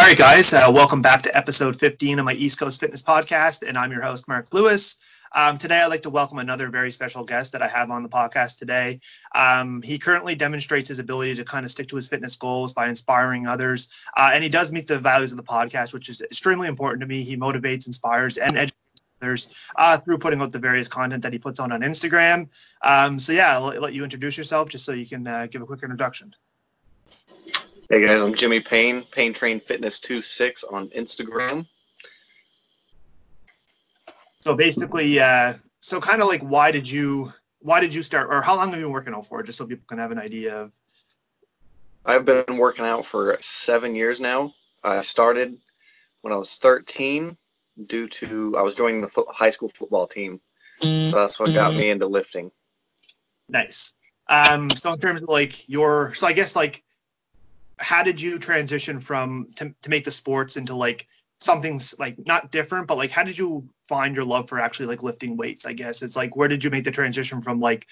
right, guys, welcome back to episode 15 of my East Coast Fitness Podcast, and I'm your host, Mark Lewis. Today, I'd like to welcome another very special guest that I have on the podcast today. He currently demonstrates his ability to kind of stick to his fitness goals by inspiring others, and he does meet the values of the podcast, which is extremely important to me. He motivates, inspires, and educates others through putting out the various content that he puts on Instagram. So yeah, I'll let you introduce yourself just so you can give a quick introduction. Hey guys, I'm Jimmy Payne, Payne Train Fitness 26 on Instagram. So basically, so kind of like, why did you start, or how long have you been working out for, just so people can have an idea of? I've been working out for 7 years now. I started when I was 13 due to I was joining the high school football team. So that's what got me into lifting. Nice. So in terms of like so I guess like, how did you transition from to make the sports into like something's like not different, but like how did you find your love for actually like lifting weights? I guess it's like, where did you make the transition from like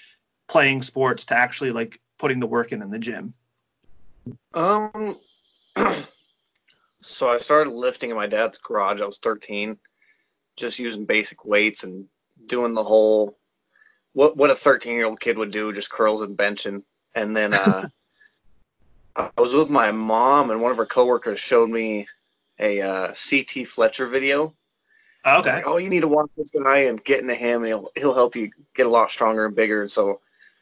playing sports to actually like putting the work in the gym? So I started lifting in my dad's garage. I was 13, just using basic weights and doing the whole what a 13-year-old kid would do, just curls and benching. And then I was with my mom, and one of her coworkers showed me a CT Fletcher video. Oh, okay. I was like, oh, you need to watch this guy and get into him. He'll help you get a lot stronger and bigger. And so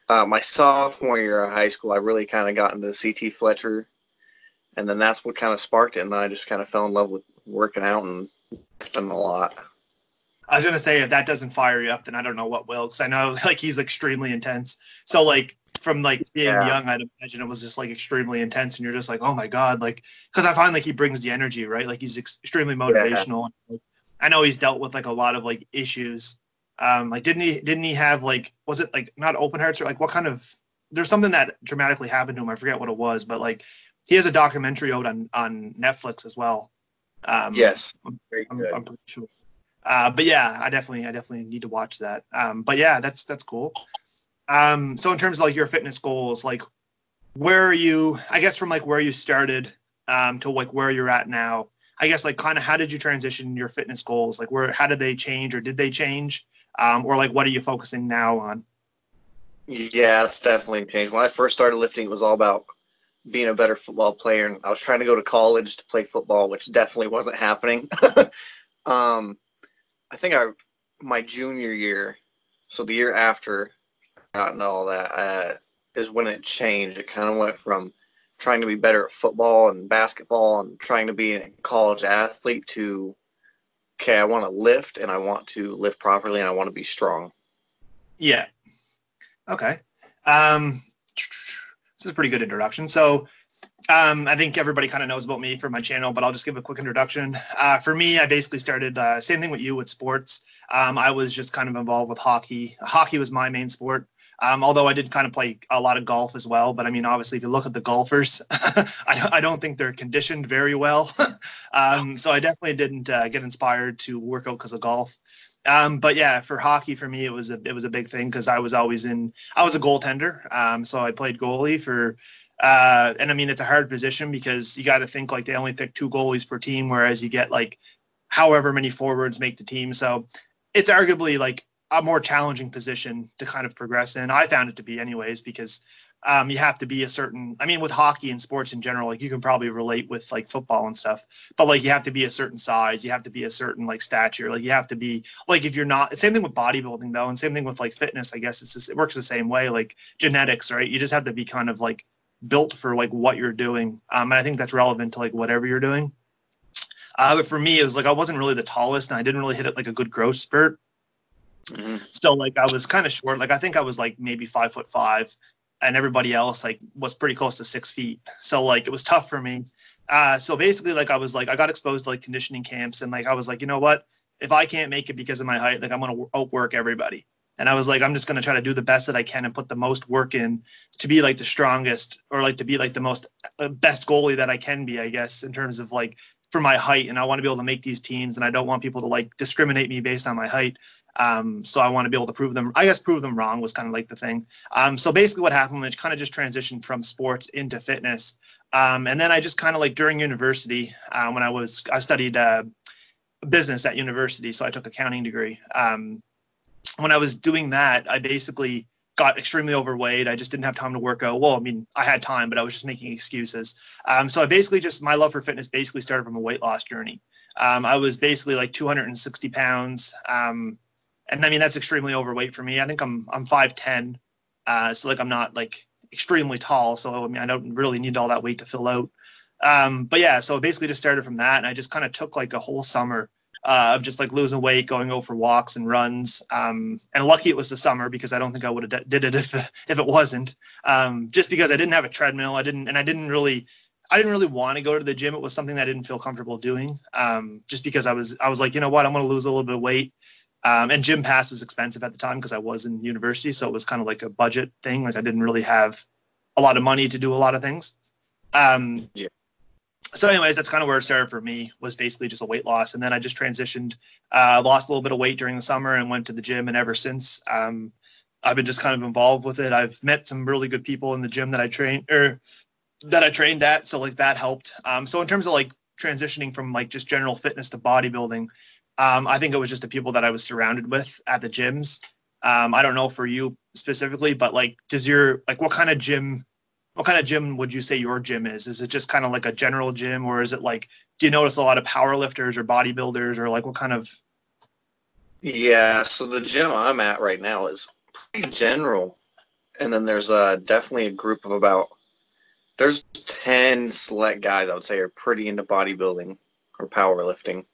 my sophomore year of high school, I really kind of got into CT Fletcher, and then that's what kind of sparked it. And then I just kind of fell in love with working out and lifting a lot. I was going to say, if that doesn't fire you up, then I don't know what will, because I know like he's extremely intense. So like from like being young, I'd imagine it was just like extremely intense, and you're just like, oh my God, like, because I find like he brings the energy, right? Like he's extremely motivational. Yeah. Like, I know he's dealt with like a lot of like issues. Like didn't he have like, was it like not open hearts, or like what kind of, there's something that dramatically happened to him. I forget what it was, but like he has a documentary out on Netflix as well. Yes. I'm pretty sure. But yeah, I definitely need to watch that. But yeah, that's cool. So in terms of like your fitness goals, like where are you, I guess from like where you started to like where you're at now, I guess like kind of how did you transition your fitness goals? Like how did they change, or did they change? Or like what are you focusing now on? Yeah, it's definitely changed. When I first started lifting, it was all about being a better football player. And I was trying to go to college to play football, which definitely wasn't happening. I think my junior year, so the year after I got into all that, is when it changed. It kind of went from trying to be better at football and basketball and trying to be a college athlete to, okay, I want to lift, and I want to lift properly, and I want to be strong. Yeah. Okay. This is a pretty good introduction. So I think everybody kind of knows about me from my channel, but I'll just give a quick introduction. For me, I basically started same thing with you with sports. I was just kind of involved with hockey. Hockey was my main sport. Although I did kind of play a lot of golf as well. But I mean, obviously, if you look at the golfers, I don't think they're conditioned very well. So I definitely didn't get inspired to work out because of golf. But yeah, for hockey, for me, it was a big thing because I was a goaltender. So I played goalie for, and I mean, it's a hard position because you got to think like they only pick 2 goalies per team, whereas you get like however many forwards make the team. So it's arguably like a more challenging position to kind of progress in. I found it to be anyways, because you have to be a certain, I mean, with hockey and sports in general, like you can probably relate with like football and stuff, but like you have to be a certain size, you have to be a certain like stature, like you have to be like, if you're not, same thing with bodybuilding though, and same thing with like fitness, I guess it works the same way, like genetics, right? You just have to be kind of like built for like what you're doing. And I think that's relevant to like whatever you're doing. But for me, it was like, I wasn't really the tallest, and I didn't really hit it like a good growth spurt. Mm-hmm. So like I was kind of short. Like I think I was like maybe 5'5", and everybody else like was pretty close to 6 feet. So like it was tough for me. So basically like I was like, I got exposed to like conditioning camps, and like I was like, you know what? If I can't make it because of my height, like I'm gonna outwork everybody. And I was like, I'm just gonna try to do the best that I can and put the most work in to be like the strongest, or like to be like the most best goalie that I can be, I guess, in terms of like for my height, and I want to be able to make these teams, and I don't want people to like discriminate me based on my height. So I want to be able to prove them wrong was kind of like the thing. So basically what happened was kind of just transitioned from sports into fitness. And then I just kind of like during university, when I studied business at university, so I took accounting degree. When I was doing that, I basically got extremely overweight. I just didn't have time to work out. Well, I mean, I had time, but I was just making excuses. So I basically my love for fitness basically started from a weight loss journey. I was basically like 260 pounds. And I mean, that's extremely overweight for me. I think I'm 5'10". So like, I'm not like extremely tall. So I mean, I don't really need all that weight to fill out. But yeah, so basically just started from that. And I just kind of took like a whole summer of just like losing weight, going out for walks and runs. And lucky it was the summer, because I don't think I would have did it if it wasn't. Just because I didn't have a treadmill. I didn't really want to go to the gym. It was something that I didn't feel comfortable doing. Just because I was like, you know what, I'm going to lose a little bit of weight. And gym pass was expensive at the time because I was in university. So it was kind of like a budget thing. Like I didn't really have a lot of money to do a lot of things. Yeah. So anyways, that's kind of where it started for me, was basically just a weight loss. And then I just transitioned, lost a little bit of weight during the summer and went to the gym. And ever since, I've been just kind of involved with it. I've met some really good people in the gym that I trained at. So like that helped. So in terms of like transitioning from like just general fitness to bodybuilding, I think it was just the people that I was surrounded with at the gyms. I don't know for you specifically, but like, what kind of gym would you say your gym is? Is it just kind of like a general gym, or is it like, do you notice a lot of power lifters or bodybuilders, or like what kind of? Yeah, so the gym I'm at right now is pretty general. And then there's definitely a group of there's 10 select guys I would say are pretty into bodybuilding or powerlifting.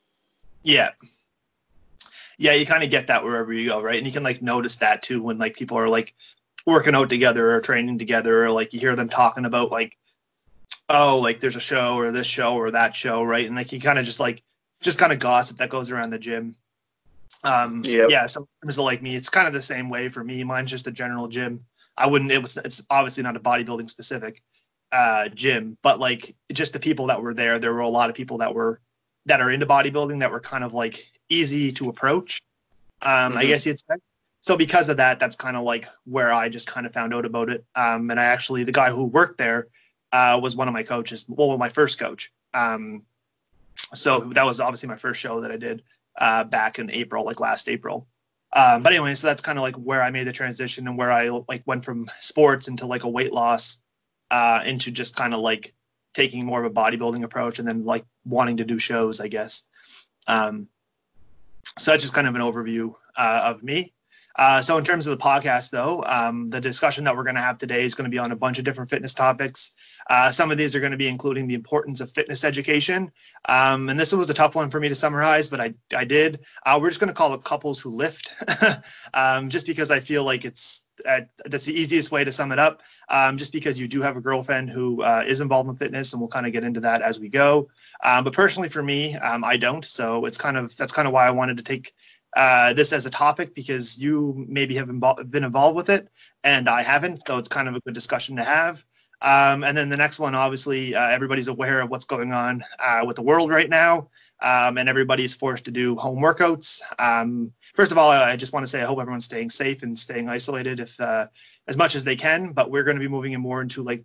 Yeah. Yeah, you kind of get that wherever you go, right? And you can like notice that too when like people are like working out together or training together, or like you hear them talking about like, oh, like there's a show or this show or that show, right? And like you kind of just kind of gossip that goes around the gym. Yeah, so in terms of like me, it's kind of the same way for me. Mine's just a general gym. It's obviously not a bodybuilding specific gym, but like just the people that were there were a lot of people that are into bodybuilding that were kind of like easy to approach. I guess you'd say. So because of that, that's kind of like where I just kind of found out about it. And the guy who worked there was one of my coaches, well, my first coach. So that was obviously my first show that I did back in April, like last April. But anyway, so that's kind of like where I made the transition and where I like went from sports into like a weight loss into just kind of like taking more of a bodybuilding approach, and then like wanting to do shows, I guess. So that's just kind of an overview of me. So in terms of the podcast, though, the discussion that we're going to have today is going to be on a bunch of different fitness topics. Some of these are going to be including the importance of fitness education. And this was a tough one for me to summarize, but I did. We're just going to call it couples who lift, just because I feel like that's the easiest way to sum it up, just because you do have a girlfriend who is involved in fitness, and we'll kind of get into that as we go. But personally for me, I don't. So that's kind of why I wanted to take this as a topic, because you maybe have been involved with it and I haven't. So it's kind of a good discussion to have. And then the next one, obviously, everybody's aware of what's going on with the world right now, and everybody's forced to do home workouts. First of all, I just want to say I hope everyone's staying safe and staying isolated as much as they can. But we're going to be moving in more into like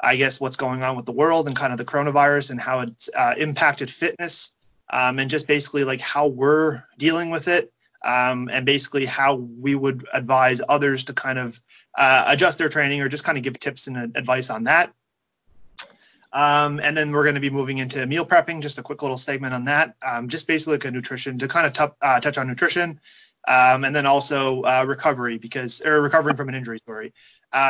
I guess what's going on with the world and kind of the coronavirus and how it's impacted fitness, and just basically like how we're dealing with it. And basically how we would advise others to kind of adjust their training, or just kind of give tips and advice on that. And then we're going to be moving into meal prepping, just a quick little segment on that, just basically like a nutrition, to kind of touch on nutrition, and then also recovering from an injury,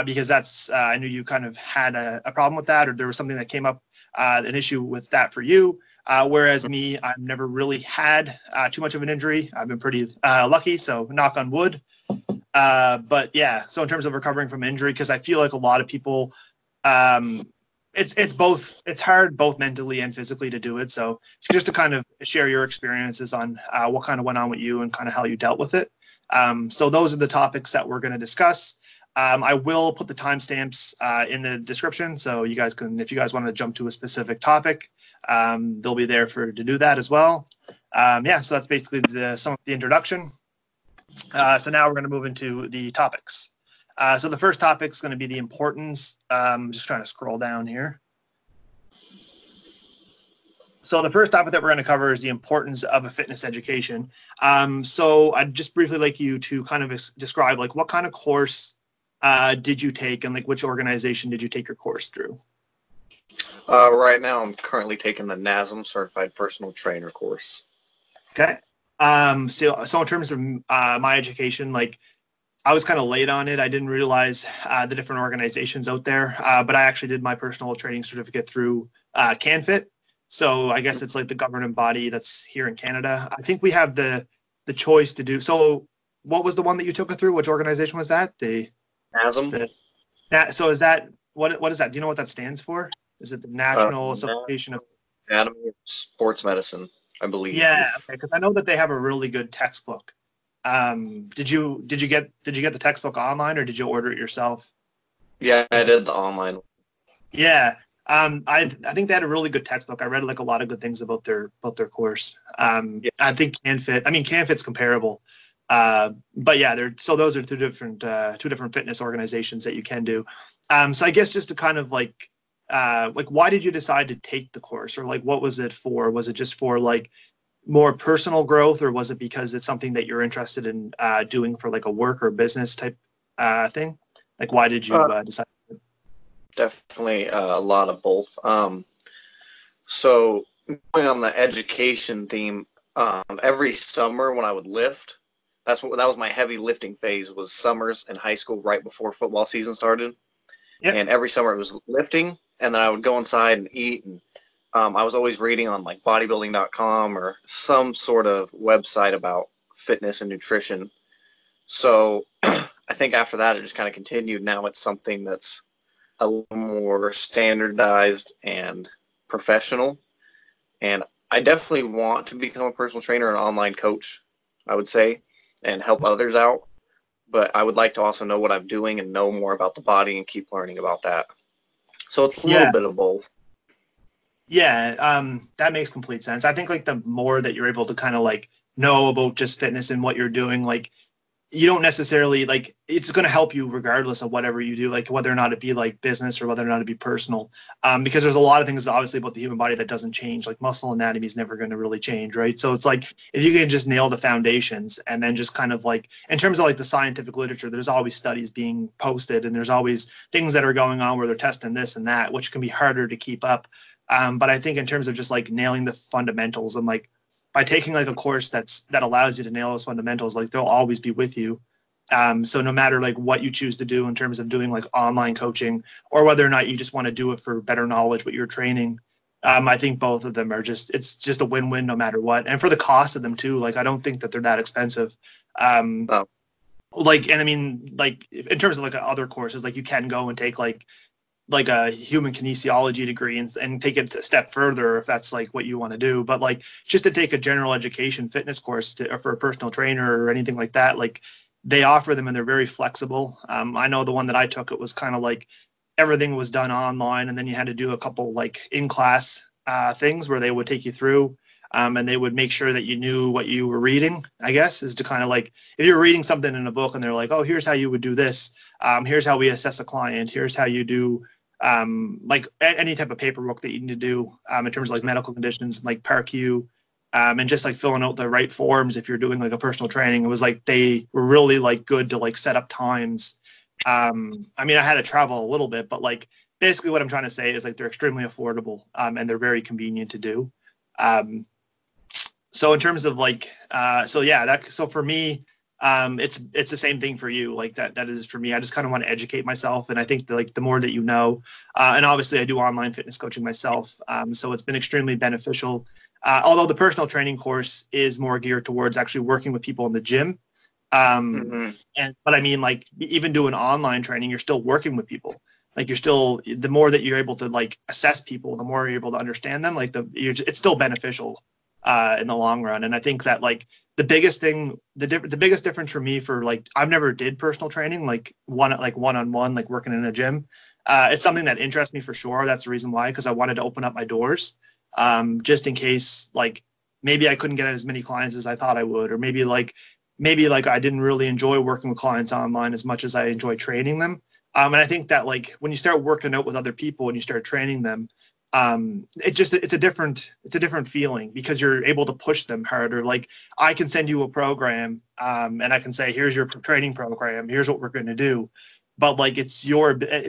because that's, I knew you kind of had a problem with that, or there was something that came up, an issue with that for you. Whereas me, I've never really had too much of an injury. I've been pretty lucky, so knock on wood. But yeah, so in terms of recovering from injury, because I feel like a lot of people, it's hard both mentally and physically to do it. So just to kind of share your experiences on what kind of went on with you and kind of how you dealt with it. So those are the topics that we're going to discuss. I will put the timestamps in the description, so you guys can, if you guys want to jump to a specific topic, they'll be there to do that as well. Yeah, so that's basically some of the introduction. So now we're going to move into the topics. So the first topic is going to be the importance. I'm just trying to scroll down here. So the first topic that we're going to cover is the importance of a fitness education. So I'd just briefly like you to kind of describe like what kind of course did you take, and like which organization did you take your course through? Right now, I'm currently taking the NASM Certified Personal Trainer course. Okay. So in terms of my education, like I was kind of late on it. I didn't realize the different organizations out there, but I actually did my personal training certificate through CanFit. So I guess it's like the governing body that's here in Canada. I think we have the choice to do. So what was the one that you took it through? Which organization was that? The NASM. So is that what is that? Do you know what that stands for? Is it the National Association of Anatomy of Sports Medicine, I believe. Yeah, okay, because I know that they have a really good textbook. Did you get the textbook online, or did you order it yourself? Yeah, I did the online. Yeah. I think they had a really good textbook. I read like a lot of good things about their course. Yeah. I think CanFit's comparable. But yeah, those are two different fitness organizations that you can do. So I guess just to kind of like why did you decide to take the course, or like what was it for? Was it just for like more personal growth, or was it because it's something that you're interested in doing for like a work or business type thing? Like why did you decide? Definitely a lot of both. So going on the education theme, every summer when I would lift, that was my heavy lifting phase, was summers in high school right before football season started. Yep. And every summer it was lifting, and then I would go inside and eat. And I was always reading on like bodybuilding.com or some sort of website about fitness and nutrition. So I think after that it just kind of continued. Now it's something that's a little more standardized and professional. And I definitely want to become a personal trainer and online coach, I would say, and help others out. But I would like to also know what I'm doing and know more about the body and keep learning about that. So it's a little bit of both. Yeah, that makes complete sense. I think like the more that you're able to kind of like know about just fitness and what you're doing, like you don't necessarily like, it's going to help you regardless of whatever you do, like whether or not it be like business or whether or not it be personal, because there's a lot of things obviously about the human body that doesn't change. Like muscle anatomy is never going to really change, right? So it's like if you can just nail the foundations, and then just kind of like in terms of like the scientific literature, there's always studies being posted, and there's always things that are going on where they're testing this and that, which can be harder to keep up. But I think in terms of just like nailing the fundamentals, and like by taking like a course that allows you to nail those fundamentals, like they'll always be with you. So no matter like what you choose to do in terms of doing like online coaching, or whether or not you just want to do it for better knowledge what you're training, I think both of them are it's just a win-win no matter what. And for the cost of them too, like I don't think that they're that expensive. Like, and I mean, like in terms of like other courses, like you can go and take like a human kinesiology degree and take it a step further if that's like what you want to do. But like just to take a general education fitness course for a personal trainer or anything like that, like they offer them and they're very flexible. I know the one that I took, it was kind of like everything was done online, and then you had to do a couple like in-class things where they would take you through, and they would make sure that you knew what you were reading, I guess, is to kind of like, if you're reading something in a book and they're like, oh, here's how you would do this. Here's how we assess a client. Here's how you do like any type of paperwork that you need to do in terms of like medical conditions, like PARQ, and just like filling out the right forms if you're doing like a personal training. It was like they were really like good to like set up times. I mean, I had to travel a little bit, but like basically what I'm trying to say is like they're extremely affordable, and they're very convenient to do. So in terms of like, so for me, it's the same thing for you. Like that is for me. I just kind of want to educate myself, and I think that, like the more that you know, and obviously I do online fitness coaching myself, so it's been extremely beneficial. Although the personal training course is more geared towards actually working with people in the gym, but I mean, like even doing online training, you're still working with people. Like the more that you're able to like assess people, the more you're able to understand them. Like it's still beneficial. in the long run. And I think that like the biggest thing, the biggest difference for me for like, I've never did personal training, like one-on-one, like working in a gym. It's something that interests me for sure. That's the reason why, because I wanted to open up my doors, just in case, like maybe I couldn't get as many clients as I thought I would, or maybe like I didn't really enjoy working with clients online as much as I enjoy training them. And I think that like when you start working out with other people and you start training them, it's a different feeling because you're able to push them harder. Like I can send you a program, and I can say, here's your training program, here's what we're going to do. But like, it's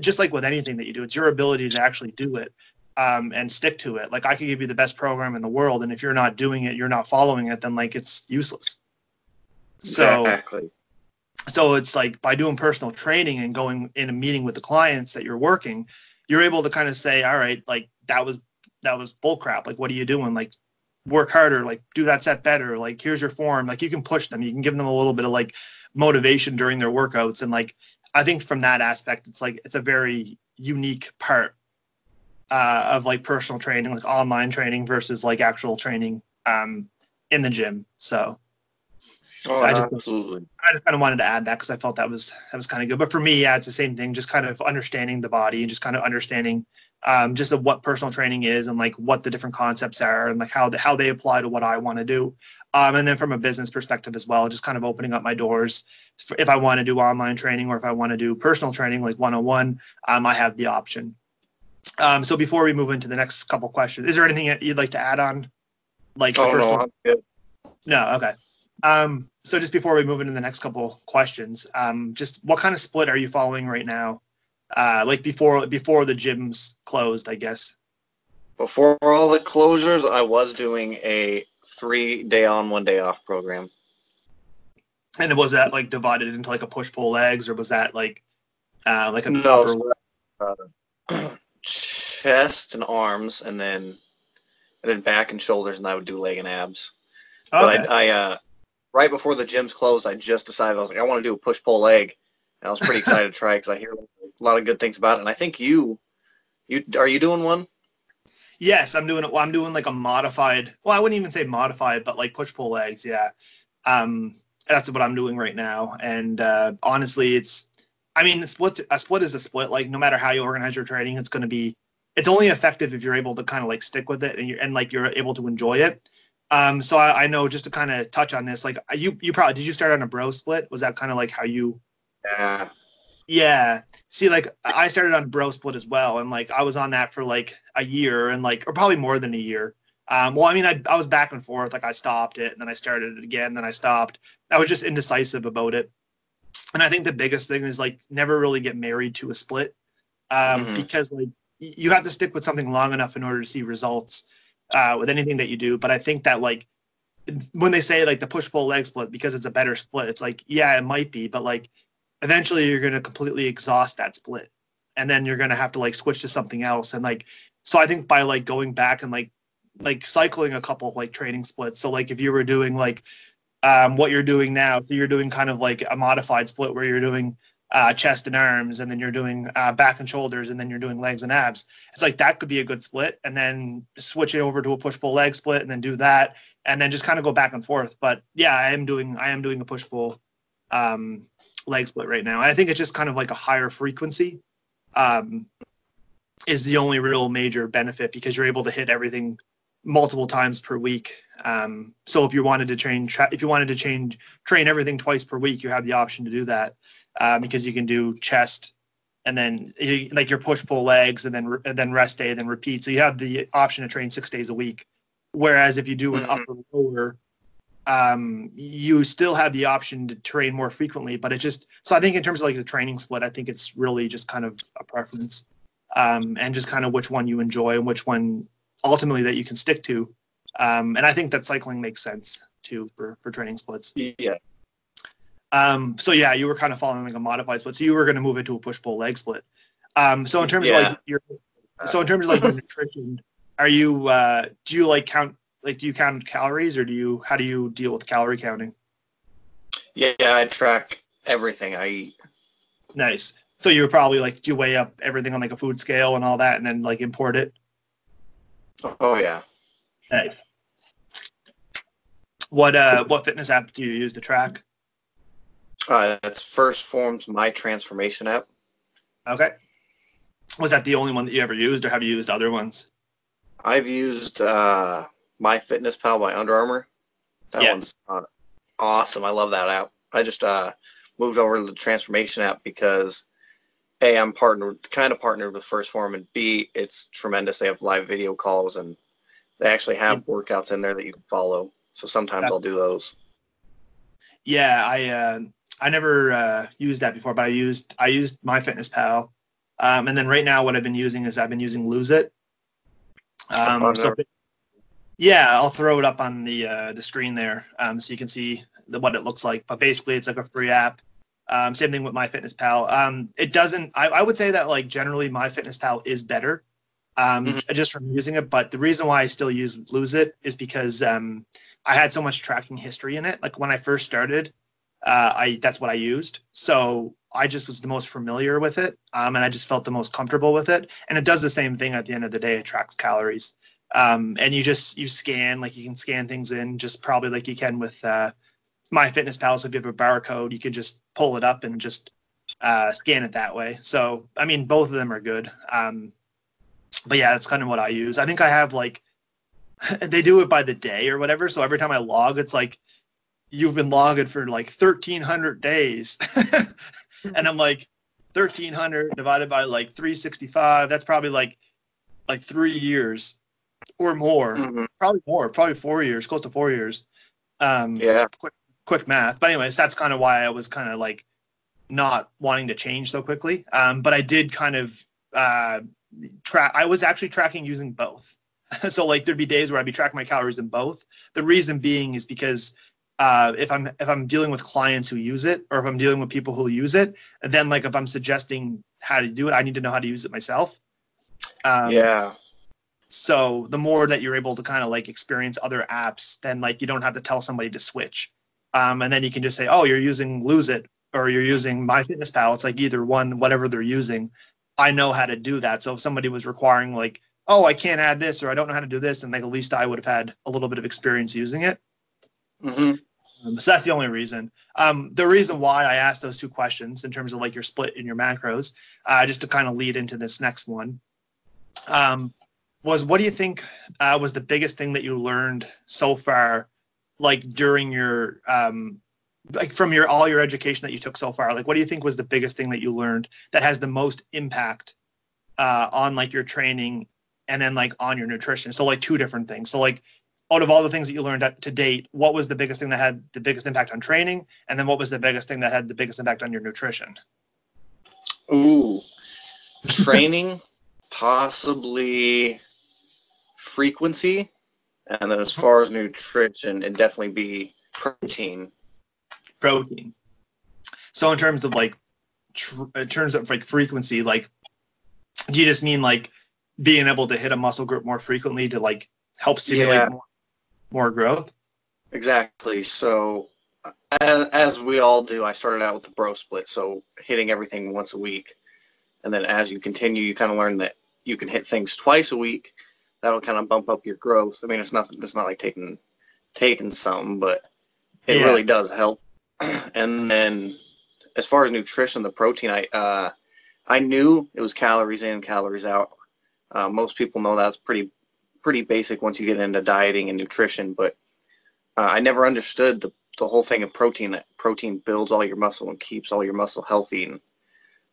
just like with anything that you do, it's your ability to actually do it, and stick to it. Like I could give you the best program in the world, and if you're not doing it, you're not following it, then like it's useless. Exactly. So it's like by doing personal training and going in a meeting with the clients that you're working, you're able to kind of say, all right, like that was bull crap. Like, what are you doing? Like, work harder, like do that set better. Like, here's your form. Like you can push them. You can give them a little bit of like motivation during their workouts. And like, I think from that aspect, it's a very unique part of like personal training, like online training versus like actual training in the gym. So Oh, I absolutely. just kind of wanted to add that because I felt that was kind of good. But for me, yeah, it's the same thing. Just kind of understanding the body and just kind of understanding just of what personal training is and like what the different concepts are and like how they apply to what I want to do. And then from a business perspective as well, just kind of opening up my doors. If I want to do online training or if I want to do personal training like one-on-one, I have the option. So before we move into the next couple questions, is there anything you'd like to add on? Like the first no, one? I'm good. No, okay. So just before we move into the next couple questions, just what kind of split are you following right now? Like before the gyms closed, I guess. Before all the closures, I was doing a 3-day on, 1-day off program. And was that like divided into like a push-pull legs, or was that like a No, chest and arms, and then back and shoulders, and I would do leg and abs. Okay. But I right before the gyms closed, I just decided I was like, I want to do a push-pull leg, and I was pretty excited to try because I hear a lot of good things about it. And I think you are you doing one? Yes, I'm doing it. Well, I'm doing like a modified. Well, I wouldn't even say modified, but like push-pull legs. Yeah. That's what I'm doing right now. And honestly, a split is a split. Like no matter how you organize your training, it's only effective if you're able to kind of like stick with it and you're able to enjoy it. So I know, just to kind of touch on this, like you probably, did you start on a bro split? Was that kind of like how you? Yeah. Yeah. See, like I started on bro split as well. And like, I was on that for like a year and like, or probably more than a year. Well, I mean, I was back and forth, like I stopped it and then I started it again, then I stopped. I was just indecisive about it. And I think the biggest thing is like never really get married to a split, because like you have to stick with something long enough in order to see results with anything that you do. But I think that like when they say like the push-pull leg split because it's a better split, it's like, yeah, it might be, but like eventually you're going to completely exhaust that split and then you're going to have to like switch to something else. And like, so I think by like going back and like cycling a couple of like training splits. So like if you were doing like what you're doing now, so you're doing kind of like a modified split where you're doing chest and arms, and then you're doing back and shoulders, and then you're doing legs and abs. It's like that could be a good split, and then switch it over to a push-pull leg split, and then do that, and then just kind of go back and forth. But yeah, I am doing a push-pull leg split right now. I think it's just kind of like a higher frequency is the only real major benefit, because you're able to hit everything multiple times per week. So if you wanted to train everything twice per week, you have the option to do that, because you can do chest and then like your push pull legs and then rest day, then repeat. So you have the option to train 6 days a week. Whereas if you do an upper lower, you still have the option to train more frequently, but so I think in terms of like the training split, I think it's really just kind of a preference, and just kind of which one you enjoy and which one ultimately that you can stick to. And I think that cycling makes sense too for training splits. Yeah. So yeah, you were kind of following like a modified split. So you were going to move into a push-pull leg split. So in terms of like your nutrition, are you, do you count calories, or how do you deal with calorie counting? Yeah, I track everything I eat. Nice. So you would probably do you weigh up everything on like a food scale and all that, and then like import it? Oh yeah. Nice. What fitness app do you use to track? That's First Form's My Transformation app. Okay. Was that the only one that you ever used, or have you used other ones? I've used MyFitnessPal by Under Armour. That one's awesome. I love that app. I just moved over to the Transformation app because A, I'm kind of partnered with First Form, and B, it's tremendous. They have live video calls, and they actually have workouts in there that you can follow. So sometimes I'll do those. Yeah, I never used that before, but I used MyFitnessPal, and then right now what I've been using Lose It. Yeah, I'll throw it up on the screen there, so you can see what it looks like. But basically, it's like a free app. Same thing with MyFitnessPal. It doesn't. I would say that like generally MyFitnessPal is better, just from using it. But the reason why I still use Lose It is because I had so much tracking history in it. Like when I first started, that's what I used. So I just was the most familiar with it, and I just felt the most comfortable with it. And it does the same thing at the end of the day. It tracks calories. And you scan, like you can scan things in just probably like you can with MyFitnessPal. So if you have a barcode, you can just pull it up and just scan it that way. So, I mean, both of them are good. But yeah, that's kind of what I use. I think I have like, they do it by the day or whatever. So every time I log, it's like, you've been logged for like 1,300 days. And I'm like, 1,300 divided by like 365. That's probably like 3 years. Or more, probably 4 years, close to 4 years. Quick math. But anyways, that's kind of why I was kind of like not wanting to change so quickly. But I did kind of track. I was actually tracking using both. So like there'd be days where I'd be tracking my calories in both. The reason being is because if I'm dealing with clients who use it, or if I'm dealing with people who use it, and then like if I'm suggesting how to do it, I need to know how to use it myself. So the more that you're able to kind of like experience other apps, then like you don't have to tell somebody to switch. And then you can just say, oh, you're using Lose It or you're using MyFitnessPal. It's like either one, whatever they're using, I know how to do that. So if somebody was requiring like, oh, I can't add this or I don't know how to do this, then like at least I would have had a little bit of experience using it. So that's the only reason. The reason why I asked those two questions in terms of like your split in your macros, just to kind of lead into this next one. Was what do you think was the biggest thing that you learned so far, like during your like from all your education that you took so far? Like what do you think was the biggest thing that you learned that has the most impact on like your training and then like on your nutrition? So like two different things. So like out of all the things that you learned to date, what was the biggest thing that had the biggest impact on training, and then what was the biggest thing that had the biggest impact on your nutrition? Ooh, training, possibly frequency, and then as far as nutrition, it'd definitely be protein. So in terms of like frequency, like do you just mean like being able to hit a muscle group more frequently to like help stimulate more growth? Exactly. So as we all do, I started out with the bro split, so hitting everything once a week, and then as you continue, you kind of learn that you can hit things twice a week. That'll kind of bump up your growth. I mean, it's not like taking something, but it really does help. And then as far as nutrition, the protein, I knew it was calories in, calories out. Most people know that's pretty basic once you get into dieting and nutrition, but I never understood the whole thing of protein, that protein builds all your muscle and keeps all your muscle healthy, and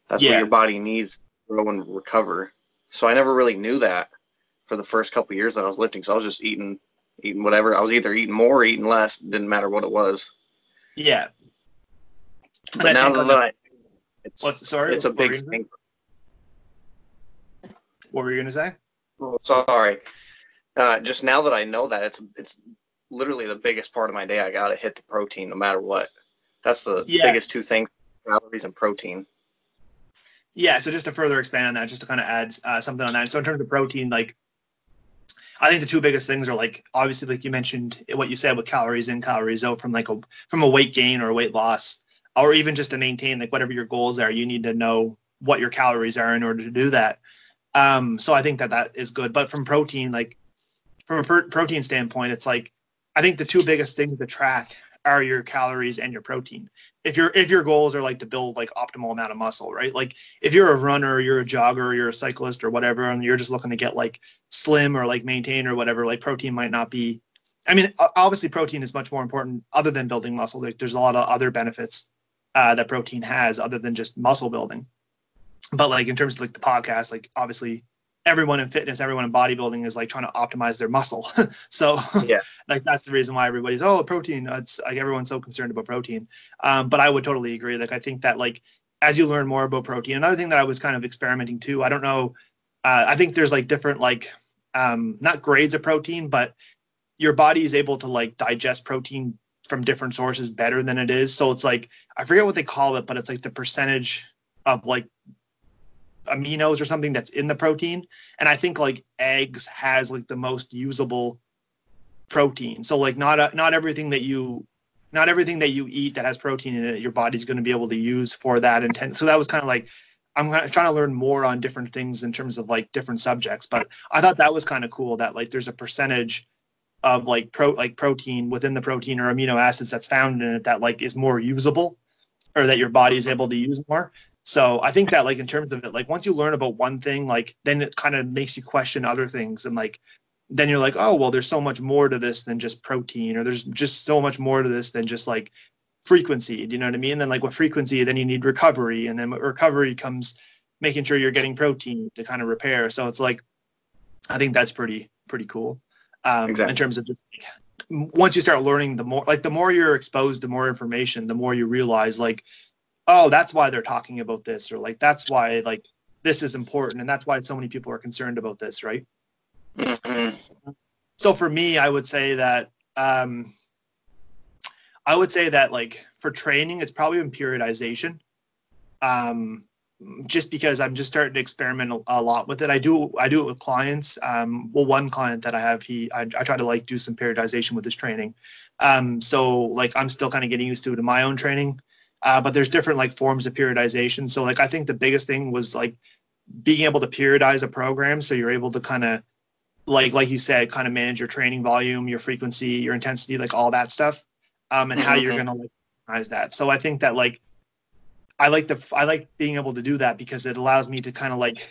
that's what your body needs to grow and recover. So I never really knew that for the first couple of years that I was lifting. So I was just eating whatever. I was either eating more or eating less. Didn't matter what it was. Yeah. But now that it's a big thing. What were you going to say? Oh, sorry. Just now that I know that, it's literally the biggest part of my day. I got to hit the protein no matter what. That's the biggest two things, calories and protein. Yeah, so just to further expand on that, just to kind of add something on that. So in terms of protein, like I think the two biggest things are like obviously like you mentioned what you said with calories in, calories out from a weight gain or weight loss, or even just to maintain like whatever your goals are, you need to know what your calories are in order to do that. So I think that is good. But from protein, like from a protein standpoint, it's like I think the two biggest things to track are your calories and your protein. If your goals are like to build like optimal amount of muscle, right? Like if you're a runner, you're a jogger, you're a cyclist or whatever, and you're just looking to get like slim or like maintain or whatever, like protein might not be. I mean, obviously protein is much more important other than building muscle. Like, there's a lot of other benefits that protein has other than just muscle building. But like in terms of like the podcast, like obviously everyone in fitness, everyone in bodybuilding is like trying to optimize their muscle. So Yeah. like that's the reason why everybody's, protein. It's like everyone's so concerned about protein. But I would totally agree. Like I think that like as you learn more about protein, another thing that I was kind of experimenting too. I don't know. I think there's like different like not grades of protein, but your body is able to like digest protein from different sources better than it is. So it's like I forget what they call it, but it's like the percentage of like aminos or something that's in the protein. And I think like eggs has like the most usable protein. So like not everything that you eat that has protein in it, your body's going to be able to use for that intent. So that was kind of like, I'm trying to learn more on different things in terms of like different subjects, but I thought that was kind of cool that like there's a percentage of like protein within the protein or amino acids that's found in it that like is more usable or that your body is able to use more. So I think that like in terms of it, like once you learn about one thing, like then it kind of makes you question other things. And like, then you're like, oh, well, there's so much more to this than just protein, or there's just so much more to this than just like frequency. Do you know what I mean? And then like with frequency, then you need recovery. And then with recovery comes making sure you're getting protein to kind of repair. So it's like, I think that's pretty cool. Exactly. In terms of just like, once you start learning, the more you're exposed to more information, the more you realize like, oh, that's why they're talking about this, or like that's why like this is important, and that's why so many people are concerned about this, right? Mm-hmm. So for me, I would say that like for training, it's probably been periodization. Just because I'm just starting to experiment a lot with it. I do it with clients. One client that I have, I try to like do some periodization with his training. So like I'm still kind of getting used to it in my own training. But there's different like forms of periodization. So like I think the biggest thing was like being able to periodize a program, so you're able to kind of like you said, kind of manage your training volume, your frequency, your intensity, like all that stuff, and how you're gonna like organize that. So I think that like I like being able to do that because it allows me to kind of like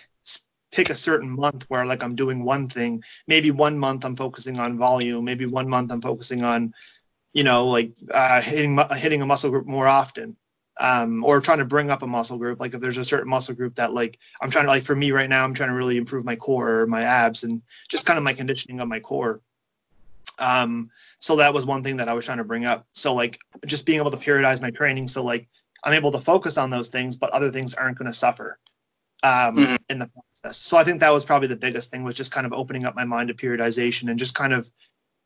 pick a certain month where like I'm doing one thing. Maybe 1 month I'm focusing on volume. Maybe 1 month I'm focusing on like hitting a muscle group more often, or trying to bring up a muscle group. Like if there's a certain muscle group that like I'm trying to like, for me right now, I'm trying to really improve my core or my abs and just kind of my conditioning of my core. So that was one thing that I was trying to bring up. So like just being able to periodize my training. So like I'm able to focus on those things, but other things aren't going to suffer in the process. So I think that was probably the biggest thing, was just kind of opening up my mind to periodization and just kind of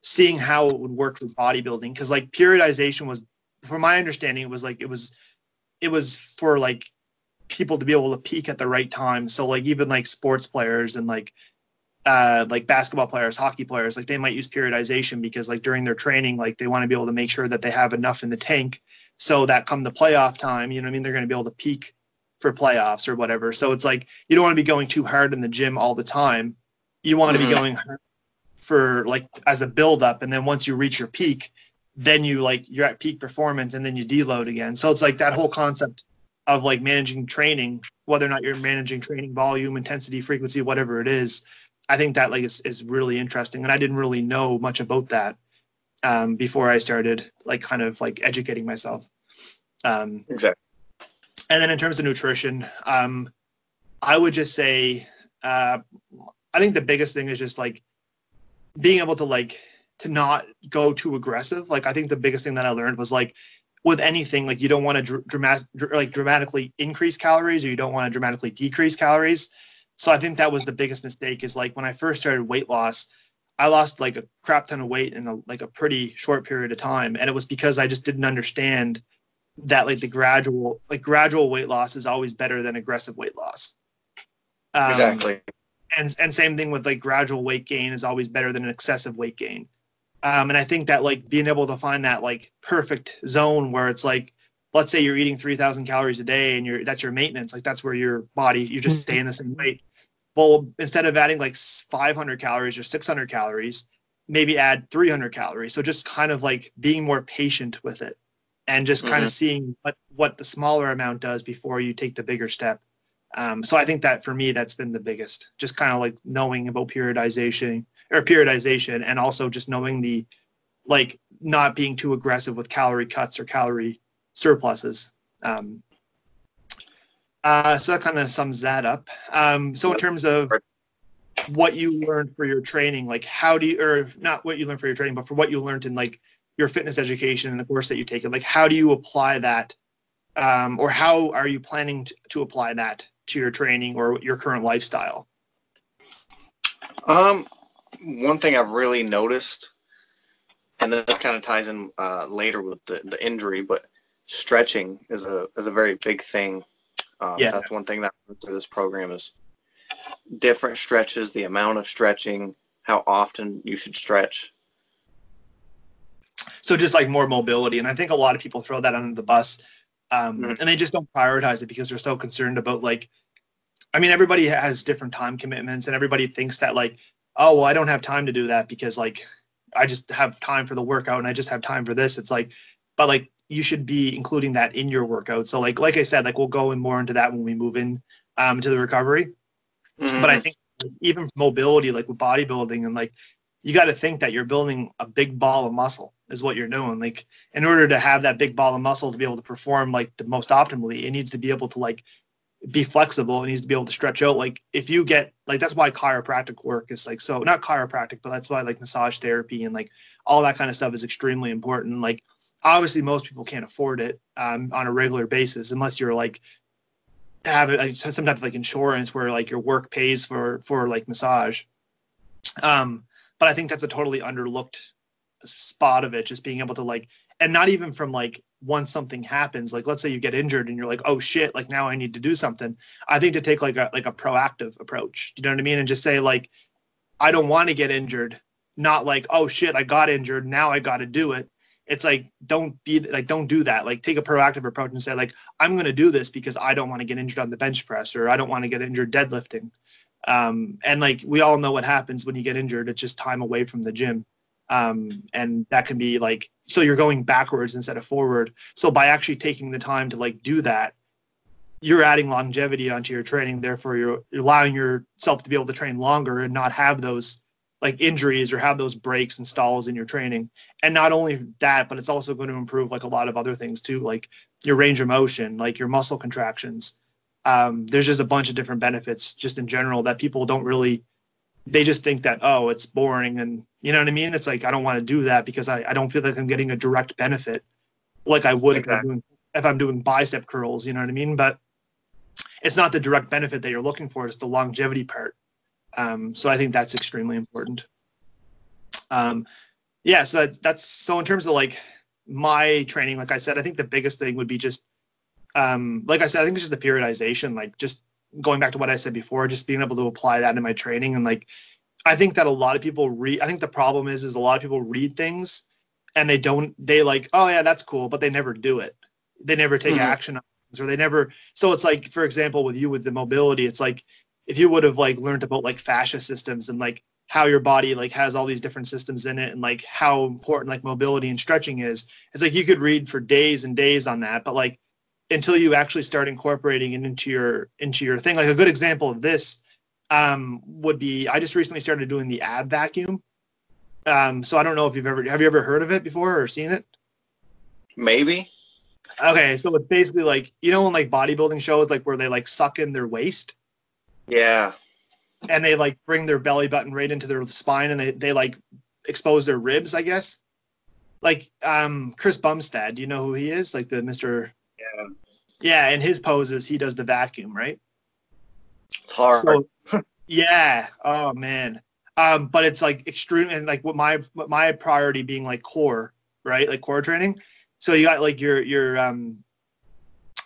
seeing how it would work for bodybuilding. Cause like periodization was, from my understanding, it was for like people to be able to peak at the right time. So like even like sports players and like basketball players, hockey players, like they might use periodization because like during their training, like they want to be able to make sure that they have enough in the tank so that come the playoff time, you know what I mean, they're going to be able to peak for playoffs or whatever. So it's like, you don't want to be going too hard in the gym all the time. You want to be going hard for like as a build up. And then once you reach your peak, then you're at peak performance and then you deload again. So it's like that whole concept of like managing training, whether or not you're managing training volume, intensity, frequency, whatever it is. I think that like is really interesting. And I didn't really know much about that before I started like kind of like educating myself. Exactly. And then in terms of nutrition, I would just say, I think the biggest thing is just like being able to not go too aggressive. Like I think the biggest thing that I learned was like with anything, like you don't want to dramatically increase calories, or you don't want to dramatically decrease calories. So I think that was the biggest mistake, is like when I first started weight loss, I lost like a crap ton of weight in a pretty short period of time. And it was because I just didn't understand that like the gradual weight loss is always better than aggressive weight loss. Exactly. And same thing with like gradual weight gain is always better than an excessive weight gain. And I think that like being able to find that like perfect zone where it's like, let's say you're eating 3,000 calories a day and that's your maintenance. Like that's where your body, you just stay in the same weight. Well, instead of adding like 500 calories or 600 calories, maybe add 300 calories. So just kind of like being more patient with it and just kind of seeing what the smaller amount does before you take the bigger step. So I think that for me, that's been the biggest, just kind of like knowing about periodization and also just knowing the, like, not being too aggressive with calorie cuts or calorie surpluses. So that kind of sums that up. So in terms of what you learned for your training, like how do you, or not what you learned for your training, but for what you learned in like your fitness education and the course that you take, like how do you apply that, or how are you planning to apply that to your training or your current lifestyle? One thing I've really noticed, and this kind of ties in later with the injury, but stretching is a very big thing. That's one thing that I learned through this program is different stretches, the amount of stretching, how often you should stretch. So just like more mobility. And I think a lot of people throw that under the bus, and they just don't prioritize it because they're so concerned about, like, I mean, everybody has different time commitments and everybody thinks that, like, oh, well, I don't have time to do that because, like, I just have time for the workout and I just have time for this. It's like, but like, you should be including that in your workout. So like I said, like we'll go in more into that when we move in to the recovery. But I think even mobility, like with bodybuilding, and like, you got to think that you're building a big ball of muscle is what you're doing. Like, in order to have that big ball of muscle to be able to perform like the most optimally, it needs to be able to like be flexible. It needs to be able to stretch out. Like if you get like, that's why chiropractic work is like, so not chiropractic, but that's why like massage therapy and like all that kind of stuff is extremely important. Like obviously most people can't afford it on a regular basis unless you're like have like some type of like insurance where like your work pays for like massage. But I think that's a totally underlooked spot of it, just being able to like, and not even from like once something happens, like let's say you get injured and you're like, oh shit, like now I need to do something. I think to take like a proactive approach, you know what I mean? And just say like, I don't want to get injured, not like, oh shit, I got injured, now I got to do it. It's like, don't do that. Like take a proactive approach and say like, I'm going to do this because I don't want to get injured on the bench press, or I don't want to get injured deadlifting. And like, we all know what happens when you get injured. It's just time away from the gym. And that can be like, so you're going backwards instead of forward. So by actually taking the time to like do that, you're adding longevity onto your training. Therefore, you're allowing yourself to be able to train longer and not have those like injuries or have those breaks and stalls in your training. And not only that, but it's also going to improve like a lot of other things too, like your range of motion, like your muscle contractions. There's just a bunch of different benefits just in general that people don't really, they just think that, oh, it's boring. And you know what I mean? It's like, I don't want to do that because I don't feel like I'm getting a direct benefit like I would if I'm doing bicep curls, you know what I mean? But it's not the direct benefit that you're looking for. It's the longevity part. So I think that's extremely important. Yeah, so that's so in terms of like my training, like I said, I think the biggest thing would be just, like I said, I think it's just the periodization, like just going back to what I said before, just being able to apply that in my training. And like, I think that a lot of people I think the problem is a lot of people read things and they like, oh yeah, that's cool, but they never do it. They never take action on things, or they never, so it's like, for example, with you with the mobility, it's like, if you would have like learned about like fascia systems and like how your body like has all these different systems in it and like how important like mobility and stretching is, it's like you could read for days and days on that, but like until you actually start incorporating it into your thing, like a good example of this would be, I just recently started doing the ab vacuum. So I don't know if have you ever heard of it before or seen it? Maybe. Okay, so it's basically like, you know, in like bodybuilding shows, like where they like suck in their waist. Yeah. And they like bring their belly button right into their spine and they like expose their ribs, I guess. Like Chris Bumstead, do you know who he is? Like the Mr. Yeah. Yeah, in his poses, he does the vacuum, right? It's hard. So, yeah. Oh man. But it's like extreme, and like what my priority being like core, right? Like core training. So you got like you're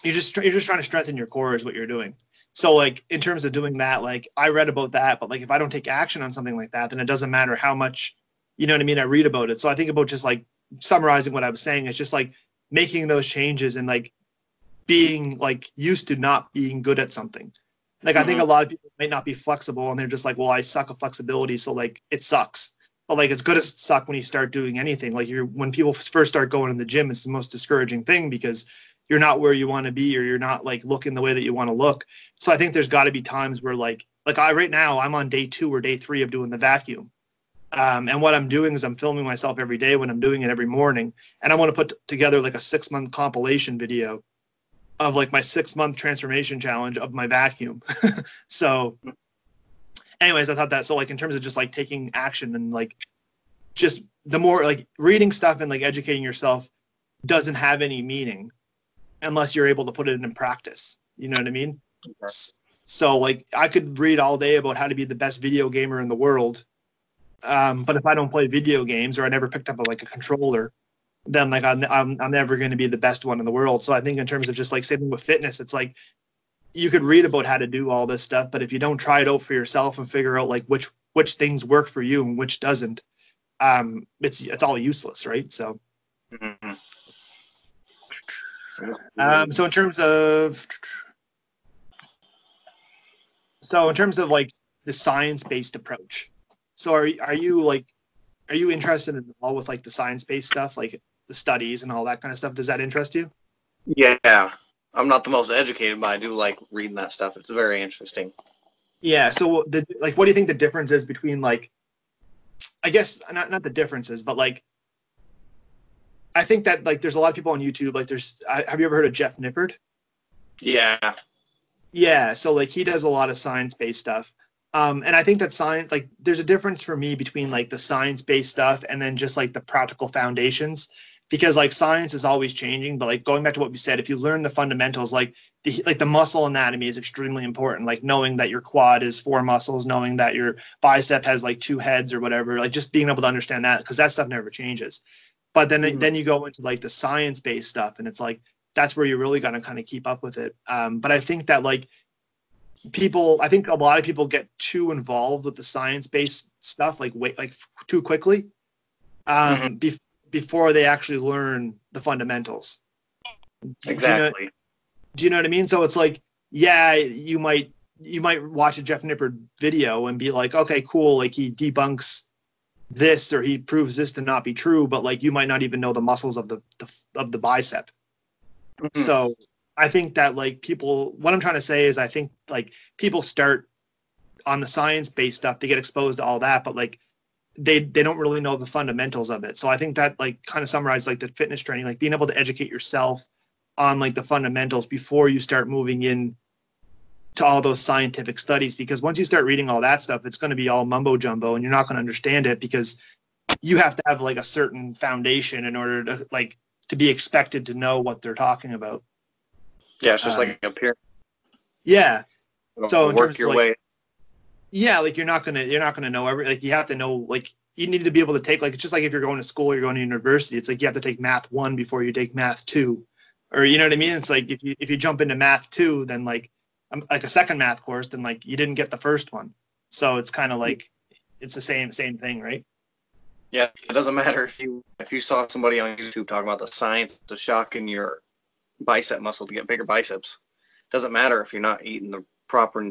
just trying to strengthen your core is what you're doing. So like in terms of doing that, like I read about that, but like if I don't take action on something like that, then it doesn't matter how much, you know what I mean, I read about it. So I think about just like summarizing what I was saying, it's just like making those changes and like being like used to not being good at something. Like I think a lot of people might not be flexible and they're just like, well, I suck at flexibility, so like it sucks. But like, it's gonna suck when you start doing anything. Like when people first start going to the gym, it's the most discouraging thing because you're not where you want to be, or you're not like looking the way that you want to look. So I think there's got to be times where like right now I'm on day 2 or day 3 of doing the vacuum. And what I'm doing is I'm filming myself every day when I'm doing it every morning. And I want to put together like a 6-month compilation video of like my 6-month transformation challenge of my vacuum. So anyways, I thought that, so like in terms of just like taking action and like just the more like reading stuff and like educating yourself doesn't have any meaning unless you're able to put it in practice. You know what I mean? Yes. So like I could read all day about how to be the best video gamer in the world. But if I don't play video games, or I never picked up a controller, then like I'm never going to be the best one in the world. So I think in terms of just like same with fitness, it's like you could read about how to do all this stuff, but if you don't try it out for yourself and figure out like which things work for you and which doesn't, it's all useless, right? So, so in terms of like the science-based approach, so are you interested in all with like the science-based stuff, like the studies and all that kind of stuff? Does that interest you? Yeah. I'm not the most educated, but I do like reading that stuff. It's very interesting. Yeah. So what do you think the difference is between like, I guess not the differences, but like, I think that like there's a lot of people on YouTube. Like have you ever heard of Jeff Nippard? Yeah. Yeah. So like he does a lot of science-based stuff. And I think that science, like there's a difference for me between like the science-based stuff and then just like the practical foundations. Because like science is always changing, but like going back to what we said, if you learn the fundamentals, like the muscle anatomy is extremely important. Like knowing that your quad is 4 muscles, knowing that your bicep has like 2 heads or whatever, like just being able to understand that, because that stuff never changes. But then you go into like the science-based stuff, and it's like that's where you're really gonna kind of keep up with it. But I think that like I think a lot of people get too involved with the science-based stuff, like too quickly. Before they actually learn the fundamentals. Exactly. Do you know what I mean? So it's like, yeah, you might watch a Jeff Nippard video and be like, okay, cool, like he debunks this or he proves this to not be true, but like you might not even know the muscles of the bicep. So I think that like what I'm trying to say is I think like people start on the science-based stuff, they get exposed to all that, but like they don't really know the fundamentals of it. So I think that like kind of summarizes like the fitness training, like being able to educate yourself on like the fundamentals before you start moving in to all those scientific studies. Because once you start reading all that stuff, it's going to be all mumbo jumbo and you're not going to understand it, because you have to have like a certain foundation in order to be expected to know what they're talking about. Yeah. It's just like a pyramid. Yeah. So work your way. Yeah, like you're not gonna know like you have to know, like you need to be able to take, like it's just like if you're going to school, you're going to university, it's like you have to take math 1 before you take math 2, or you know what I mean? It's like if you jump into math 2, then like a second math course, then like you didn't get the first one. So it's kind of like it's the same thing, right? Yeah, it doesn't matter if you saw somebody on YouTube talking about the science of shocking your bicep muscle to get bigger biceps. It doesn't matter if you're not eating the proper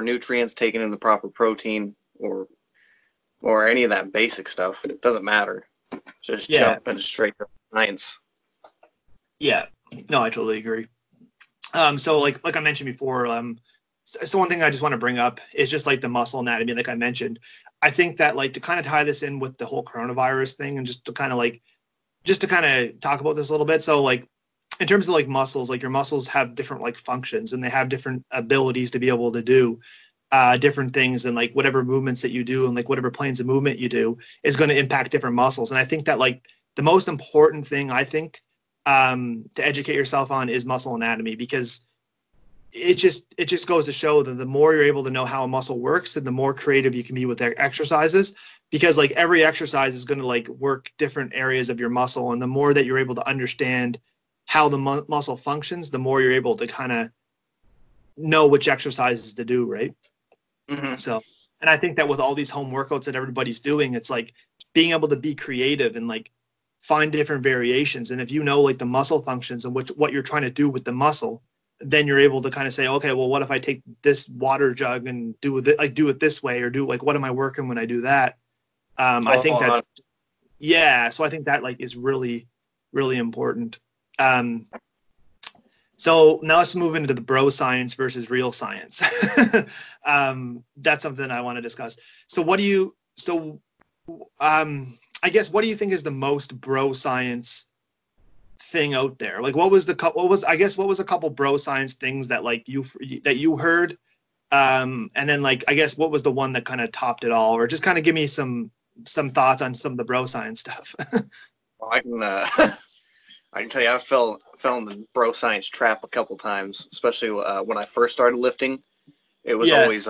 nutrients, taking in the proper protein, or any of that basic stuff. It doesn't matter. Just jumping straight to science. Yeah. No, I totally agree. So like I mentioned before, so one thing I just want to bring up is just like the muscle anatomy, like I mentioned. I think that like to kind of tie this in with the whole coronavirus thing, and just to kind of talk about this a little bit. So like in terms of like muscles, like your muscles have different like functions, and they have different abilities to be able to do different things, and like whatever movements that you do and like whatever planes of movement you do is going to impact different muscles. And I think that like the most important thing I think to educate yourself on is muscle anatomy, because it just goes to show that the more you're able to know how a muscle works, and the more creative you can be with their exercises, because like every exercise is going to like work different areas of your muscle, and the more that you're able to understand how the muscle functions, the more you're able to kind of know which exercises to do, right? So, and I think that with all these home workouts that everybody's doing, it's like being able to be creative and like find different variations. And if you know like the muscle functions and what you're trying to do with the muscle, then you're able to kind of say, okay, well, what if I take this water jug and do it this way, or do like, what am I working when I do that? I think that, uh, yeah, so I think that like is really, really important. So now let's move into the bro science versus real science. That's something I want to discuss. So I guess, what do you think is the most bro science thing out there? Like, what was a couple bro science things that like you heard? And then like, I guess, what was the one that kind of topped it all? Or just kind of give me some thoughts on some of the bro science stuff. I can I can tell you I fell in the bro science trap a couple times, especially when I first started lifting. It was Yeah. always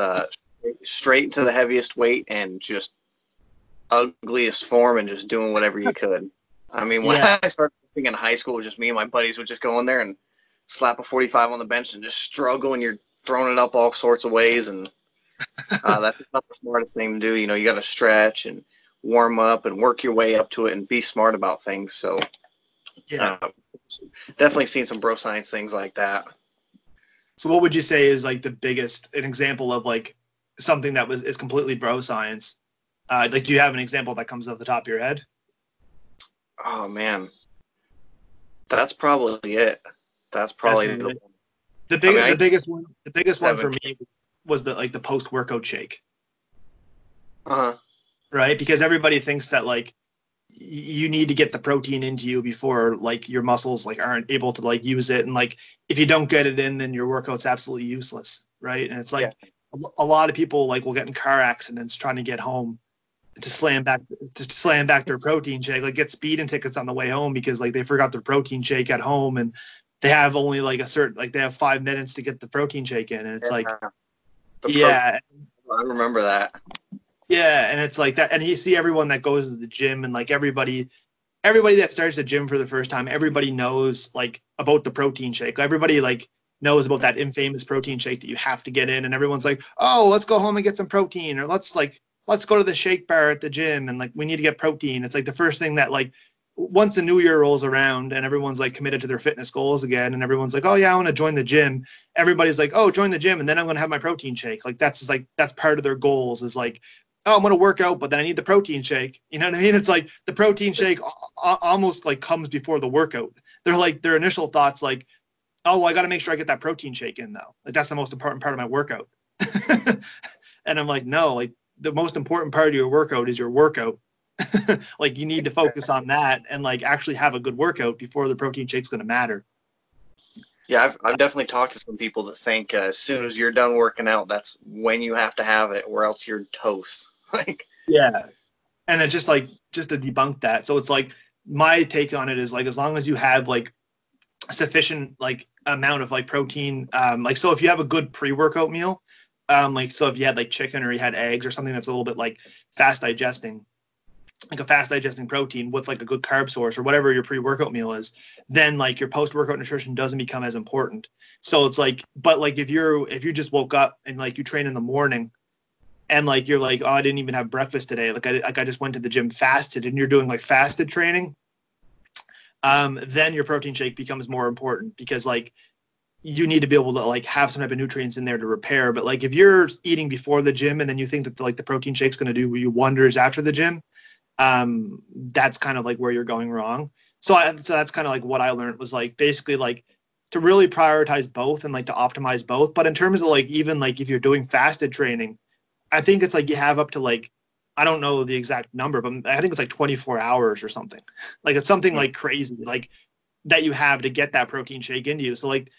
straight into the heaviest weight and just ugliest form and just doing whatever you could. I mean, when Yeah. I started lifting in high school, just me and my buddies would just go in there and slap a 45 on the bench and just struggle, and you're throwing it up all sorts of ways, and that's not the smartest thing to do. You know, you got to stretch and warm up and work your way up to it and be smart about things. So Yeah. definitely seen some bro science things like that. So what would you say is like an example of like something that is completely bro science? Like, do you have an example that comes off the top of your head? Oh man, that's probably it. That's probably That's the one. the biggest one for Seven. me was the post workout shake, Uh-huh. right? Because everybody thinks that like you need to get the protein into you before like your muscles like aren't able to like use it, and like if you don't get it in, then your workout's absolutely useless, right? And it's like a lot of people like will get in car accidents trying to get home to slam back their protein shake, like get speeding tickets on the way home because like they forgot their protein shake at home, and they have only like they have 5 minutes to get the protein shake in, and it's like, yeah, I remember that. yeah, and it's like that, and you see everyone that goes to the gym, and like everybody that starts the gym for the first time, everybody knows like about the protein shake. Everybody like knows about that infamous protein shake that you have to get in, and everyone's like, oh, let's go home and get some protein, or let's go to the shake bar at the gym, and like we need to get protein. It's like the first thing that like once the new year rolls around and everyone's like committed to their fitness goals again, and everyone's like, oh yeah, I want to join the gym. Everybody's like, oh, join the gym, and then I'm going to have my protein shake. Like that's part of their goals is like, oh, I'm going to work out, but then I need the protein shake. You know what I mean? It's like the protein shake almost like comes before the workout. They're like their initial thoughts like, oh, well, I got to make sure I get that protein shake in though. Like that's the most important part of my workout. And I'm like, no, like the most important part of your workout is your workout. Like you need to focus on that and like actually have a good workout before the protein shake's going to matter. Yeah, I've definitely talked to some people that think as soon as you're done working out, that's when you have to have it, or else you're toast. Like, yeah. And then just to debunk that. So it's like my take on it is like, as long as you have like sufficient like amount of like protein, like, so if you have a good pre-workout meal, like, so if you had like chicken or you had eggs or something that's a little bit like fast digesting, like a fast digesting protein with like a good carb source or whatever your pre-workout meal is, then like your post-workout nutrition doesn't become as important. So it's like, but like if you just woke up and like you train in the morning and like you're like, oh, I didn't even have breakfast today, like I just went to the gym fasted, and you're doing like fasted training, then your protein shake becomes more important because like you need to be able to like have some type of nutrients in there to repair. But like if you're eating before the gym and then you think that like the protein shake's going to do you wonders after the gym, that's kind of like where you're going wrong. So that's kind of like what I learned was like basically like to really prioritize both and like to optimize both. But in terms of like even like if you're doing fasted training, I think it's like you have up to like, I don't know the exact number, but I think it's like 24 hours or something. Like it's something like crazy, like that you have to get that protein shake into you. So like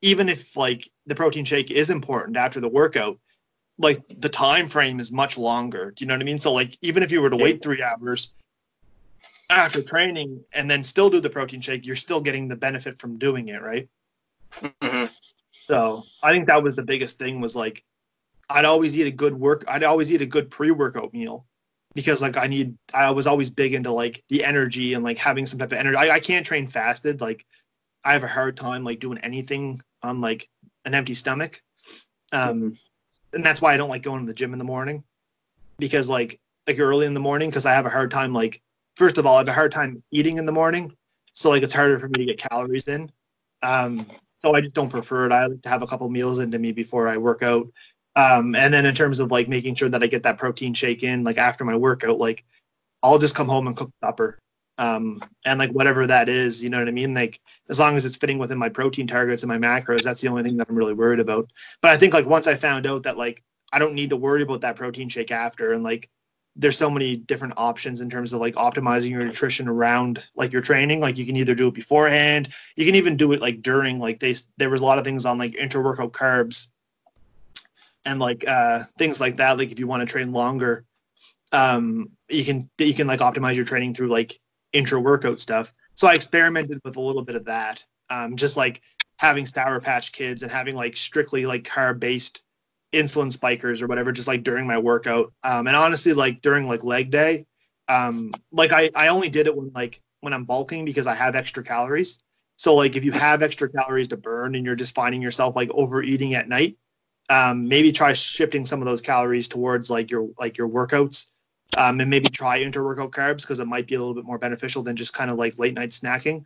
even if like the protein shake is important after the workout, like the time frame is much longer. Do you know what I mean? So like even if you were to wait 3 hours after training and then still do the protein shake, you're still getting the benefit from doing it, right? mm-hmm. So I think that was the biggest thing was like I'd always eat a good pre-workout meal because like I was always big into like the energy and like having some type of energy. I can't train fasted. Like I have a hard time like doing anything on like an empty stomach. And that's why I don't like going to the gym in the morning because like early in the morning, because I have a hard time, like, first of all, I have a hard time eating in the morning. So like it's harder for me to get calories in. So I just don't prefer it. I like to have a couple meals into me before I work out. And then in terms of like making sure that I get that protein shake in, like after my workout, like I'll just come home and cook supper. And like whatever that is, you know what I mean? Like as long as it's fitting within my protein targets and my macros, that's the only thing that I'm really worried about. But I think like once I found out that like I don't need to worry about that protein shake after, and like there's so many different options in terms of like optimizing your nutrition around like your training. Like you can either do it beforehand, you can even do it like during, like there was a lot of things on like inter-workout carbs and like things like that. Like if you want to train longer, you can like optimize your training through like intra-workout stuff. So I experimented with a little bit of that, just like having Sour Patch Kids and having like strictly like carb-based insulin spikers or whatever, just like during my workout. And honestly, like during like leg day, like I only did it when I'm bulking because I have extra calories. So like if you have extra calories to burn and you're just finding yourself like overeating at night, maybe try shifting some of those calories towards like your workouts, and maybe try inter-workout carbs because it might be a little bit more beneficial than just kind of like late night snacking,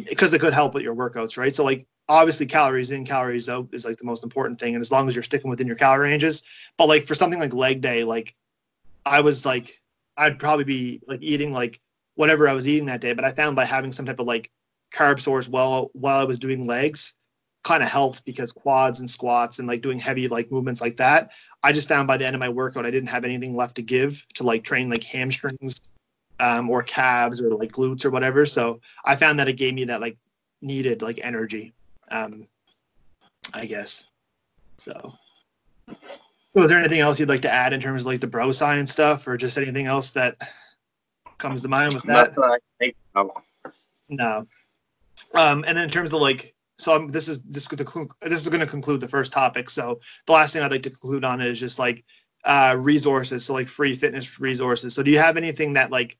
because it could help with your workouts, right? So like obviously calories in, calories out is like the most important thing, and as long as you're sticking within your calorie ranges. But like for something like leg day, like I'd probably be like eating like whatever I was eating that day, but I found by having some type of like carb source while I was doing legs kind of helped, because quads and squats and like doing heavy like movements like that, I just found by the end of my workout I didn't have anything left to give to like train like hamstrings, or calves or like glutes or whatever. So I found that it gave me that like needed like energy, I guess. So is there anything else you'd like to add in terms of like the bro science stuff, or just anything else that comes to mind with that? Nothing I can think of. No. And then in terms of like, so this is going to conclude the first topic. So the last thing I'd like to conclude on is just like resources. So like free fitness resources. So do you have anything that like,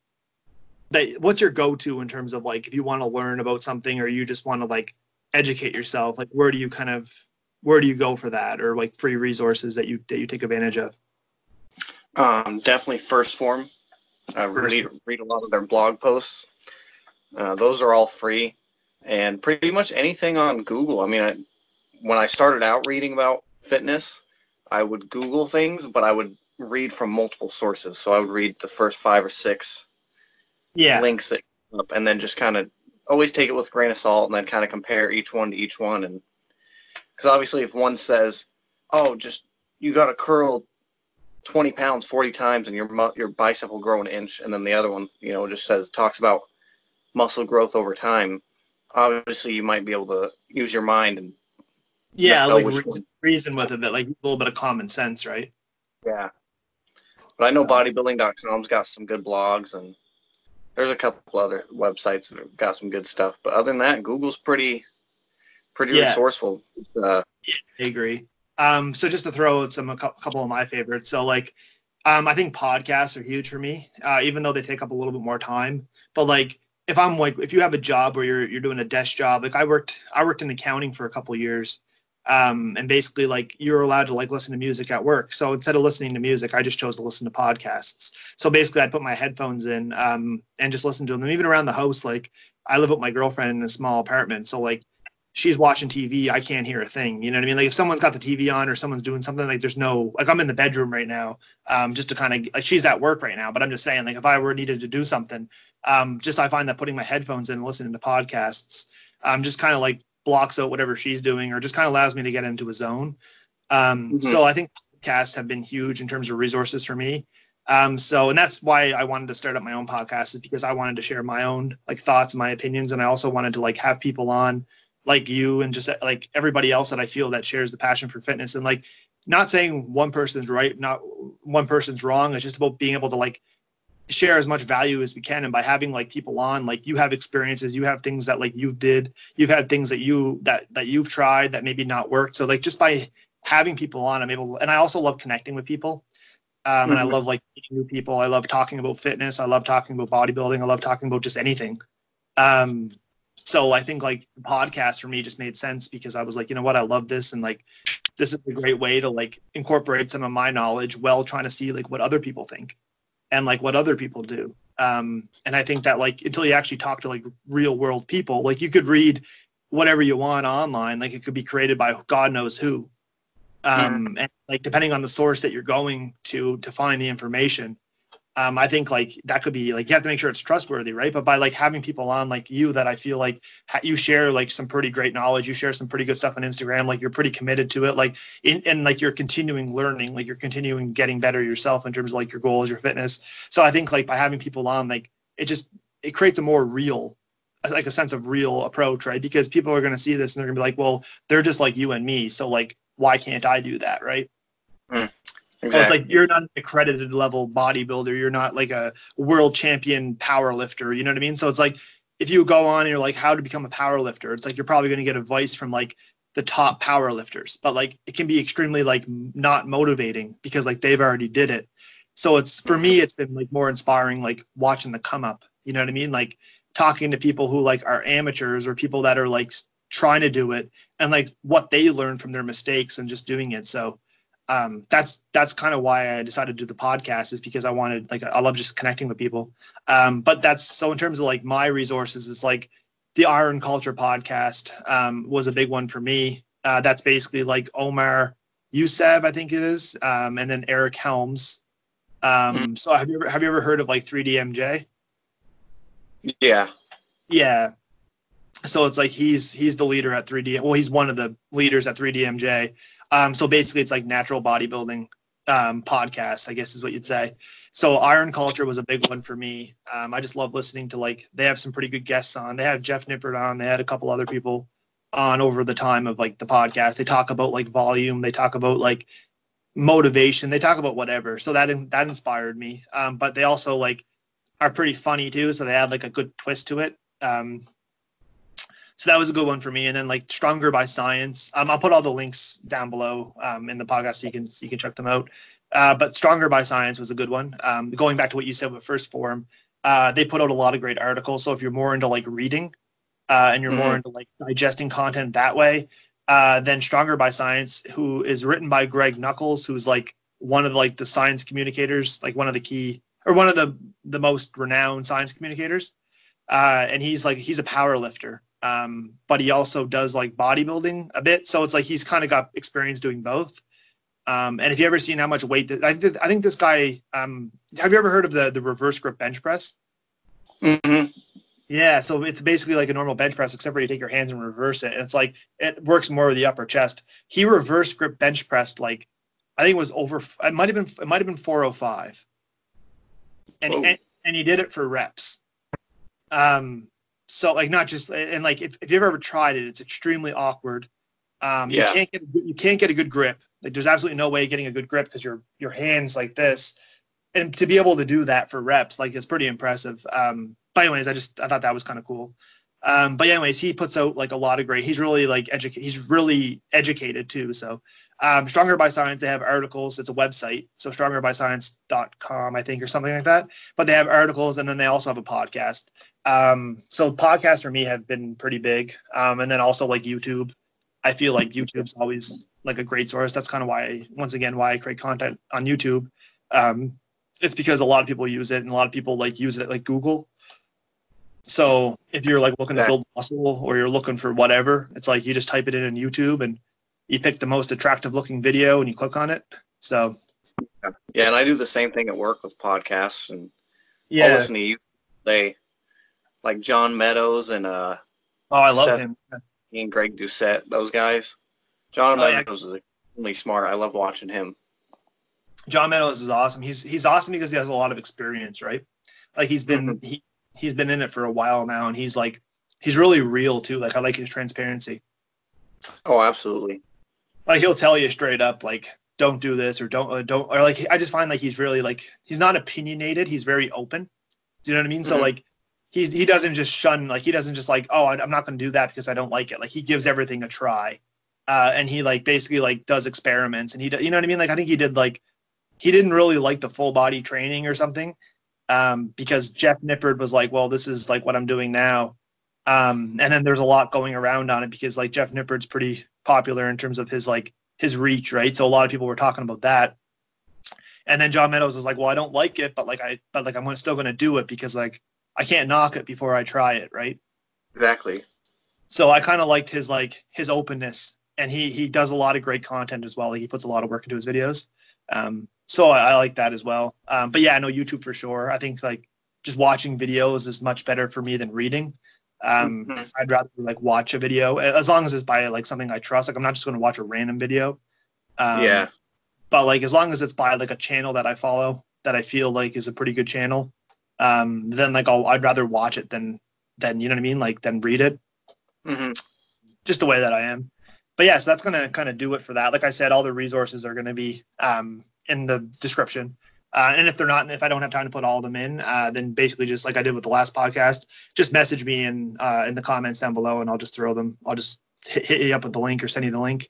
what's your go-to in terms of like, if you want to learn about something or you just want to like educate yourself, like where do you go for that, or like free resources that you take advantage of? Definitely First Form. I read a lot of their blog posts. Those are all free. And pretty much anything on Google. I mean, when I started out reading about fitness, I would Google things, but I would read from multiple sources. So I would read the first 5 or 6 links that come up, and then just kind of always take it with a grain of salt, and then kind of compare each one to each one. And because obviously, if one says, "Oh, just you got to curl 20 pounds 40 times, and your bicep will grow an inch," and then the other one, just talks about muscle growth over time. Obviously, you might be able to use your mind and like reason with it, like a little bit of common sense, right? Yeah. But I know bodybuilding.com's got some good blogs, and there's a couple other websites that have got some good stuff. But other than that, Google's pretty resourceful. I agree. So just to throw out a couple of my favorites. So like, I think podcasts are huge for me, even though they take up a little bit more time. But like, if you have a job where you're doing a desk job, like I worked in accounting for a couple of years, and basically like you're allowed to like listen to music at work. So instead of listening to music, I just chose to listen to podcasts. So basically I'd put my headphones in, and just listen to them. And even around the house, like I live with my girlfriend in a small apartment. So like she's watching TV, I can't hear a thing. You know what I mean? Like if someone's got the TV on or someone's doing something, like there's no, like I'm in the bedroom right now, just to kind of, like she's at work right now, but I'm just saying, like if I were needed to do something, I find that putting my headphones in and listening to podcasts, just kind of like blocks out whatever she's doing, or just kind of allows me to get into a zone. So I think podcasts have been huge in terms of resources for me. And that's why I wanted to start up my own podcast, is because I wanted to share my own like thoughts and my opinions. And I also wanted to like have people on like you and just like everybody else that I feel that shares the passion for fitness, and like not saying one person's right, not one person's wrong. It's just about being able to like share as much value as we can. And by having like people on, like you have experiences, you have things that like you've had things that you've tried that maybe not worked. So like just by having people on, I'm able to, and I also love connecting with people. And I love like meeting new people. I love talking about fitness. I love talking about bodybuilding. I love talking about just anything. So I think like the podcast for me just made sense, because I was like, you know what, I love this. And like, this is a great way to like incorporate some of my knowledge while trying to see like what other people think and like what other people do. And I think that like, until you actually talk to like real world people, like you could read whatever you want online, like it could be created by God knows who. And like depending on the source that you're going to find the information, I think like that could be like you have to make sure it's trustworthy, right? But by like having people on like you that I feel like you share like some pretty great knowledge, you share some pretty good stuff on Instagram, like you're pretty committed to it, like and like you're continuing learning, like you're continuing getting better yourself in terms of like your goals, your fitness. So I think like by having people on, like it creates a more real, like a sense of real approach, right? Because people are going to see this and they're gonna be like, well, they're just like you and me, so like why can't I do that, right? Exactly. So it's like you're not an accredited level bodybuilder. You're not like a world champion power lifter. You know what I mean? So it's like if you go on and you're like, how to become a power lifter, it's like you're probably going to get advice from like the top power lifters, but like it can be extremely like not motivating because like they've already did it. So it's for me, it's been like more inspiring, like watching the come up. You know what I mean? Like talking to people who like are amateurs or people that are like trying to do it and like what they learn from their mistakes and just doing it. So that's kind of why I decided to do the podcast, is because I wanted, like, I love just connecting with people. But that's so in terms of like my resources, it's like the Iron Culture podcast was a big one for me. That's basically like Omar Youssef, I think it is, and then Eric Helms. So have you ever heard of like 3DMJ? Yeah. Yeah. So it's like he's the leader at 3D. Well, he's one of the leaders at 3DMJ. So basically, it's like natural bodybuilding podcast, I guess is what you'd say. So Iron Culture was a big one for me. I just love listening to, like, they have some pretty good guests on. They had Jeff Nippert on. They had a couple other people on over the time of like the podcast. They talk about like volume. They talk about like motivation. They talk about whatever. So that inspired me. But they also like are pretty funny too. So they had like a good twist to it. So that was a good one for me. And then like Stronger by Science. I'll put all the links down below in the podcast so you can check them out. But Stronger by Science was a good one. Going back to what you said with First Form, they put out a lot of great articles. So if you're more into like reading and you're more into like digesting content that way, then Stronger by Science, who is written by Greg Nuckols, who's like one of like the science communicators, like one of the key or one of the most renowned science communicators. And he's a power lifter. But he also does like bodybuilding a bit. So it's like he's kind of got experience doing both. And if you ever seen how much weight I think this guy, have you ever heard of the reverse grip bench press? Mm-hmm. Yeah. So it's basically like a normal bench press, except for you take your hands and reverse it. And it's like, it works more with the upper chest. He reverse grip bench pressed, like, I think it was it might've been 405. And he did it for reps. So like not just, and like if you've ever tried it, it's extremely awkward. You can't get a good grip. Like there's absolutely no way of getting a good grip because your hands like this, and to be able to do that for reps, like it's pretty impressive. But anyways, I thought that was kind of cool. But anyways, he puts out like a lot of great. He's really like he's really educated too. So Stronger by Science, they have articles. It's a website, so strongerbyScience.com, I think, or something like that. But they have articles, and then they also have a podcast. So podcasts for me have been pretty big. And then also like YouTube. I feel like YouTube's always like a great source. That's kind of why I create content on YouTube. It's because a lot of people use it, and a lot of people like use it like Google. So if you're like looking to build muscle or you're looking for whatever, it's like you just type it in YouTube and you pick the most attractive looking video and you click on it. So yeah, and I do the same thing at work with podcasts, and yeah, I'll listen to you. They like John Meadows and I love Seth him. and Greg Doucette, those guys. John Meadows is extremely smart. I love watching him. John Meadows is awesome. He's awesome because he has a lot of experience, right? Like he's been he's been in it for a while now, and he's really real too. Like I like his transparency. Oh, absolutely. Like he'll tell you straight up, like, don't do this or don't, or like, I just find like he's really like, he's not opinionated. He's very open. Do you know what I mean? So like he doesn't just shun, like he doesn't just like, oh, I'm not going to do that because I don't like it. Like he gives everything a try. And he like basically like does experiments, and you know what I mean? Like I think he didn't really like the full body training or something. Because Jeff Nippert was like, well, this is like what I'm doing now. And then there's a lot going around on it because like Jeff Nippert's pretty popular in terms of his reach, right? So a lot of people were talking about that. And then John Meadows was like, well, I don't like it, but I'm still going to do it because like I can't knock it before I try it, right? Exactly. So I kind of liked his openness and he does a lot of great content as well. Like he puts a lot of work into his videos. So I like that as well. But yeah, I know YouTube for sure. I think like just watching videos is much better for me than reading. I'd rather like watch a video as long as it's by like something I trust. Like I'm not just going to watch a random video. Yeah. But like as long as it's by like a channel that I follow that I feel like is a pretty good channel, then like I'd rather watch it than you know what I mean, like than read it. Just the way that I am. But yeah, so that's gonna kind of do it for that. Like I said, all the resources are gonna be in the description. And if they're not, if I don't have time to put all of them in, then basically just like I did with the last podcast, just message me in the comments down below, and I'll just throw them. I'll just hit you up with the link or send you the link.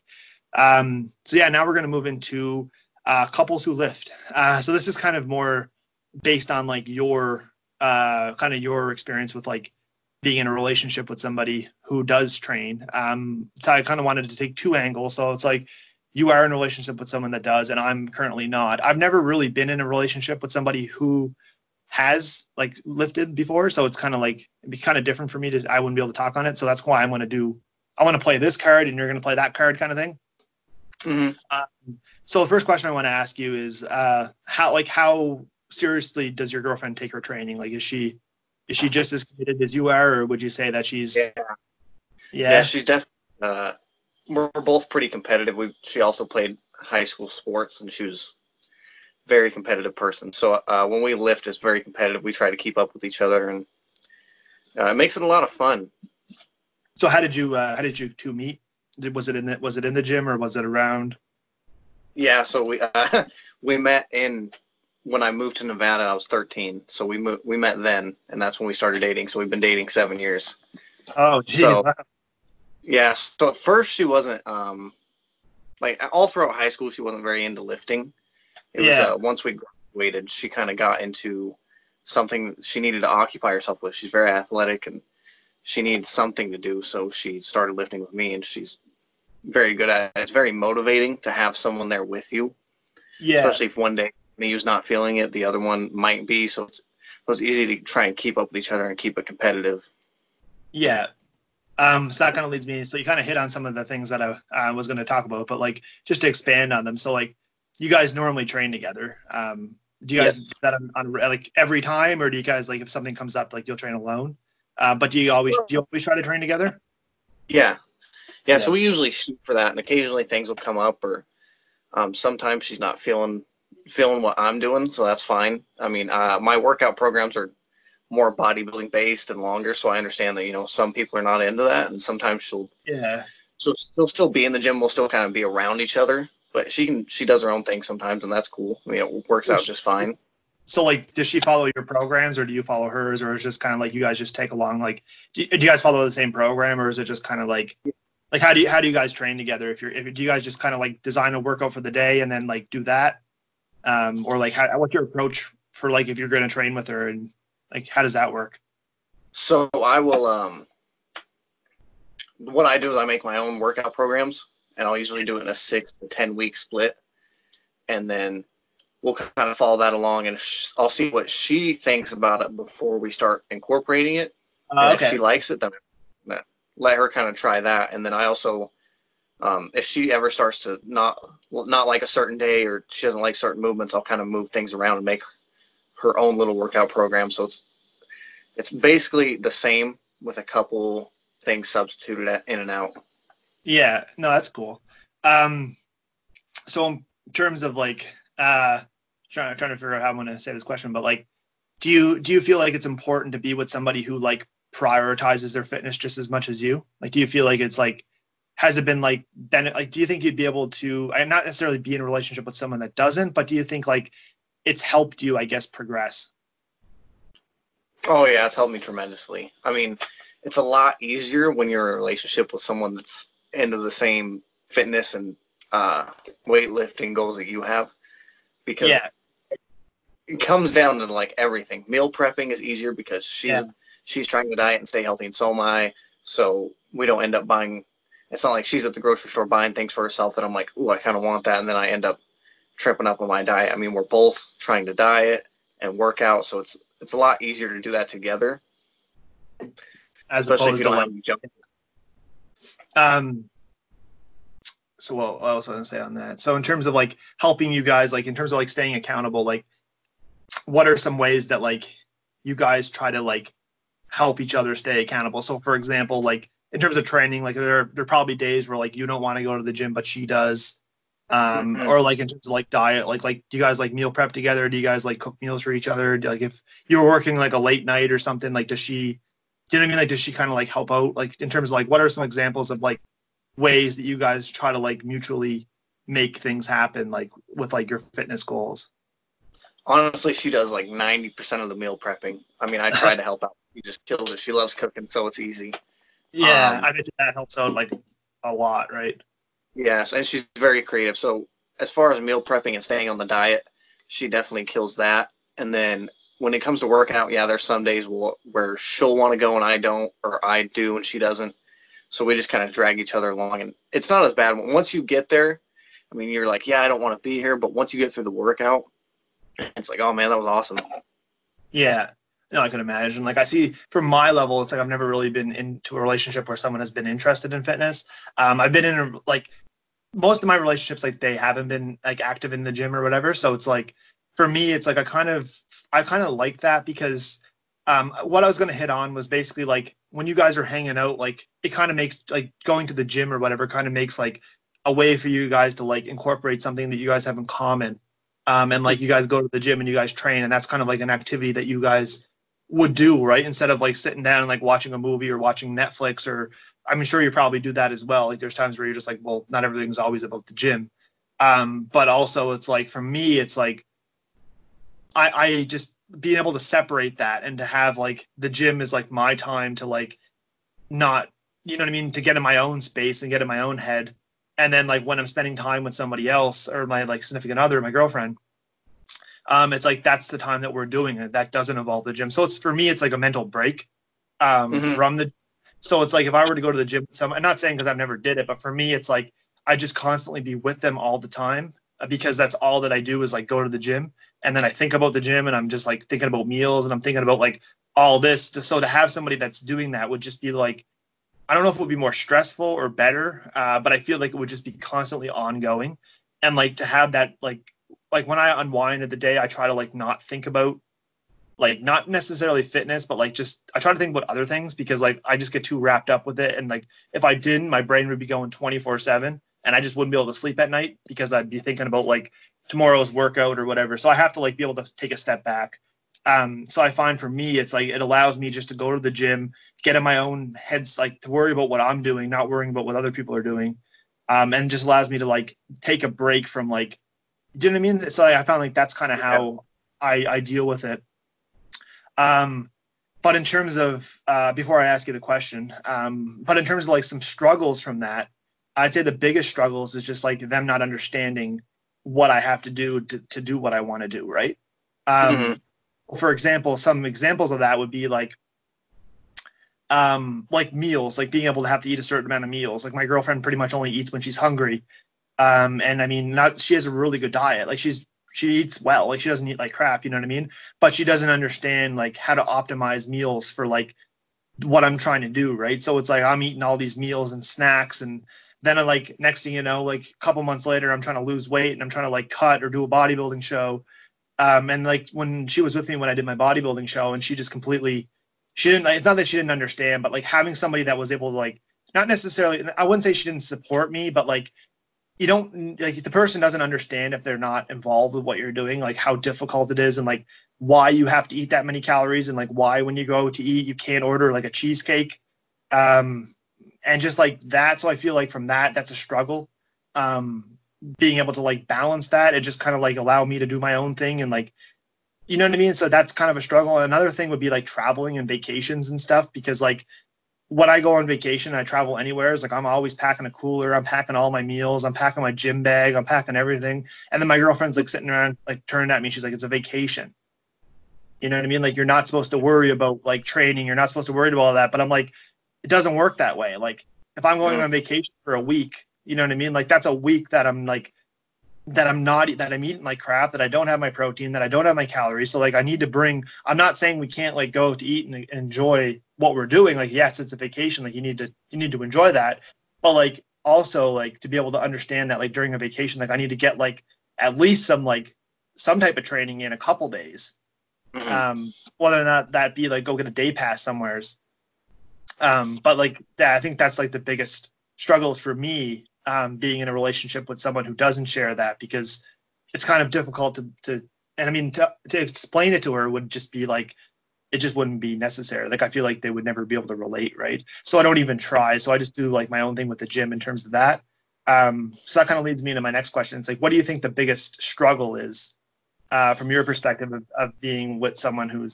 So yeah, now we're going to move into couples who lift. So this is kind of more based on like your kind of your experience with like being in a relationship with somebody who does train. So I kind of wanted to take two angles. So it's like you are in a relationship with someone that does, and I'm currently not. I've never really been in a relationship with somebody who has like lifted before. So it's kind of like, it'd be kind of different for me I wouldn't be able to talk on it. So that's why I want to play this card and you're going to play that card kind of thing. So the first question I want to ask you is how seriously does your girlfriend take her training? Like, is she just as committed as you are, or would you say that she's yeah, she's definitely we're both pretty competitive. She also played high school sports, and she was a very competitive person. So when we lift, it's very competitive. We try to keep up with each other, and it makes it a lot of fun. So how did you two meet? Was it in the gym, or was it around? Yeah, so we met when I moved to Nevada. I was 13, so we met then, and that's when we started dating. So we've been dating 7 years. Oh, geez. So yeah, so at first she wasn't like all throughout high school she wasn't very into lifting. It was once we graduated, she kind of got into something she needed to occupy herself with. She's very athletic and she needs something to do, so she started lifting with me, and she's very good at it. It's very motivating to have someone there with you. Yeah. Especially if one day me's not feeling it, the other one might be. So it's easy to try and keep up with each other and keep it competitive. Yeah. So that kind of leads me. So you kind of hit on some of the things that I was going to talk about, but like just to expand on them. So like you guys normally train together. Do you guys do that on like every time, or do you guys like if something comes up like you'll train alone? But do you always try to train together? Yeah. So we usually shoot for that, and occasionally things will come up, or sometimes she's not feeling what I'm doing, so that's fine. I mean, my workout programs are more bodybuilding based and longer, so I understand that some people are not into that, and sometimes she'll still be in the gym. We'll still kind of be around each other, but she does her own thing sometimes, and that's cool. I mean, it works out just fine. So like, does she follow your programs, or do you follow hers, or is it just kind of like you guys just take along? Like, do you guys follow the same program, or is it just kind of like how do you guys train together? Do you guys just kind of like design a workout for the day and then like do that, or like what's your approach for like if you're going to train with her, and like how does that work? So I will what I do is I make my own workout programs, and I'll usually do it in a 6 to 10 week split, and then we'll kind of follow that along, and I'll see what she thinks about it before we start incorporating it. And if she likes it, then let her kind of try that. And then I also, if she ever starts to not like a certain day, or she doesn't like certain movements, I'll kind of move things around and make her own little workout program. So it's basically the same with a couple things substituted in and out. Yeah, no, that's cool. So in terms of like, trying to figure out how I'm going to say this question, but like, do you feel like it's important to be with somebody who like prioritizes their fitness just as much as you? Like, do you feel like it's like, has it been like, do you think you'd be able to, not necessarily be in a relationship with someone that doesn't, but do you think like it's helped you, I guess, progress? Oh yeah, it's helped me tremendously. I mean, it's a lot easier when you're in a relationship with someone that's into the same fitness and weightlifting goals that you have, because it comes down to like everything. Meal prepping is easier because she's trying to diet and stay healthy, and so am I. So we don't end up buying. It's not like she's at the grocery store buying things for herself that I'm like, ooh, I kind of want that, and then I end up tripping up on my diet. I mean, we're both trying to diet and work out, so it's a lot easier to do that together. Especially if you don't have to jump. So what else I was gonna say on that? So in terms of like helping you guys, like in terms of like staying accountable, like what are some ways that like you guys try to like help each other stay accountable? So for example, like in terms of training, like there are probably days where like you don't want to go to the gym, but she does. Or like in terms of like diet, like do you guys like meal prep together? Do you guys like cook meals for each other? Like if you were working like a late night or something, like does she, do you know what I mean? Like does she kind of like help out? Like in terms of like what are some examples of like ways that you guys try to like mutually make things happen, like with like your fitness goals? Honestly, she does like 90% of the meal prepping. I mean, I try to help out. She just kills it. She loves cooking, so it's easy. Yeah, I bet that helps out like a lot, right? Yes, and she's very creative. So as far as meal prepping and staying on the diet, she definitely kills that. And then when it comes to working out, yeah, there's some days where she'll want to go and I don't, or I do and she doesn't. So we just kind of drag each other along. And it's not as bad. Once you get there, I mean, you're like, yeah, I don't want to be here. But once you get through the workout, it's like, oh, man, that was awesome. Yeah. No, I can imagine. Like I see from my level, it's like I've never really been into a relationship where someone has been interested in fitness. I've been in like most of my relationships, like they haven't been like active in the gym or whatever. So it's like for me, it's like I kind of like that because what I was going to hit on was basically like when you guys are hanging out, like it kind of makes like going to the gym or whatever kind of makes like a way for you guys to like incorporate something that you guys have in common. And like you guys go to the gym and you guys train, and that's kind of like an activity that you guys would do, right? Instead of like sitting down and like watching a movie or watching Netflix, or I'm sure you probably do that as well. Like there's times where you're just like, well, not everything's always about the gym. But also it's like, for me, it's like, I just being able to separate that and to have like the gym is like my time to like not, you know what I mean? To get in my own space and get in my own head. And then like when I'm spending time with somebody else or my like significant other, my girlfriend, it's like that's the time that we're doing it. That doesn't involve the gym. So it's for me, it's like a mental break from the. So it's like if I were to go to the gym with someone, I'm not saying because I've never did it, but for me, it's like I just constantly be with them all the time because that's all that I do is like go to the gym, and then I think about the gym and I'm just like thinking about meals and I'm thinking about like all this. So to have somebody that's doing that would just be like, I don't know if it would be more stressful or better, but I feel like it would just be constantly ongoing, and like to have that like when I unwind of the day, I try to like not think about like not necessarily fitness, but like just I try to think about other things because like I just get too wrapped up with it, and like if I didn't, my brain would be going 24/7, and I just wouldn't be able to sleep at night because I'd be thinking about like tomorrow's workout or whatever. So I have to like be able to take a step back. So I find for me, it's like it allows me just to go to the gym, get in my own heads, like to worry about what I'm doing, not worrying about what other people are doing, and just allows me to like take a break from like, do you know what I mean? So I found like that's kind of how I deal with it. But in terms of before I ask you the question, but in terms of like some struggles from that, I'd say the biggest struggles is just like them not understanding what I have to do to do what I want to do, right? For example, some examples of that would be like meals, like being able to have to eat a certain amount of meals. Like my girlfriend pretty much only eats when she's hungry. And I mean, she has a really good diet. Like she eats well, like she doesn't eat like crap, you know what I mean? But she doesn't understand like how to optimize meals for like what I'm trying to do, right? So it's like I'm eating all these meals and snacks, and then I like next thing you know, like a couple months later, I'm trying to lose weight and I'm trying to like cut or do a bodybuilding show. And like when she was with me when I did my bodybuilding show, and she just completely, she didn't, it's not that she didn't understand, but like having somebody that was able to like, not necessarily, I wouldn't say she didn't support me, but like, you don't like the person doesn't understand if they're not involved with what you're doing, like how difficult it is and like why you have to eat that many calories and like why when you go to eat, you can't order like a cheesecake. And just like that. So I feel like from that, that's a struggle. Being able to like balance that, it just kind of like allow me to do my own thing and like, you know what I mean? So that's kind of a struggle. Another thing would be like traveling and vacations and stuff, because like when I go on vacation, I travel anywhere. It's like I'm always packing a cooler. I'm packing all my meals. I'm packing my gym bag. I'm packing everything. And then my girlfriend's like sitting around, like turning at me. She's like, it's a vacation. You know what I mean? Like you're not supposed to worry about like training. You're not supposed to worry about all that. But I'm like, it doesn't work that way. Like if I'm going on vacation for a week, you know what I mean? Like that's a week that I'm like, that I'm eating like crap, that I don't have my protein, that I don't have my calories. So like I need to bring, I'm not saying we can't like go to eat and enjoy what we're doing. Like, yes, it's a vacation. Like you need to enjoy that. But like also like to be able to understand that like during a vacation, like I need to get like at least some type of training in a couple days. Whether or not that be like go get a day pass somewheres. But like that, I think that's like the biggest struggles for me, being in a relationship with someone who doesn't share that, because it's kind of difficult to and I mean, to explain it to her would just be like, it just wouldn't be necessary. Like, I feel like they would never be able to relate. Right. So I don't even try. So I just do like my own thing with the gym in terms of that. So that kind of leads me into my next question. It's like, what do you think the biggest struggle is, from your perspective of being with someone who's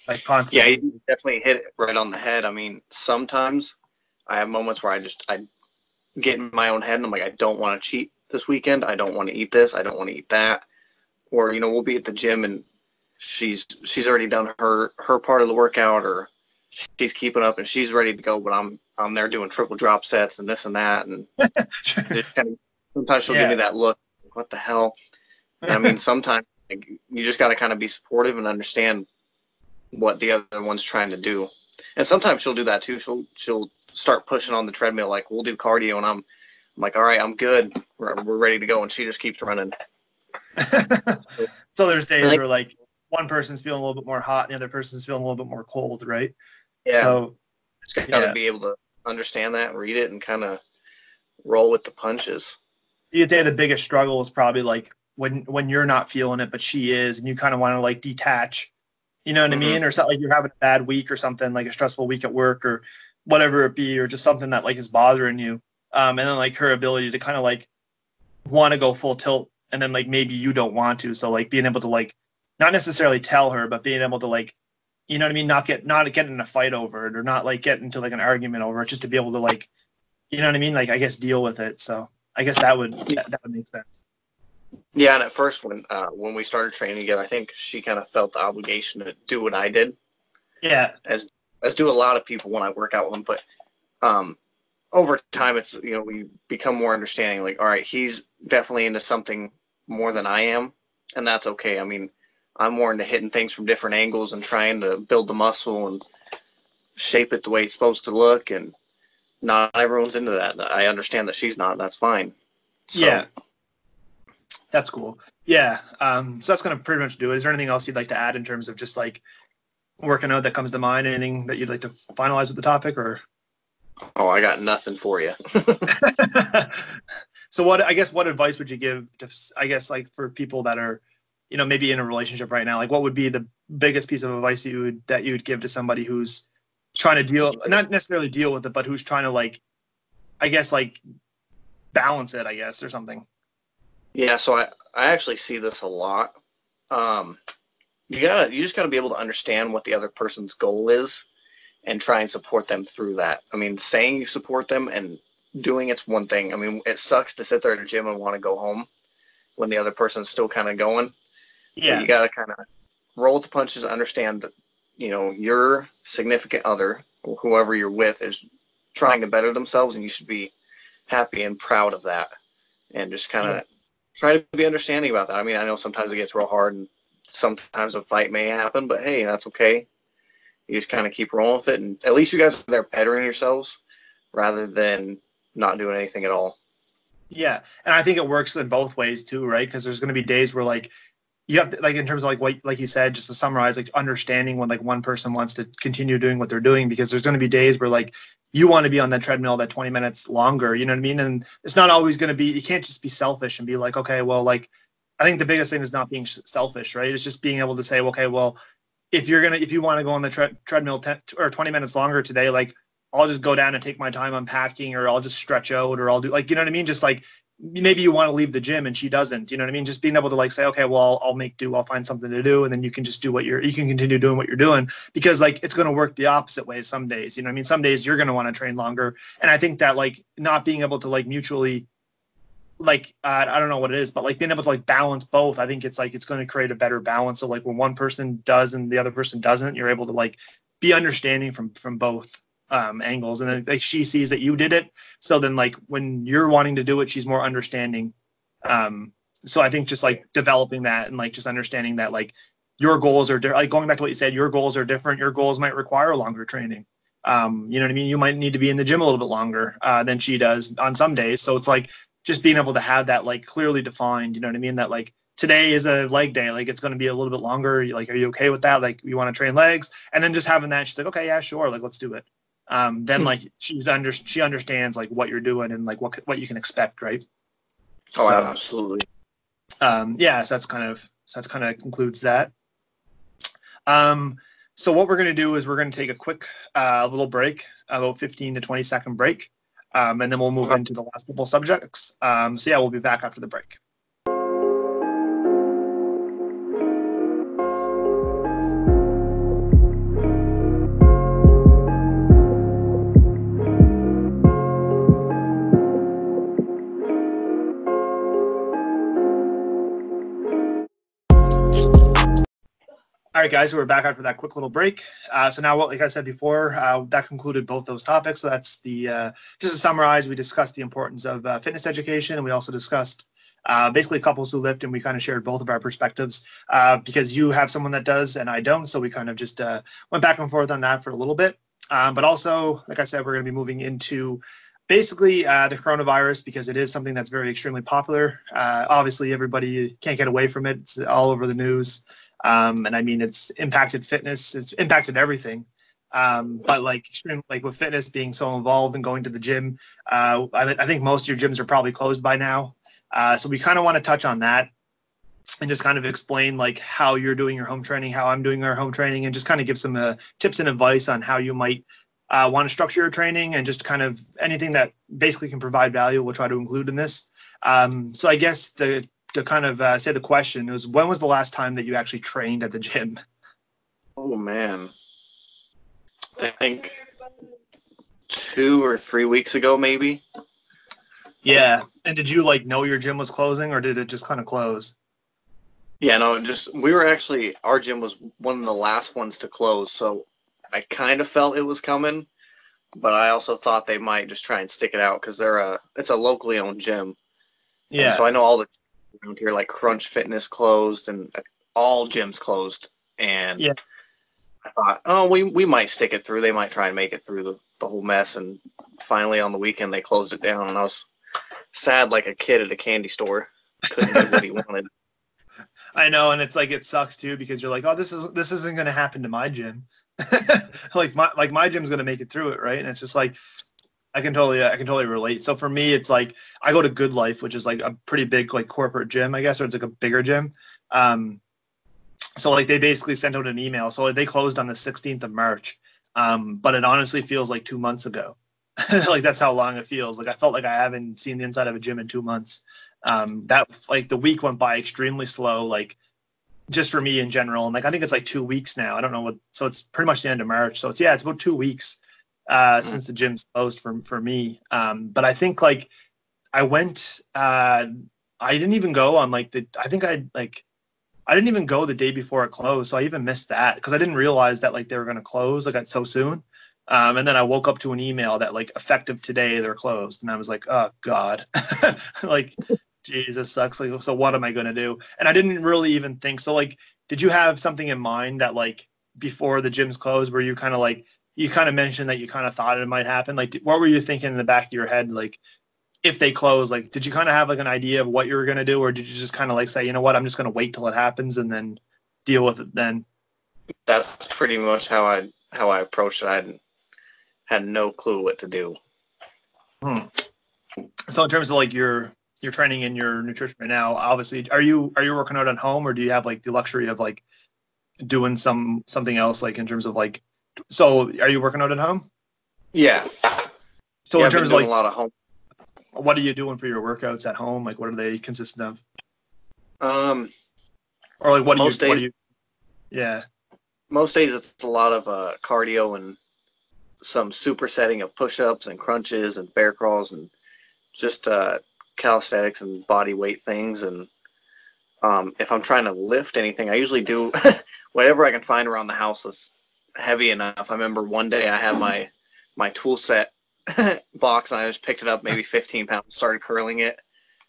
like constantly? Yeah, you definitely hit it right on the head. I mean, sometimes I have moments where I get in my own head and I'm like, I don't want to cheat this weekend. I don't want to eat this. I don't want to eat that. Or, you know, we'll be at the gym and she's already done her part of the workout, or she's keeping up and she's ready to go, but I'm there doing triple drop sets and this and that, and just kind of, sometimes she'll give me that look, what the hell? And I mean, sometimes like, you just got to kind of be supportive and understand what the other one's trying to do. And sometimes she'll do that too. She'll start pushing on the treadmill, like we'll do cardio, and I'm like, all right, I'm good, we're ready to go, and she just keeps running. So there's days where like one person's feeling a little bit more hot and the other person's feeling a little bit more cold, right? Yeah. So just gotta be able to understand that, read it, and kind of roll with the punches. You'd say the biggest struggle is probably like when you're not feeling it, but she is, and you kind of want to like detach, you know what I mean? Or something, like you're having a bad week or something, like a stressful week at work or whatever it be, or just something that like is bothering you. And then like her ability to kind of like want to go full tilt, and then like maybe you don't want to. So like being able to like not necessarily tell her, but being able to like, you know what I mean, not get in a fight over it, or not like get into like an argument over it, just to be able to like, you know what I mean, like I guess deal with it. So I guess that would make sense. Yeah, and at first when we started training together, I think she kind of felt the obligation to do what I did. Yeah, as do a lot of people when I work out with them. But over time, it's, you know, we become more understanding. Like, all right, he's definitely into something more than I am, and that's okay. I mean, I'm more into hitting things from different angles and trying to build the muscle and shape it the way it's supposed to look. And not everyone's into that. I understand that she's not, and that's fine. So, yeah, that's cool. Yeah. So that's going to pretty much do it. Is there anything else you'd like to add in terms of just like working out that comes to mind? Anything that you'd like to finalize with the topic, or? Oh, I got nothing for you. So what advice would you give to, I guess, like for people that are, you know, maybe in a relationship right now, like what would be the biggest piece of advice that you would give to somebody who's trying to not necessarily deal with it, but who's trying to like, I guess, like balance it, I guess, or something? Yeah. So I actually see this a lot. You just gotta be able to understand what the other person's goal is and try and support them through that. I mean, saying you support them and doing it's one thing. I mean, it sucks to sit there at a gym and want to go home when the other person's still kind of going. Yeah. But you got to kind of roll with the punches, understand that, you know, your significant other, or whoever you're with, is trying to better themselves, and you should be happy and proud of that. And just kind of try to be understanding about that. I mean, I know sometimes it gets real hard and sometimes a fight may happen, but hey, that's okay. You just kind of keep rolling with it, and at least you guys are there bettering yourselves rather than not doing anything at all. Yeah, and I think it works in both ways too, right? Because there's going to be days where like you have to, like, in terms of like what, like you said, just to summarize, like understanding when like one person wants to continue doing what they're doing, because there's going to be days where like you want to be on that treadmill that 20 minutes longer, you know what I mean? And it's not always going to be, you can't just be selfish and be like, okay, well, like I think the biggest thing is not being selfish, right? It's just being able to say, okay, well, if you want to go on the treadmill 10 or 20 minutes longer today, like I'll just go down and take my time unpacking, or I'll just stretch out, or I'll do, like, you know what I mean? Just like, maybe you want to leave the gym and she doesn't, you know what I mean? Just being able to like say, okay, well, I'll make do, I'll find something to do. And then you can just do you can continue doing what you're doing, because like, it's going to work the opposite way some days, you know what I mean? Some days you're going to want to train longer. And I think that like not being able to like mutually, like, I don't know what it is, but like being able to like balance both, I think it's like, it's going to create a better balance. So like when one person does and the other person doesn't, you're able to like be understanding from both angles. And then like she sees that you did it, so then like when you're wanting to do it, she's more understanding. So I think just like developing that and like just understanding that like your goals are like going back to what you said, your goals are different. Your goals might require longer training, You know what I mean? You might need to be in the gym a little bit longer than she does on some days. So it's like just being able to have that like clearly defined, you know what I mean? That like today is a leg day, like it's going to be a little bit longer. Like, are you okay with that? Like, you want to train legs? And then just having that, she's like, okay, yeah, sure. Like, let's do it. Then like she understands like what you're doing and like what you can expect, right? Oh, So, absolutely. yeah, so that's kind of concludes that. So what we're going to do is we're going to take a quick little break, about 15 to 20-second break, and then we'll move into the last couple subjects. So yeah, we'll be back after the break. All right, guys, so we're back after that quick little break. So now, like I said before, that concluded both those topics. So that's the, just to summarize, we discussed the importance of fitness education, and we also discussed basically couples who lift, and we kind of shared both of our perspectives because you have someone that does and I don't. So we kind of just went back and forth on that for a little bit. But also, like I said, we're going to be moving into basically the coronavirus because it is something that's very extremely popular. Obviously, everybody can't get away from it. It's all over the news. And I mean, it's impacted fitness. It's impacted everything. But like with fitness being so involved and going to the gym, I think most of your gyms are probably closed by now. So we kind of want to touch on that and just kind of explain like how you're doing your home training, how I'm doing our home training, and just kind of give some tips and advice on how you might want to structure your training, and just kind of anything that basically can provide value, we'll try to include in this. So I guess to kind of say the question is, when was the last time that you actually trained at the gym? Oh, man. I think 2 or 3 weeks ago, maybe. Yeah. And did you like know your gym was closing, or did it just kind of close? Yeah, no, our gym was one of the last ones to close, so I kind of felt it was coming, but I also thought they might just try and stick it out because it's a locally owned gym. Yeah. And so I know all the around here, like Crunch Fitness closed and all gyms closed. And yeah. I thought, oh, we might stick it through. They might try and make it through the whole mess. And finally on the weekend, they closed it down. And I was sad like a kid at a candy store. Couldn't get what he wanted. I know. And it's like, it sucks too, because you're like, oh, this isn't going to happen to my gym. like my gym's going to make it through it. Right. And it's just like, I can totally relate. So for me, it's like I go to Good Life, which is like a pretty big like corporate gym, I guess, or it's like a bigger gym. So like they basically sent out an email. So like, they closed on the 16th of March, but it honestly feels like 2 months ago. Like that's how long it feels. Like I felt like I haven't seen the inside of a gym in 2 months. That like the week went by extremely slow, like just for me in general. And like I think it's like 2 weeks now. I don't know what. So it's pretty much the end of March. So it's about 2 weeks. Since the gym's closed for me. But I think like I went, I didn't even go on like I didn't even go the day before it closed. So I even missed that because I didn't realize that like they were going to close like so soon. And then I woke up to an email that like effective today, they're closed. And I was like, oh God, like, Jesus sucks. Like, so what am I going to do? And I didn't really even think. So like, did you have something in mind that like before the gym's closed where you kind of mentioned that you kind of thought it might happen? Like, what were you thinking in the back of your head? Like, if they close, like, did you kind of have like an idea of what you were going to do? Or did you just kind of like say, you know what, I'm just going to wait till it happens and then deal with it then? That's pretty much how I approached it. I had no clue what to do. So in terms of like your training and your nutrition right now, obviously, are you working out at home, or do you have like the luxury of like doing something else, like in terms of like, so are you working out at home? Yeah. So yeah, in terms of like a lot of home. What are you doing for your workouts at home? Like, what are they consistent of? Or like, what do you? Yeah. Most days it's a lot of cardio and some supersetting of push-ups and crunches and bear crawls and just calisthenics and body weight things. And if I'm trying to lift anything, I usually do whatever I can find around the house that's heavy enough. I remember one day I had my tool set box and I just picked it up, maybe 15 pounds, started curling it.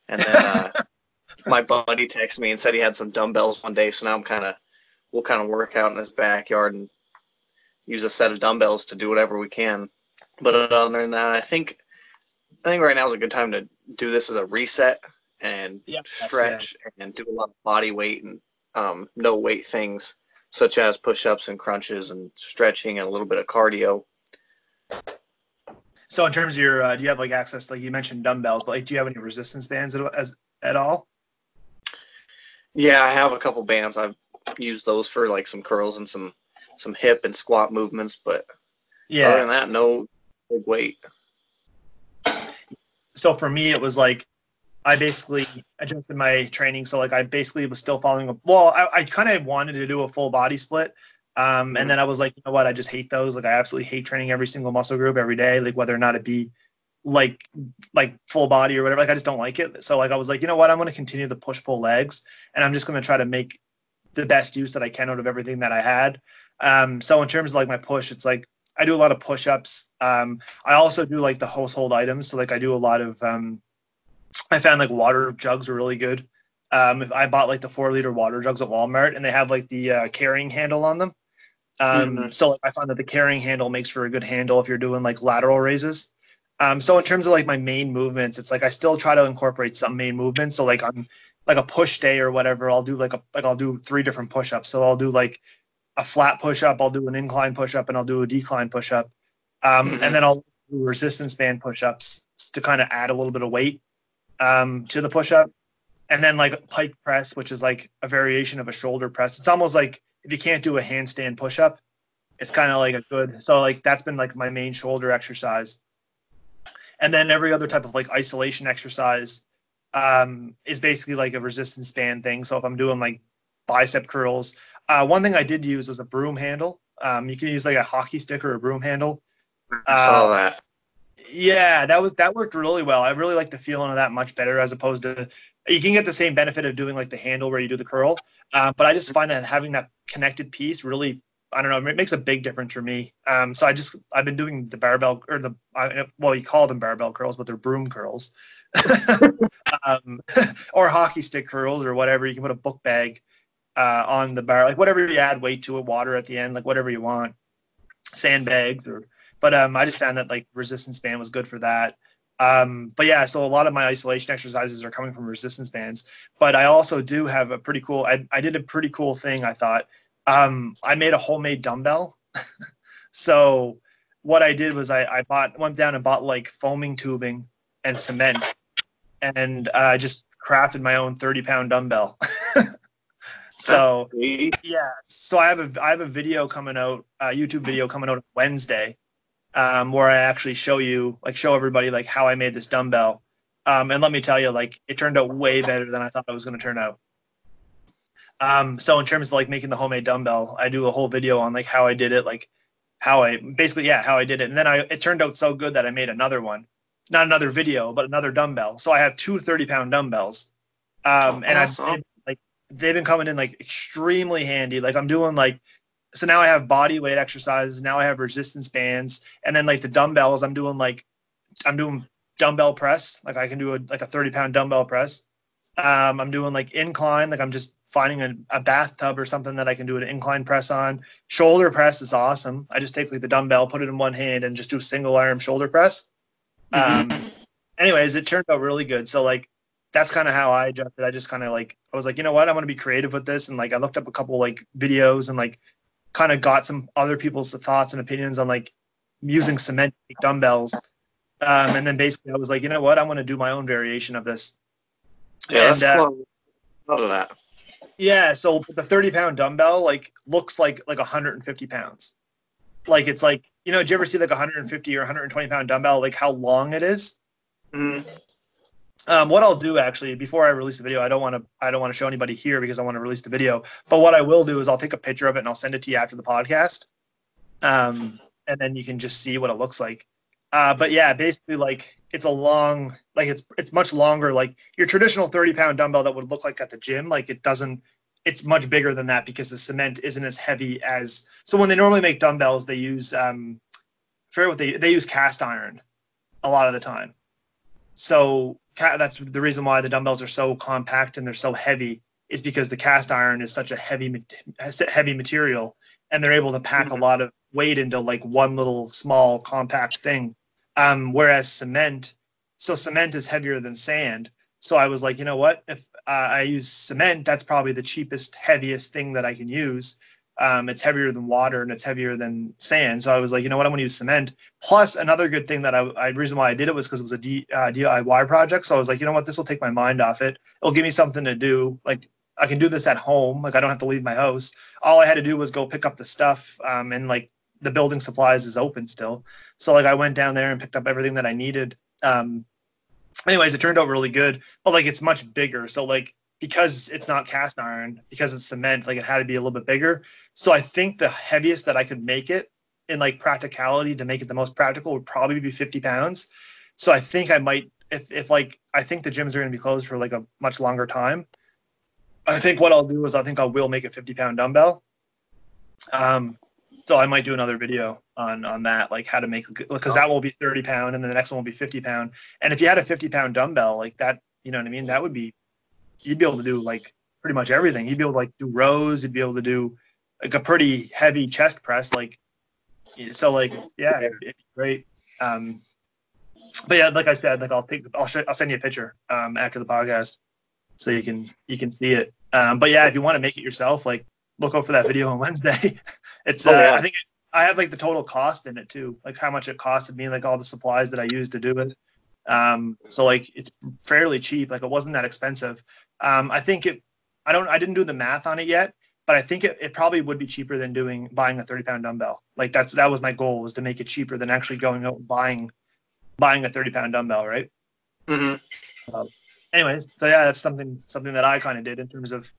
And then my buddy texted me and said he had some dumbbells one day. So now we'll kind of work out in his backyard and, use a set of dumbbells to do whatever we can. But other than that, I think right now is a good time to do this as a reset and stretch and do a lot of body weight and no weight things, such as push-ups and crunches and stretching and a little bit of cardio. So in terms of your, do you have like access, like you mentioned dumbbells, but like, do you have any resistance bands at all? Yeah, I have a couple bands. I've used those for like some curls and some hip and squat movements, but other than that, no big weight. So for me, it was like, I basically adjusted my training. So like I basically was still following I kind of wanted to do a full body split. And then I was like, you know what? I just hate those. Like I absolutely hate training every single muscle group every day, like whether or not it be like full body or whatever. Like I just don't like it. So like I was like, you know what? I'm going to continue the push-pull legs, and I'm just going to try to make the best use that I can out of everything that I had. So in terms of like my push, it's like I do a lot of push-ups. I also do like the household items. So like I do a lot of I found like water jugs are really good. If I bought like the 4-liter water jugs at Walmart, and they have like the carrying handle on them. So like, I found that the carrying handle makes for a good handle if you're doing like lateral raises. So in terms of like my main movements, it's like I still try to incorporate some main movements. So like on like a push day or whatever, I'll do I'll do 3 different push-ups. So I'll do like a flat push-up, I'll do an incline push-up, and I'll do a decline push-up. And then I'll do resistance band push-ups to kind of add a little bit of weight to the push-up. And then like pike press, which is like a variation of a shoulder press. It's almost like if you can't do a handstand push-up, it's kind of like a good. So like that's been like my main shoulder exercise. And then every other type of like isolation exercise is basically like a resistance band thing. So if I'm doing like bicep curls, one thing I did use was a broom handle. You can use like a hockey stick or a broom handle. I saw that. Yeah, that worked really well. I really like the feeling of that much better, as opposed to, you can get the same benefit of doing like the handle where you do the curl. But I just find that having that connected piece really, I don't know, it makes a big difference for me. So I've been doing the barbell or you call them barbell curls, but they're broom curls, or hockey stick curls or whatever. You can put a book bag on the bar, like whatever you add weight to it, water at the end, like whatever you want, sandbags But I just found that like resistance band was good for that. But yeah, so a lot of my isolation exercises are coming from resistance bands. But I also do have a pretty cool, I did a pretty cool thing, I thought. I made a homemade dumbbell. So what I did was I went down and bought like foaming tubing and cement, and I just crafted my own 30-pound dumbbell. So yeah, so I have a video coming out, a YouTube video coming out on Wednesday, where I actually show everybody like how I made this dumbbell. And let me tell you, like it turned out way better than I thought it was going to turn out. So in terms of like making the homemade dumbbell, I do a whole video on like how I did it, like how I did it. And then it turned out so good that I made another one, not another video, but another dumbbell. So I have 2 30-pound dumbbells. And awesome. They've been coming in like extremely handy. Like I'm doing like, so now I have body weight exercises. Now I have resistance bands, and then like the dumbbells, I'm doing dumbbell press. Like I can do a 30-pound dumbbell press. I'm doing like incline. Like I'm just finding a bathtub or something that I can do an incline press on. Shoulder press is awesome. I just take like the dumbbell, put it in one hand, and just do single arm shoulder press. Anyways, it turned out really good. So like, that's kind of how I adjusted. I just kind of like, I was like, you know what, I'm going to be creative with this. And like, I looked up a couple like videos and like kind of got some other people's thoughts and opinions on like using cement dumbbells. And then basically I was like, you know what, I'm going to do my own variation of this. Yeah, and, that's cool. Love that. Yeah. So the 30-pound dumbbell like looks like 150 pounds. Like, it's like, you know, did you ever see like 150 or 120-pound dumbbell, like how long it is? Mm-hmm. What I'll do actually before I release the video, I don't want to show anybody here because I want to release the video. But what I will do is I'll take a picture of it and I'll send it to you after the podcast, and then you can just see what it looks like. But yeah, basically like it's a long, like it's much longer. Like your traditional 30-pound dumbbell that would look like at the gym, like it doesn't. It's much bigger than that because the cement isn't as heavy as. So when they normally make dumbbells, they use they use cast iron a lot of the time. So that's the reason why the dumbbells are so compact and they're so heavy, is because the cast iron is such a heavy material, and they're able to pack a lot of weight into like one little small compact thing. Whereas cement is heavier than sand. So I was like, you know what? If I use cement, that's probably the cheapest, heaviest thing that I can use. It's heavier than water and it's heavier than sand. So I was like, you know what? I'm going to use cement. Plus, another good thing that reason why I did it was because it was a DIY project. So I was like, you know what? This will take my mind off it. It'll give me something to do. Like, I can do this at home. Like, I don't have to leave my house. All I had to do was go pick up the stuff. And like, the building supplies is open still. So like, I went down there and picked up everything that I needed. Anyways, it turned out really good. But like, it's much bigger. So like, because it's not cast iron, because it's cement, like it had to be a little bit bigger. So I think the heaviest that I could make it in like practicality to make it the most practical would probably be 50 pounds. So I think I might, if like, I think the gyms are going to be closed for like a much longer time. I think what I'll do is I think I will make a 50-pound dumbbell. So I might do another video on that, like how to make, because that will be 30 pound and then the next one will be 50 pound. And if you had a 50-pound dumbbell like that, you know what I mean? That would be, you'd be able to do like pretty much everything. You'd be able to like do rows. You'd be able to do like a pretty heavy chest press. Like, so like, yeah, it'd be great. But yeah, like I said, like I'll send you a picture after the podcast so you can see it. But yeah, if you want to make it yourself, like look out for that video on Wednesday. It's I think I have like the total cost in it too, like how much it costed me, like all the supplies that I used to do it. So like it's fairly cheap. Like it wasn't that expensive. I think I didn't do the math on it yet, but I think it probably would be cheaper than buying a 30-pound dumbbell. Like that was my goal, was to make it cheaper than actually going out and buying a 30-pound dumbbell. Right. Mm-hmm. Anyways, so yeah, that's something that I kind of did in terms of,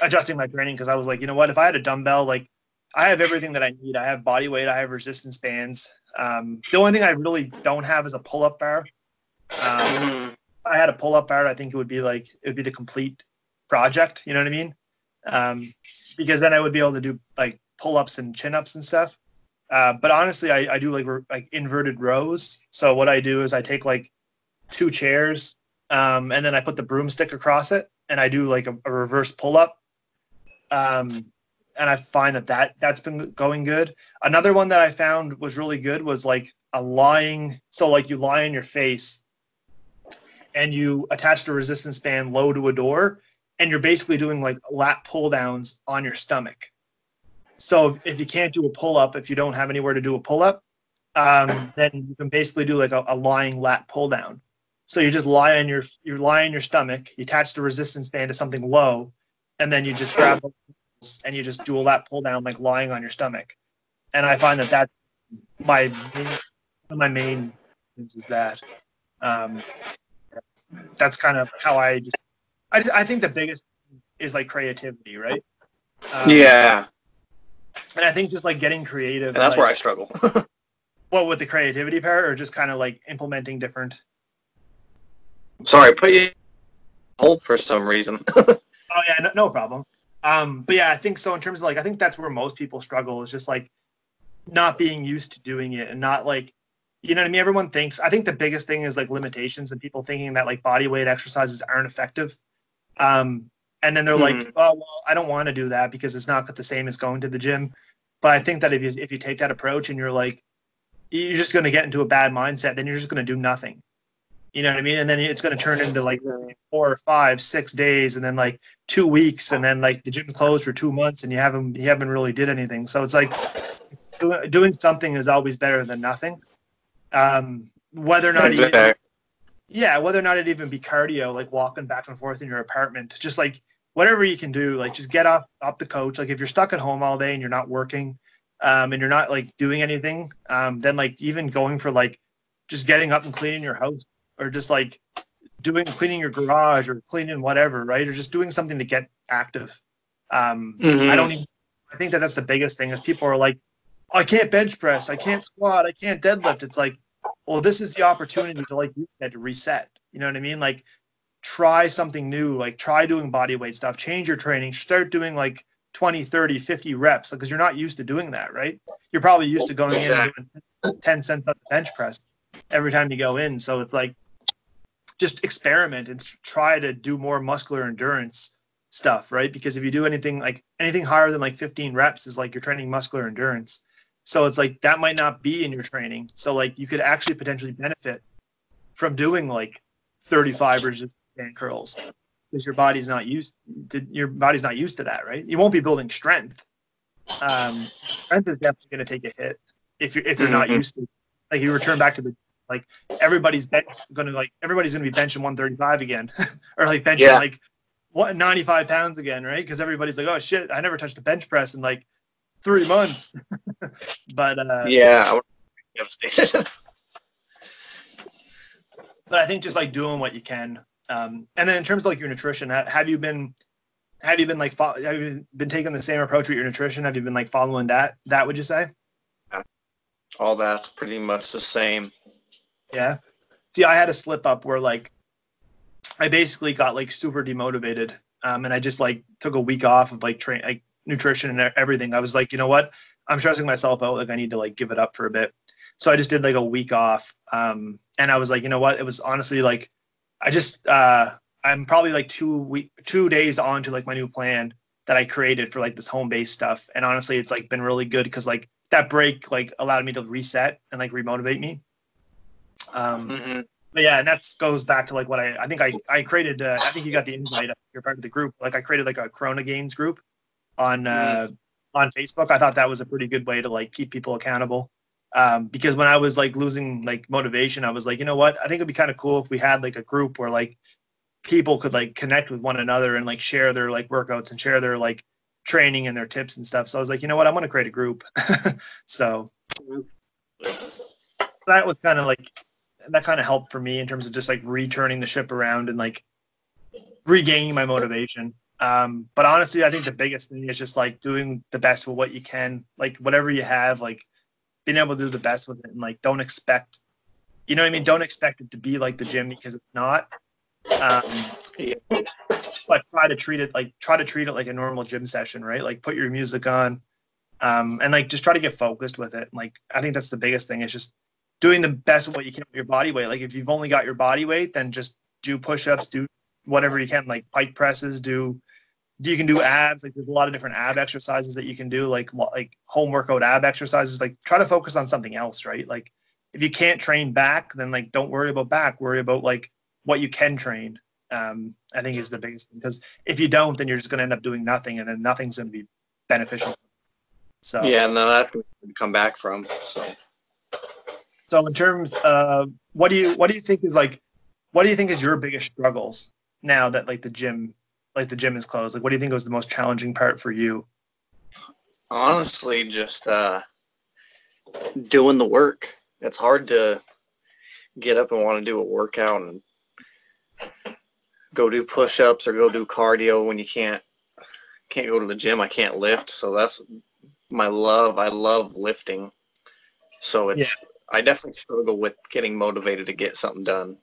adjusting my training. Cause I was like, you know what, if I had a dumbbell, like I have everything that I need. I have body weight. I have resistance bands. The only thing I really don't have is a pull-up bar. If I had a pull-up bar, I think it would be the complete project. You know what I mean? Because then I would be able to do like pull-ups and chin-ups and stuff. But honestly, I do like inverted rows. So what I do is I take like 2 chairs, and then I put the broomstick across it, and I do like a reverse pull-up. And I find that's been going good. Another one that I found was really good was like so like you lie on your face and you attach the resistance band low to a door, and you're basically doing like lat pull downs on your stomach. So if you can't do a pull up, if you don't have anywhere to do a pull up, then you can basically do like a lying lat pull down. So you just lie on your stomach, you attach the resistance band to something low, and then you just grab and you just do a lat pull down, like lying on your stomach. And I find that's my main things is that. That's kind of how I think the biggest is like creativity, right? Yeah. And I think just like getting creative. And that's like, where I struggle. What, with the creativity part, or just kind of like implementing different? Sorry, put you hold for some reason. Oh yeah, no problem. But yeah, I think so. In terms of like, I think that's where most people struggle, is just like not being used to doing it and not like, you know what I mean? Everyone thinks, I think the biggest thing is like limitations and people thinking that like body weight exercises aren't effective. And then they're like, oh, well, I don't want to do that because it's not the same as going to the gym. But I think that if you take that approach and you're like, you're just going to get into a bad mindset, then you're just going to do nothing. You know what I mean? And then it's going to turn into like 4 or 5, 6 days, and then like 2 weeks, and then like the gym closed for 2 months, and you haven't really did anything. So it's like doing something is always better than nothing. Whether or not whether or not it even be cardio, like walking back and forth in your apartment, just like whatever you can do, like just get off the couch. Like if you're stuck at home all day and you're not working, and you're not like doing anything, then like even going for like just getting up and cleaning your house, or just like cleaning your garage, or cleaning whatever, right? Or just doing something to get active. I think that's the biggest thing, is people are like, oh, I can't bench press, I can't squat, I can't deadlift. It's like, well, this is the opportunity to, like you said, to reset. You know what I mean? Like try something new, like try doing body weight stuff, change your training, start doing like 20, 30, 50 reps, because you're not used to doing that, right? You're probably used to going in and doing 10 cents on the bench press every time you go in. So it's like, just experiment and try to do more muscular endurance stuff, right? Because if you do anything higher than like 15 reps is like you're training muscular endurance. So it's like that might not be in your training. So like you could actually potentially benefit from doing like 35 resistance band curls because your body's not used to that, right? You won't be building strength. Strength is definitely going to take a hit if you're not used to. Like you return back to the like everybody's going to be benching 135 again, or like benching like 95 pounds again, right? Because everybody's like, oh shit, I never touched a bench press in like 3 months. But I would be devastated. But I think just like doing what you can, and then in terms of like your nutrition, have you been taking the same approach with your nutrition? Have you been like following that? Would you say? All that's pretty much the same. Yeah. See, I had a slip up where like I basically got like super demotivated, and I just like took a week off of like nutrition and everything. I was like, you know what? I'm stressing myself out. Like I need to like give it up for a bit. So I just did like a week off. And I was like, you know what? It was honestly like, I'm probably like 2 days on to like my new plan that I created for like this home-based stuff. And honestly, it's like been really good because like that break like allowed me to reset and like remotivate me. But yeah, and that goes back to like what I think I created. I think you got the invite. You're part of the group. Like I created like a Corona Gains group on Facebook. I thought that was a pretty good way to like keep people accountable. Because when I was like losing like motivation, I was like, you know what? I think it'd be kind of cool if we had like a group where like people could like connect with one another and like share their like workouts and share their like training and their tips and stuff. So I was like, you know what? I'm going to create a group. So that was kind of like, that kind of helped for me in terms of just like returning the ship around and like regaining my motivation. But honestly, I think the biggest thing is just like doing the best with what you can, like whatever you have, like being able to do the best with it, and like don't expect, you know what I mean? Don't expect it to be like the gym because it's not. But try to treat it like a normal gym session, right? Like put your music on, and like just try to get focused with it. Like I think that's the biggest thing is just doing the best of what you can with your body weight. Like if you've only got your body weight, then just do push-ups, do whatever you can, like pike presses, you can do abs. Like there's a lot of different ab exercises that you can do, like home workout ab exercises. Like try to focus on something else, right? Like if you can't train back, then like don't worry about back. Worry about like what you can train. I think is the biggest thing, because if you don't, then you're just going to end up doing nothing, and then nothing's going to be beneficial. So yeah, and then that's where you come back from. So in terms of what do you think is your biggest struggles now that like the gym is closed? Like what do you think was the most challenging part for you? Honestly, just doing the work. It's hard to get up and want to do a workout and go do push-ups or go do cardio when you can't go to the gym. I can't lift, so that's my love. I love lifting, so I definitely struggle with getting motivated to get something done.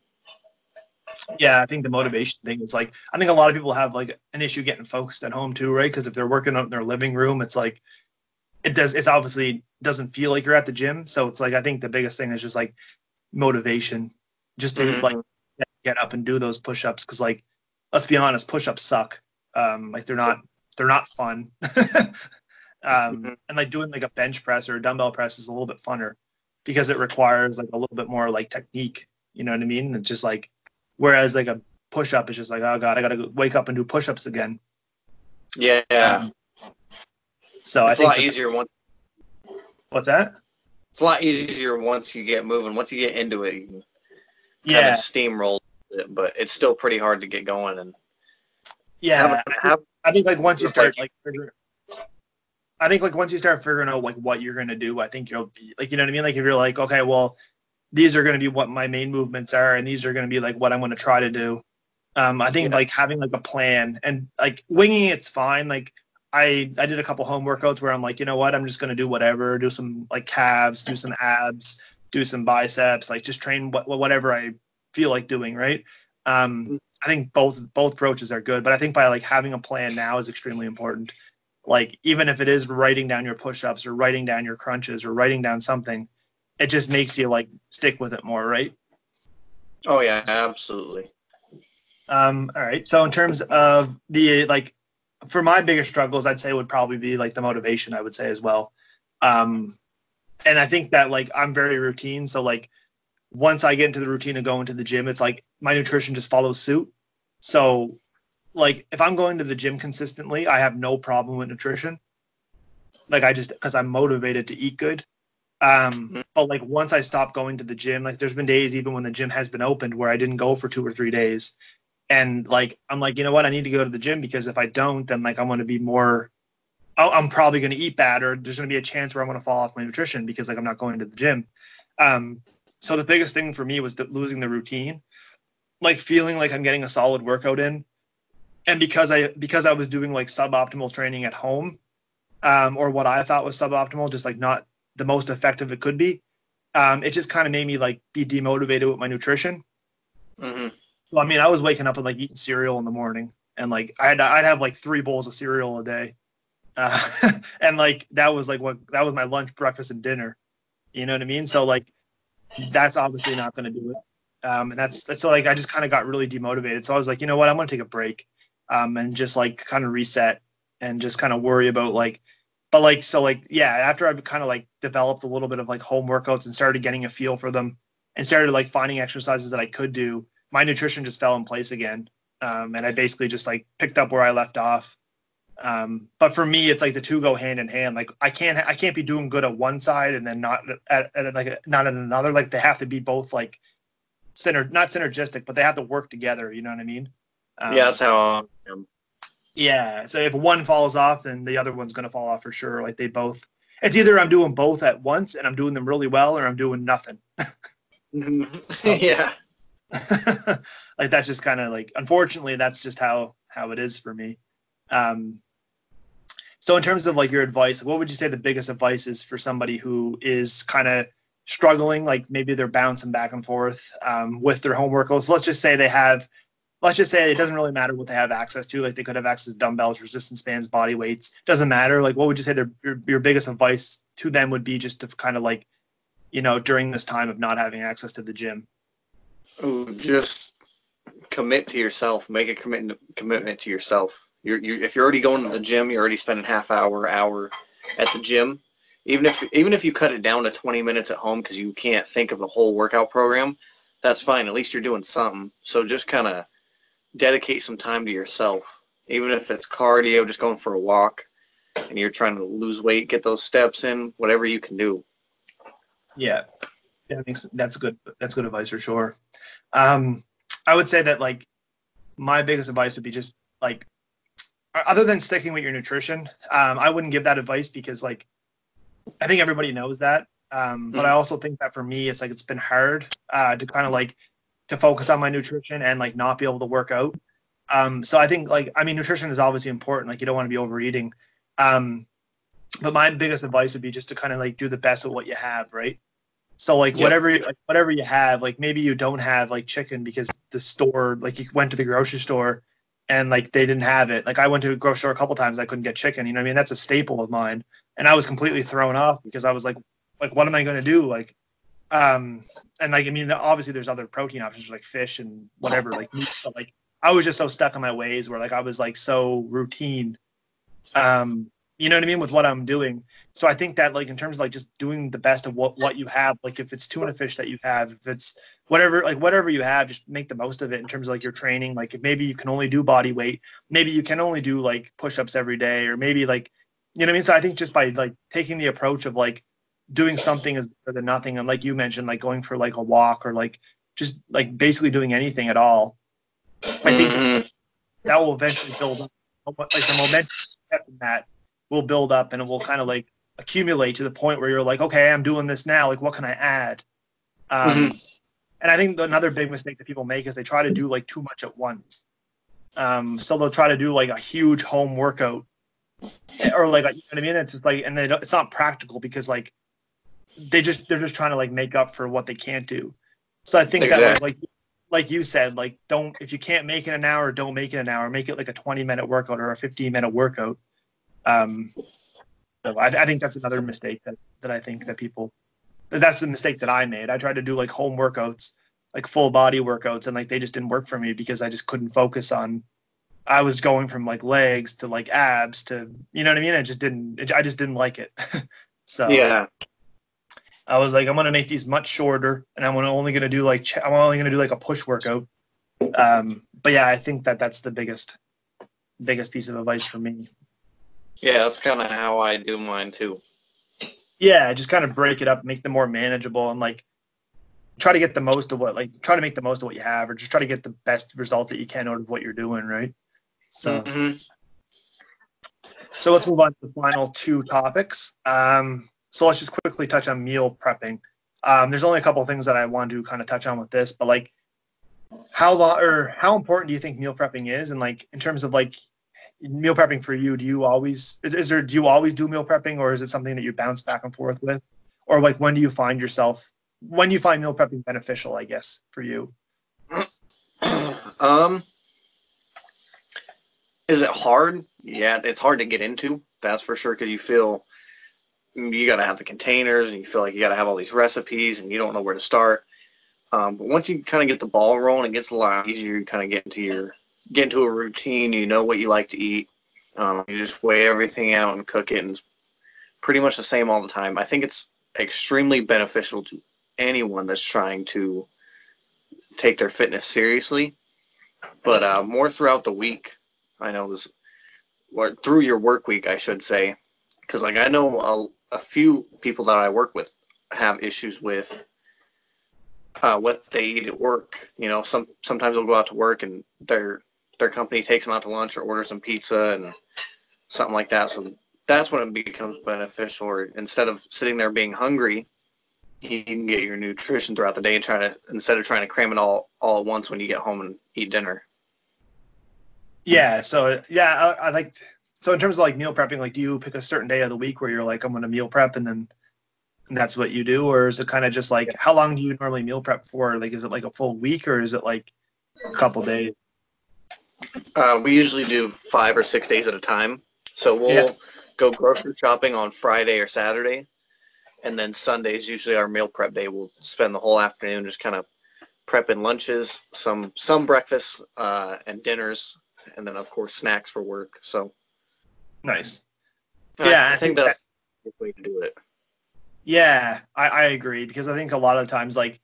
Yeah, I think the motivation thing is like, I think a lot of people have like an issue getting focused at home too, right? Because if they're working out in their living room, it's like it's obviously doesn't feel like you're at the gym. So it's like I think the biggest thing is just like motivation, just to like get up and do those push-ups, because like let's be honest, push-ups suck. Like they're not fun. And like doing like a bench press or a dumbbell press is a little bit funner because it requires like a little bit more like technique, you know what I mean? It's just like, whereas like a push-up is just like, oh god, I gotta wake up and do push-ups again. Yeah. So it's I think a lot easier once. What's that? It's a lot easier once you get moving. Once you get into it, you can kind of steamroll it, but it's still pretty hard to get going. And I think like once you start once you start figuring out like what you're gonna do, I think you'll be like, you know what I mean? Like if you're like, okay, well, these are gonna be what my main movements are, and these are gonna be like what I'm gonna try to do. I think like having like a plan and like winging it's fine. Like I did a couple home workouts where I'm like, you know what, I'm just gonna do whatever, do some like calves, do some abs, do some biceps, like just train whatever I feel like doing, right? I think both approaches are good, but I think by like having a plan now is extremely important. Like even if it is writing down your push-ups or writing down your crunches or writing down something, it just makes you like stick with it more, right? Oh yeah, absolutely. All right. So in terms of the like for my biggest struggles, I'd say would probably be like the motivation, I would say as well. And I think that like I'm very routine. So like once I get into the routine of going to the gym, it's like my nutrition just follows suit. So like if I'm going to the gym consistently, I have no problem with nutrition. Like I just, because I'm motivated to eat good. But like once I stop going to the gym, like there's been days even when the gym has been opened where I didn't go for 2 or 3 days. And like, I'm like, you know what? I need to go to the gym because if I don't, then like I'm going to be more, I'm probably going to eat bad, or there's going to be a chance where I'm going to fall off my nutrition because like I'm not going to the gym. So the biggest thing for me was losing the routine, like feeling like I'm getting a solid workout in. And because I was doing like suboptimal training at home, or what I thought was suboptimal, just like not the most effective it could be, it just kind of made me like be demotivated with my nutrition. Mm-hmm. So I mean, I was waking up and like eating cereal in the morning, and like I'd have like 3 bowls of cereal a day, and like that was my lunch, breakfast, and dinner. You know what I mean? So like that's obviously not going to do it. And that's so like I just kind of got really demotivated. So I was like, you know what, I'm going to take a break, and just like kind of reset and just kind of worry about like, but like so like yeah, after I've kind of like developed a little bit of like home workouts and started getting a feel for them and started like finding exercises that I could do, my nutrition just fell in place again. And I basically just like picked up where I left off. But for me, it's like the two go hand in hand. Like I can't be doing good at one side and then not at another. Like they have to be both like not synergistic, but they have to work together. You know what I mean? Yeah, that's how I am. Yeah. So if one falls off, then the other one's going to fall off for sure. Like it's either I'm doing both at once and I'm doing them really well, or I'm doing nothing. Yeah. Like that's just kind of like, unfortunately, that's just how it is for me. So in terms of like your advice, what would you say the biggest advice is for somebody who is kind of struggling, like maybe they're bouncing back and forth with their home workouts? Let's just say it doesn't really matter what they have access to. Like they could have access to dumbbells, resistance bands, body weights. Doesn't matter. Like what would you say your biggest advice to them would be, just to kind of like, during this time of not having access to the gym? Ooh, just commit to yourself. Make a commitment to yourself. If you're already going to the gym, you're already spending half hour at the gym. Even if you cut it down to 20 minutes at home because you can't think of the whole workout program, that's fine. At least you're doing something. So just kind of dedicate some time to yourself. Even if it's cardio, just going for a walk, and you're trying to lose weight, get those steps in, whatever you can do. Yeah, I think that's good. That's good advice for sure. I would say that like my biggest advice would be just like, other than sticking with your nutrition, I wouldn't give that advice because like I think everybody knows that. But I also think that for me, it's like it's been hard to kind of like to focus on my nutrition and like not be able to work out. So I think like, I mean, nutrition is obviously important. Like you don't want to be overeating. But my biggest advice would be just to kind of like do the best of what you have, right? So like whatever you have, like maybe you don't have like chicken because the store, like you went to the grocery store and like they didn't have it. Like I went to a grocery store a couple times, I couldn't get chicken. You know what I mean? That's a staple of mine, and I was completely thrown off because I was like what am I going to do? Like, and like I mean, obviously there's other protein options like fish and whatever, like meat, but like I was just so stuck in my ways where like I was like so routine. You know what I mean, with what I'm doing. So I think that like in terms of like just doing the best of what you have, like if it's tuna fish that you have, if it's whatever you have, just make the most of it in terms of like your training. Like if maybe you can only do body weight, maybe you can only do like push-ups every day, or maybe like, you know what I mean? So I think just by like taking the approach of like doing something is better than nothing, and like you mentioned, like going for like a walk or like just like basically doing anything at all, I think that will eventually build up, like the momentum from that will build up, and it will kind of like accumulate to the point where you're like, okay, I'm doing this now. Like, what can I add? And I think another big mistake that people make is they try to do like too much at once. So they'll try to do like a huge home workout, or like, you know what I mean? It's just like, and it's not practical because like they're just trying to like make up for what they can't do. So I think that like you said, like if you can't make it an hour, don't make it an hour. Make it like a 20-minute workout or a 15-minute workout. So I think that's another mistake that I think that that's the mistake that I made. I tried to do like home workouts, like full body workouts, and like they just didn't work for me because I just couldn't focus on I was going from like legs to like abs to, you know what I mean? I just didn't like it. So Yeah. I was like, I'm going to make these much shorter, and I'm only going to do like a push workout. But yeah, I think that's the biggest piece of advice for me. Yeah, that's kind of how I do mine too. Yeah, just kind of break it up, make them more manageable, and like try to make the most of what you have, or just try to get the best result that you can out of what you're doing, right? So, so let's move on to the final two topics. So let's just quickly touch on meal prepping. There's only a couple of things that I want to kind of touch on with this, but like how important do you think meal prepping is? And like in terms of like meal prepping for you, do you always do meal prepping, or is it something that you bounce back and forth with? Or like when do you find meal prepping beneficial, I guess, for you? Is it hard? Yeah, it's hard to get into. That's for sure, because you got to have the containers, and you feel like you got to have all these recipes, and you don't know where to start. But once you kind of get the ball rolling, it gets a lot easier. You kind of get into a routine. You know what you like to eat. You just weigh everything out and cook it, and it's pretty much the same all the time. I think it's extremely beneficial to anyone that's trying to take their fitness seriously, but more throughout the week. I know this, or through your work week, I should say, because like I know a few people that I work with have issues with what they eat at work. You know, sometimes they'll go out to work and their company takes them out to lunch or orders some pizza and something like that. So that's when it becomes beneficial. Or instead of sitting there being hungry, you can get your nutrition throughout the day and instead of trying to cram it all at once when you get home and eat dinner. Yeah. So yeah, I like. So in terms of like meal prepping, like do you pick a certain day of the week where you're like, I'm going to meal prep, and that's what you do? Or is it kind of just like, how long do you normally meal prep for? Like, is it like a full week, or is it like a couple days? We usually do 5 or 6 days at a time. So we'll go grocery shopping on Friday or Saturday, and then Sunday is usually our meal prep day. We'll spend the whole afternoon just kind of prepping lunches, some breakfasts and dinners, and then of course snacks for work. So Nice. yeah, I think that's the way to do it. Yeah, I agree, because I think a lot of times like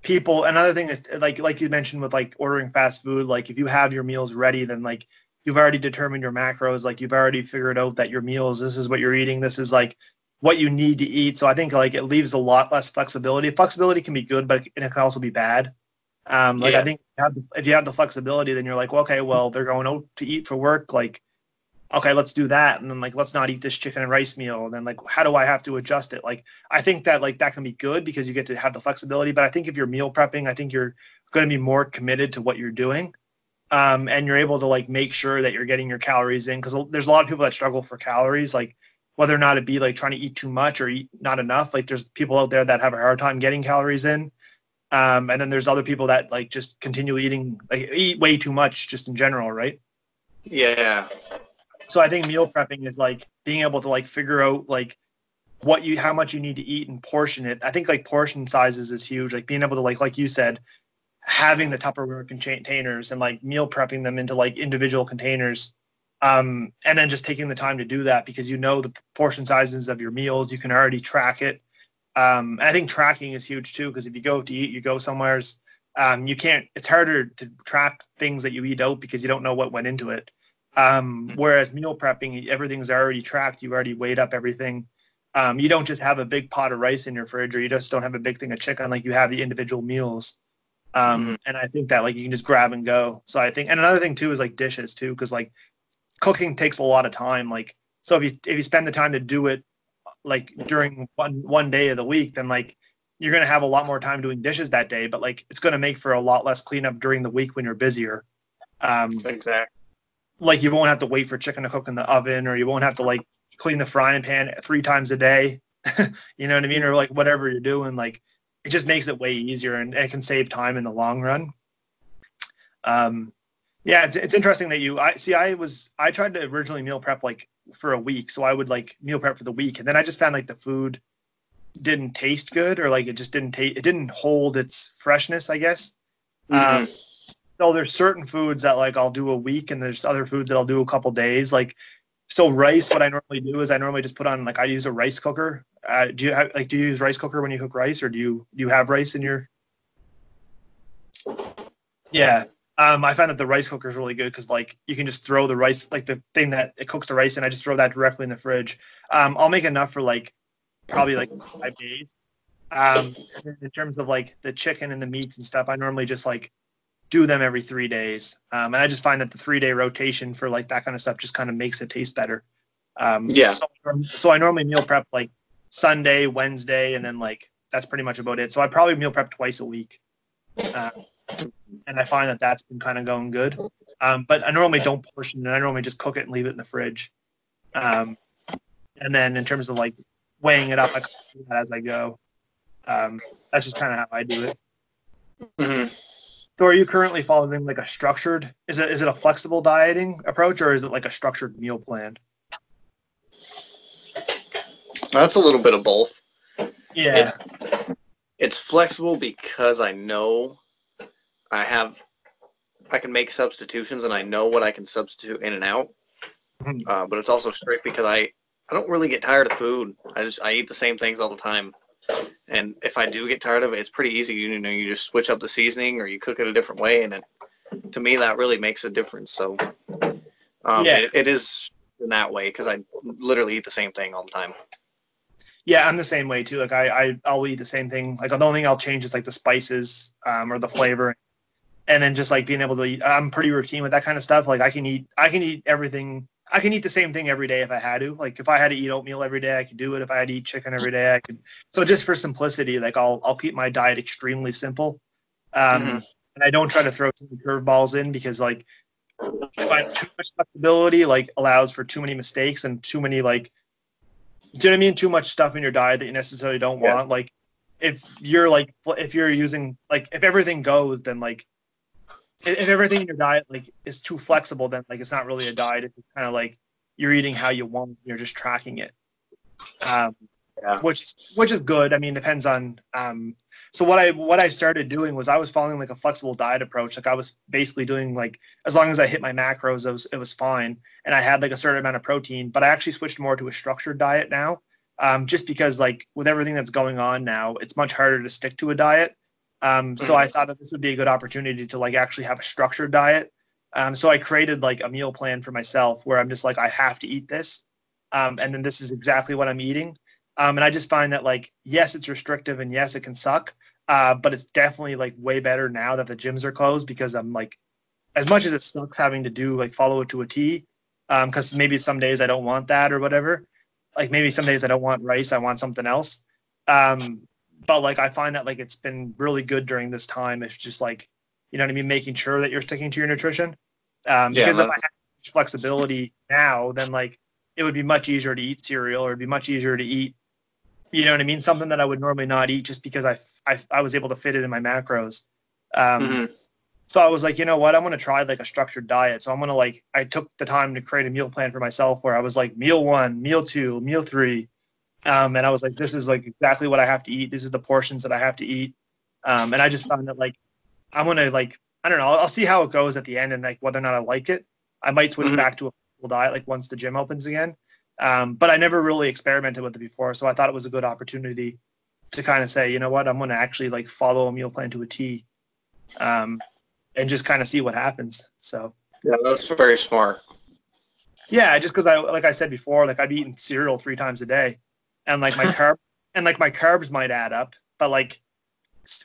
people, another thing is like you mentioned with like ordering fast food, like if you have your meals ready, then like you've already determined your macros, like you've already figured out that your meals, this is what you're eating, this is like what you need to eat. So I think like it leaves a lot less flexibility. Flexibility can be good, but it can also be bad. I think if you have the flexibility, then you're like, well, okay, well, they're going out to eat for work, like, okay, let's do that. And then like, let's not eat this chicken and rice meal. And then like, how do I have to adjust it? Like, I think that like, that can be good because you get to have the flexibility, but I think if you're meal prepping, I think you're going to be more committed to what you're doing. And you're able to like, make sure that you're getting your calories in. Cause there's a lot of people that struggle for calories, like whether or not it be like trying to eat too much or eat not enough. Like there's people out there that have a hard time getting calories in. And then there's other people that like just continually eating, like eat way too much just in general. Right. Yeah. So I think meal prepping is like being able to like figure out like how much you need to eat and portion it. I think like portion sizes is huge. Like being able to like you said, having the Tupperware containers and like meal prepping them into like individual containers. And then just taking the time to do that because you know the portion sizes of your meals, you can already track it. And I think tracking is huge too, because if you go to eat, you go somewheres, it's harder to track things that you eat out because you don't know what went into it. Whereas meal prepping, everything's already tracked. You've already weighed up everything. You don't just have a big pot of rice in your fridge, or you just don't have a big thing of chicken. Like you have the individual meals. And I think that like you can just grab and go. So I think, and another thing too is like dishes too, because like cooking takes a lot of time. Like, so if you spend the time to do it like during one day of the week, then like you're going to have a lot more time doing dishes that day, but like it's going to make for a lot less cleanup during the week when you're busier. Exactly. Like you won't have to wait for chicken to cook in the oven, or you won't have to like clean the frying pan 3 times a day. You know what I mean? Or like whatever you're doing, like it just makes it way easier, and it can save time in the long run. Yeah, it's interesting that I tried to originally meal prep like for a week. So I would like meal prep for the week, and then I just found like the food didn't taste good, or like it just didn't hold its freshness, I guess. So So there's certain foods that like I'll do a week, and there's other foods that I'll do a couple days. Like, so rice, what I normally do is I normally just put on, like, I use a rice cooker. Do you use rice cooker when you cook rice, or do you have rice in your? Yeah. I find that the rice cooker is really good because like you can just throw the rice, like the thing that it cooks the rice in, I just throw that directly in the fridge. I'll make enough for like probably like 5 days. In terms of like the chicken and the meats and stuff, I normally just like do them every 3 days. And I just find that the 3 day rotation for like that kind of stuff just kind of makes it taste better. Yeah. So I normally meal prep like Sunday, Wednesday, and then like that's pretty much about it. So I probably meal prep twice a week. And I find that that's been kind of going good. But I normally don't portion it. I normally just cook it and leave it in the fridge. And then in terms of like weighing it up, I do that as I go. That's just kind of how I do it. Mm-hmm. So are you currently following like a structured, is it a flexible dieting approach, or is it like a structured meal plan? That's a little bit of both. Yeah. It's flexible because I know I can make substitutions and I know what I can substitute in and out. Mm-hmm. But it's also strict because I don't really get tired of food. I eat the same things all the time. And if I do get tired of it, it's pretty easy. You know, you just switch up the seasoning or you cook it a different way, and to me that really makes a difference. So it is in that way because I literally eat the same thing all the time. Yeah, I'm the same way too. Like I'll eat the same thing. Like the only thing I'll change is like the spices or the flavor, and then just like being able to eat. I'm pretty routine with that kind of stuff. Like I can eat everything. I can eat the same thing every day if I had to. Like if I had to eat oatmeal every day, I could do it. If I had to eat chicken every day, I could. So just for simplicity, like I'll keep my diet extremely simple, and I don't try to throw too many curveballs in because like I find too much flexibility like allows for too many mistakes and too many like. Do you know what I mean? Too much stuff in your diet that you necessarily don't want. Like if you're using like if everything goes, then like if everything in your diet like is too flexible, then like it's not really a diet. It's kind of like you're eating how you want. You're just tracking it, which is good. I mean, depends on. So what I started doing was I was following like a flexible diet approach. Like I was basically doing like as long as I hit my macros, it was fine, and I had like a certain amount of protein. But I actually switched more to a structured diet now, just because like with everything that's going on now, it's much harder to stick to a diet. So I thought that this would be a good opportunity to like actually have a structured diet. So I created like a meal plan for myself where I'm just like I have to eat this, and then this is exactly what I'm eating. And I just find that like, yes, it's restrictive and yes, it can suck. But it's definitely like way better now that the gyms are closed because I'm like, as much as it sucks having to do like follow it to a T, because maybe some days I don't want that or whatever. Like maybe some days I don't want rice, I want something else. But like I find that like it's been really good during this time. It's just like, you know what I mean, making sure that you're sticking to your nutrition. Because if I had flexibility now, then like it would be much easier to eat cereal or it'd be much easier to eat. You know what I mean? Something that I would normally not eat just because I was able to fit it in my macros. So I was like, you know what? I'm going to try like a structured diet. So I'm going to like, I took the time to create a meal plan for myself where I was like meal 1, meal 2, meal 3. And I was like, this is like exactly what I have to eat. This is the portions that I have to eat. And I just found that like, I'm going to like, I don't know. I'll see how it goes at the end and like whether or not I like it. I might switch back to a full diet like once the gym opens again. But I never really experimented with it before. So I thought it was a good opportunity to kind of say, you know what, I'm going to actually like follow a meal plan to a T, and just kind of see what happens. So yeah, that's very smart. Yeah, just because like I said before, like I'd be eating cereal 3 times a day, and like my my carbs might add up. But like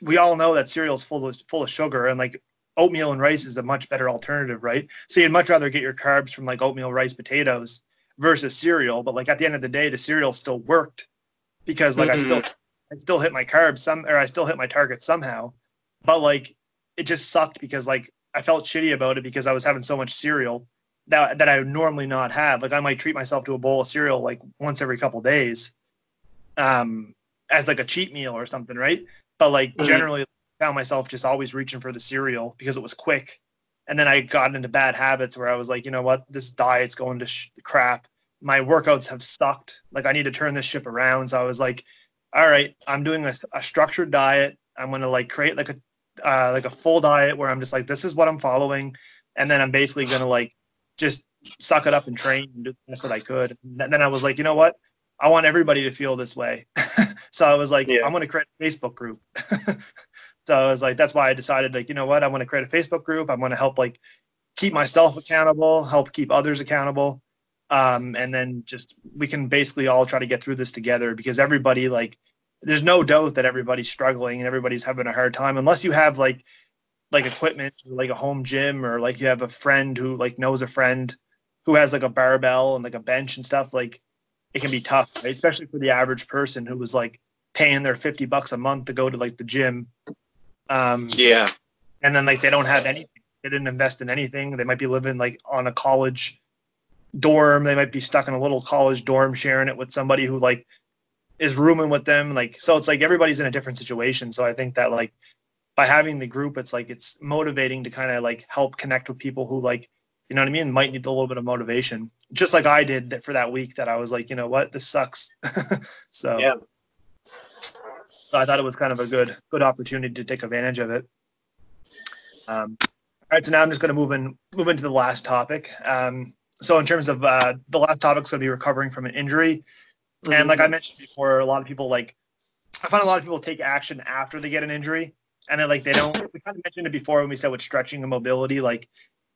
we all know that cereal is full of sugar, and like oatmeal and rice is a much better alternative, right? So you'd much rather get your carbs from like oatmeal, rice, potatoes versus cereal. But like at the end of the day, the cereal still worked because like I still hit my carbs I still hit my target somehow. But like it just sucked because like I felt shitty about it because I was having so much cereal that I would normally not have. Like I might treat myself to a bowl of cereal like once every couple of days, as like a cheat meal or something, right? But like generally I found myself just always reaching for the cereal because it was quick. And then I got into bad habits where I was like, you know what, this diet's going to crap. My workouts have sucked. Like I need to turn this ship around. So I was like, all right, I'm doing a structured diet. I'm going to like create like like a full diet where I'm just like, this is what I'm following. And then I'm basically going to like just suck it up and train and do the best that I could. And then I was like, you know what? I want everybody to feel this way. So I was like, I'm going to create a Facebook group. So I was like, that's why I decided, like, you know what? I want to create a Facebook group. I'm going to help like keep myself accountable, help keep others accountable. And then just we can basically all try to get through this together, because everybody, like, there's no doubt that everybody's struggling and everybody's having a hard time, unless you have like equipment, or like a home gym, or like you have a friend who like knows a friend who has like a barbell and like a bench and stuff. Like, it can be tough, right? Especially for the average person who was like paying their $50 a month to go to like the gym. Yeah. And then like they don't have anything. They didn't invest in anything. They might be living like on a college dorm. They might be stuck in a little college dorm sharing it with somebody who like is rooming with them. Like, so it's like everybody's in a different situation. So I think that like by having the group, it's like it's motivating to kind of like help connect with people who, like, you know what I mean, might need a little bit of motivation. Just like I did for that week, that I was like, you know what, this sucks. So Yeah. I thought it was kind of a good opportunity to take advantage of it. All right, so now I'm just going to move into the last topic. So in terms of the last topic is going to be recovering from an injury. Mm-hmm. And like I mentioned before, a lot of people I find a lot of people take action after they get an injury, and then like they don't. We kind of mentioned it before when we said with stretching and mobility, like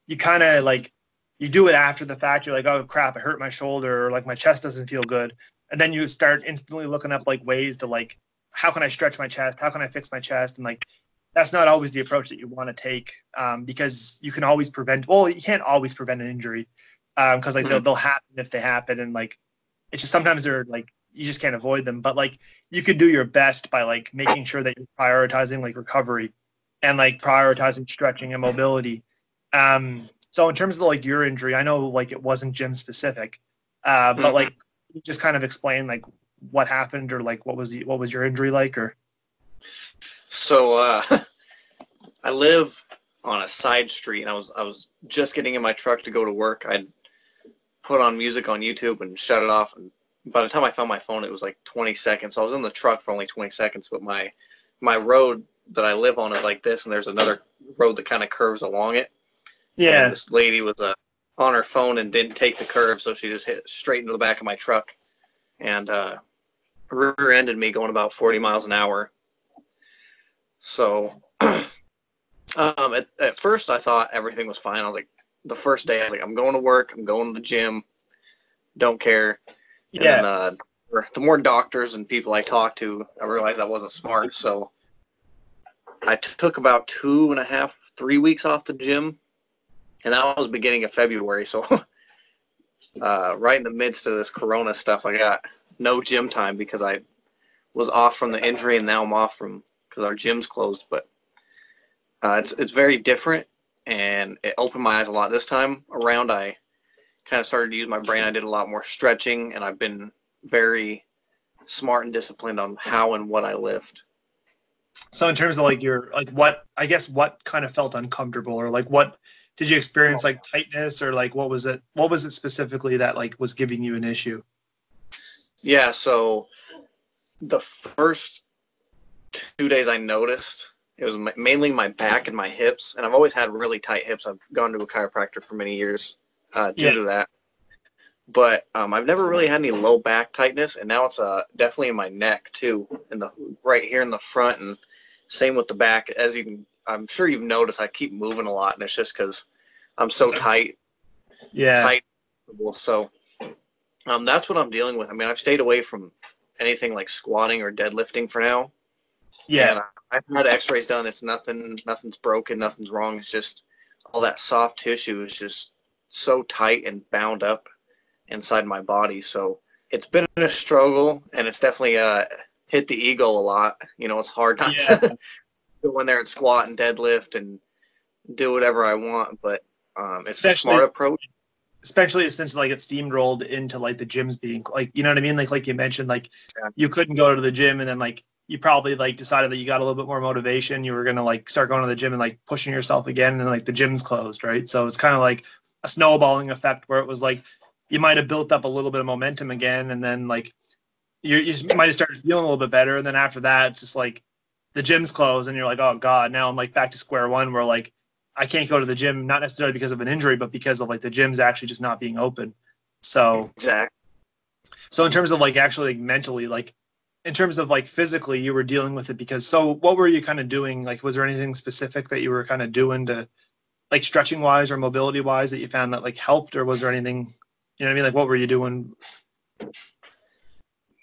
you kind of like you do it after the fact. You're like, oh crap, I hurt my shoulder, or like my chest doesn't feel good, and then you start instantly looking up like ways to like, how can I stretch my chest? How can I fix my chest? And like, that's not always the approach that you want to take, because you can always prevent. Well, you can't always prevent an injury, because like they'll happen if they happen, and like it's just sometimes they're like you just can't avoid them. But like you could do your best by like making sure that you're prioritizing like recovery and like prioritizing stretching and mobility. So in terms of like your injury, I know like it wasn't gym specific, but like you just kind of explain like what happened, or like what was your injury like, or. So I live on a side street, and I was just getting in my truck to go to work. I'd put on music on YouTube and shut it off, and by the time I found my phone, it was like 20 seconds. So I was in the truck for only 20 seconds, but my road that I live on is like this, and there's another road that kind of curves along it. Yeah. And this lady was on her phone and didn't take the curve, so she just hit straight into the back of my truck and rear-ended me going about 40 miles an hour. So at first I thought everything was fine. I was like, the first day I was like, I'm going to work, I'm going to the gym, don't care. And then, the more doctors and people I talked to, I realized that wasn't smart. So I took about 2.5, 3 weeks off the gym, and that was beginning of February. So right in the midst of this Corona stuff, I got no gym time because I was off from the injury, and now I'm off because our gym's closed. But it's very different, and it opened my eyes a lot. This time around, I kind of started to use my brain. I did a lot more stretching, and I've been very smart and disciplined on how and what I lift. So in terms of like what kind of felt uncomfortable, or like what did you experience, like tightness, or like what was it specifically that like was giving you an issue? Yeah, so the first 2 days I noticed it was mainly my back and my hips, and I've always had really tight hips. I've gone to a chiropractor for many years due to that. But I've never really had any low back tightness, and now it's definitely in my neck too, right here in the front, and same with the back. I'm sure you've noticed, I keep moving a lot, and it's just because I'm so tight. Yeah. Tight. So that's what I'm dealing with. I mean, I've stayed away from anything like squatting or deadlifting for now. Yeah. And I've had X-rays done. It's nothing's broken, nothing's wrong. It's just all that soft tissue is just so tight and bound up inside my body. So it's been a struggle, and it's definitely hit the ego a lot. You know, it's hard not to go in there and squat and deadlift and do whatever I want, but it's a smart approach. Especially since like it's steamrolled into like the gyms being like, you know what I mean? Like you mentioned, like you couldn't go to the gym, and then like you probably like decided that you got a little bit more motivation. You were going to like start going to the gym and like pushing yourself again, and then like the gym's closed, right? So it's kind of like a snowballing effect where it was like you might have built up a little bit of momentum again, and then like you might have started feeling a little bit better, and then after that it's just like the gym's closed and you're like, oh God, now I'm like back to square one where like I can't go to the gym, not necessarily because of an injury, but because of like the gym's actually just not being open. So Exactly. So in terms of like actually like, mentally, like in terms of like physically, you were dealing with it because so what were you kind of doing? Like, was there anything specific that you were kind of doing to like stretching wise or mobility wise that you found that like helped, or was there anything, you know what I mean? Like, what were you doing?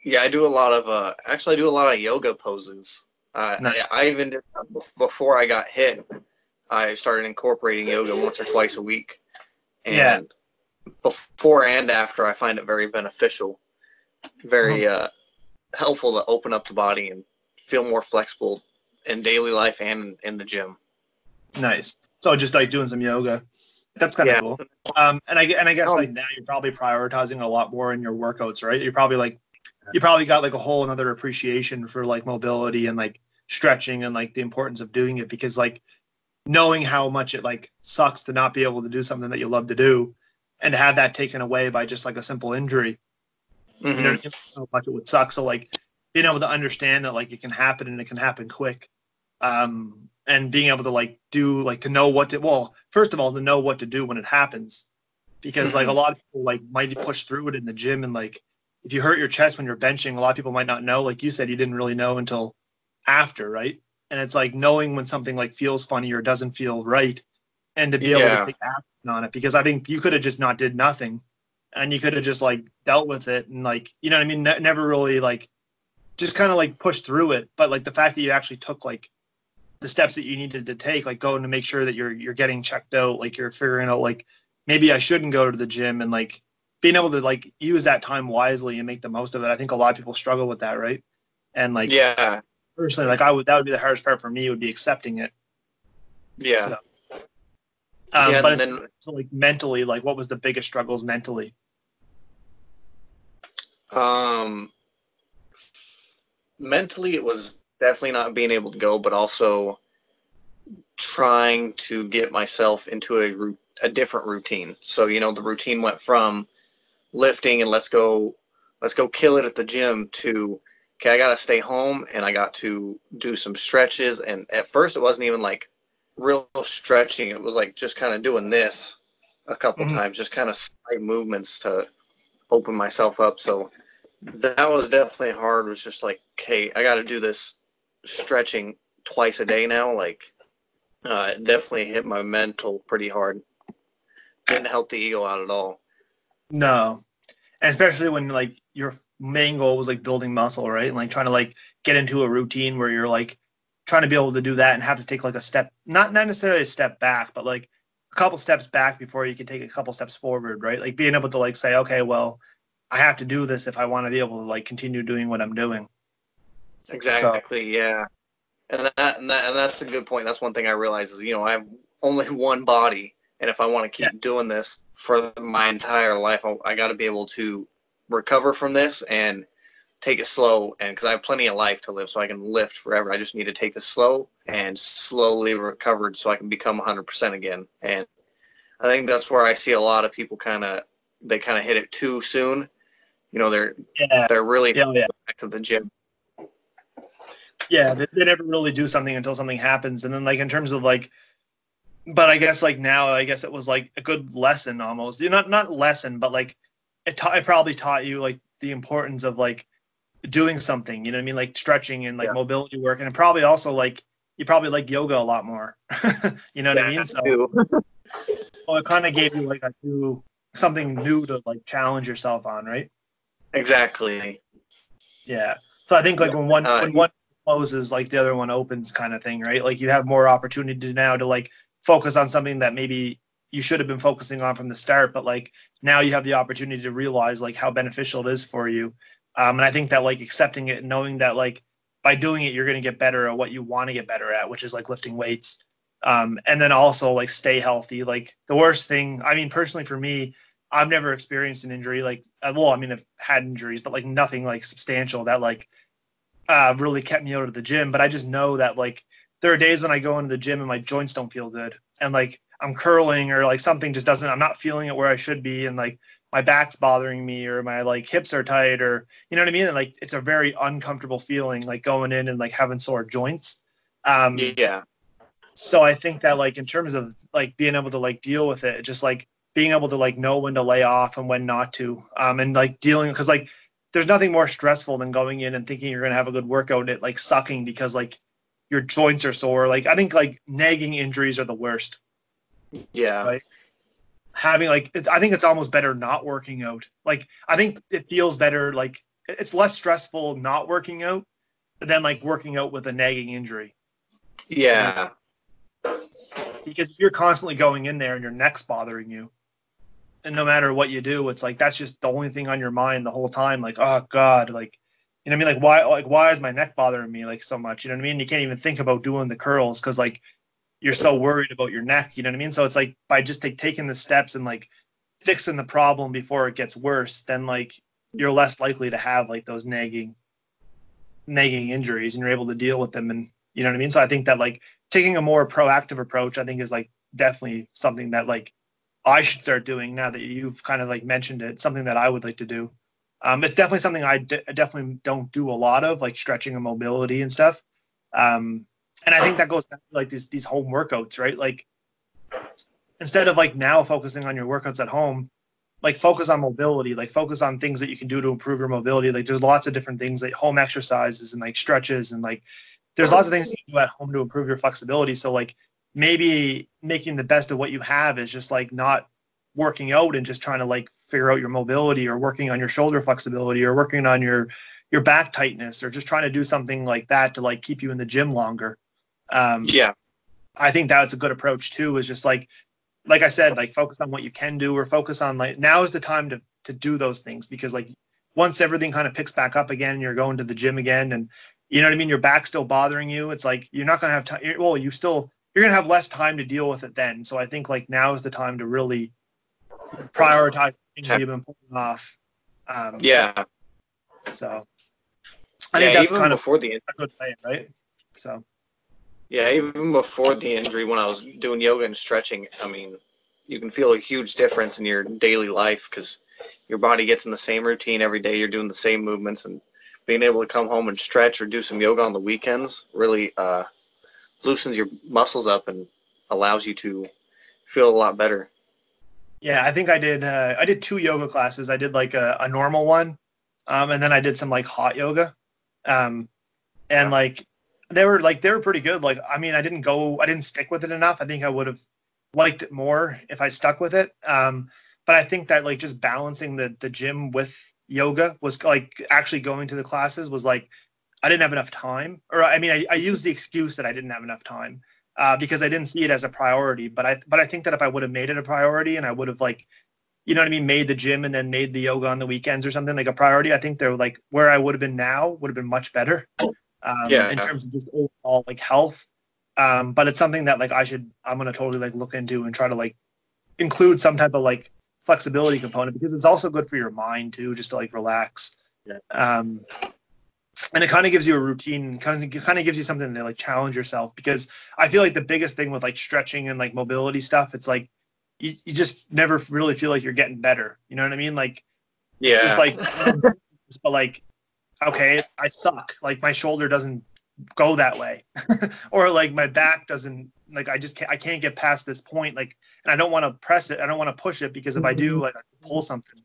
Yeah, I do a lot of actually I do a lot of yoga poses. Nice. I even did before I got hit. I started incorporating yoga once or twice a week, Yeah. and before and after, I find it very beneficial, very helpful to open up the body and feel more flexible in daily life and in the gym. Nice. So just like doing some yoga. That's kind of Yeah. cool. And I guess like now you're probably prioritizing a lot more in your workouts, right? You're probably like, you probably got like a whole another appreciation for like mobility and like stretching and like the importance of doing it, because like knowing how much it like sucks to not be able to do something that you love to do and to have that taken away by just like a simple injury, you know how much it would suck. So like being able to understand that like it can happen and it can happen quick. And being able to like do like to know what to, well, first of all, to know what to do when it happens, because like a lot of people like might push through it in the gym, and like if you hurt your chest when you're benching, a lot of people might not know. Like you said, you didn't really know until after, right? And it's like knowing when something like feels funny or doesn't feel right, and to be able to take action on it, because I think you could have just not did nothing, and you could have just like dealt with it and like, you know what I mean, never really like just kind of like pushed through it. But like the fact that you actually took like the steps that you needed to take, like going to make sure that you're getting checked out, like you're figuring out like maybe I shouldn't go to the gym, and like being able to like use that time wisely and make the most of it. I think a lot of people struggle with that, right? And like personally, like that would be the hardest part for me, would be accepting it. Yeah. So, but it's so like mentally, like what was the biggest struggles mentally? Mentally, it was definitely not being able to go, but also trying to get myself into a different routine. So, you know, the routine went from lifting and let's go kill it at the gym to, okay, I got to stay home and I got to do some stretches. And at first it wasn't even like real stretching. It was like just kind of doing this a couple times, just kind of slight movements to open myself up. So that was definitely hard. It was just like, okay, I got to do this stretching twice a day now. Like, it definitely hit my mental pretty hard. Didn't help the ego out at all. No. And especially when like your main goal was like building muscle, right? And like trying to like get into a routine where you're like trying to be able to do that and have to take like a step, not necessarily a step back, but like a couple steps back before you can take a couple steps forward, right? Like being able to like say, okay, well, I have to do this if I want to be able to like continue doing what I'm doing. Exactly. So, yeah. And that's a good point. That's one thing I realize is, you know, I have only one body, and if I want to keep doing this for my entire life, I got to be able to recover from this and take it slow. And because I have plenty of life to live, so I can lift forever. I just need to take this slow and slowly recovered so I can become 100% again. And I think that's where I see a lot of people kind of hit it too soon. You know, they're really back to the gym. Yeah, they never really do something until something happens. And then like in terms of like, but I guess like now, I guess it was like a good lesson almost. Not lesson, but like it probably taught you like the importance of like doing something, you know what I mean? Like stretching and like mobility work. And it probably also like, you probably like yoga a lot more, you know what I mean? So well, it kind of gave you like something new to like challenge yourself on, right? Exactly. Yeah. So I think like when one closes, like the other one opens kind of thing, right? Like you have more opportunity now to like focus on something that maybe you should have been focusing on from the start, but like now you have the opportunity to realize like how beneficial it is for you. And I think that like accepting it and knowing that like by doing it, you're going to get better at what you want to get better at, which is like lifting weights. And then also like stay healthy. Like the worst thing, I mean, personally for me, I've never experienced an injury like, well, I mean, I've had injuries, but like nothing like substantial that like really kept me out of the gym. But I just know that like there are days when I go into the gym and my joints don't feel good, and like I'm curling or like something just doesn't, I'm not feeling it where I should be. And like my back's bothering me or my like hips are tight or you know what I mean? And like it's a very uncomfortable feeling like going in and like having sore joints. Yeah. So I think that like in terms of like being able to like deal with it, just like being able to like know when to lay off and when not to, and like dealing because like there's nothing more stressful than going in and thinking you're gonna have a good workout and it like sucking because like your joints are sore. Like I think like nagging injuries are the worst. Yeah. Right. Having like I think it's almost better not working out. Like I think it feels better. Like it's less stressful not working out than like working out with a nagging injury. Yeah. Because if you're constantly going in there and your neck's bothering you, and no matter what you do, it's like that's just the only thing on your mind the whole time. Like, oh God, like you know what I mean? Like why is my neck bothering me like so much? You know what I mean? You can't even think about doing the curls because like you're so worried about your neck. You know what I mean? So it's like by just taking the steps and like fixing the problem before it gets worse, then like you're less likely to have like those nagging injuries and you're able to deal with them. And you know what I mean? So I think that like taking a more proactive approach, I think is like definitely something that like I should start doing now that you've kind of like mentioned it, something that I would like to do. It's definitely something I definitely don't do a lot of, like stretching and mobility and stuff. And I think that goes back to like these home workouts, right? Like instead of like now focusing on your workouts at home, like focus on mobility, like focus on things that you can do to improve your mobility. Like there's lots of different things like home exercises and like stretches and like there's lots of things you can do at home to improve your flexibility. So like maybe making the best of what you have is just like not working out and just trying to like figure out your mobility or working on your shoulder flexibility or working on your back tightness or just trying to do something like that to like keep you in the gym longer. Yeah. I think that's a good approach too, is just like I said, like focus on what you can do or focus on like now is the time to do those things because like once everything kind of picks back up again, you're going to the gym again and you know what I mean? Your back's still bothering you. It's like, you're not going to have time. Well, you're going to have less time to deal with it then. So I think like now is the time to really prioritize things you've been putting off. Yeah. So I think that's kind of a good plan, right? So. Yeah, even before the injury, when I was doing yoga and stretching, I mean, you can feel a huge difference in your daily life because your body gets in the same routine every day. You're doing the same movements, and being able to come home and stretch or do some yoga on the weekends really loosens your muscles up and allows you to feel a lot better. Yeah, I think I did 2 yoga classes. I did like a normal one, and then I did some like hot yoga, and like they were pretty good. Like, I mean, I didn't stick with it enough. I think I would have liked it more if I stuck with it. But I think that like just balancing the gym with yoga was like actually going to the classes was like, I didn't have enough time, or I mean, I used the excuse that I didn't have enough time because I didn't see it as a priority. But I think that if I would have made it a priority and I would have like, you know what I mean, made the gym and then made the yoga on the weekends or something like a priority, I think they're like where I would have been now would have been much better. In terms of just overall like health. But it's something that like I'm going to totally like look into and try to like include some type of like flexibility component because it's also good for your mind too, just to like relax. And it kind of gives you a routine, kind of gives you something to like challenge yourself because I feel like the biggest thing with like stretching and like mobility stuff, it's like you just never really feel like you're getting better. You know what I mean? Like, it's just like, but like, okay, I suck. Like my shoulder doesn't go that way, or like my back doesn't. Like I can't get past this point. Like, and I don't want to press it. I don't want to push it because if I do, like I pull something.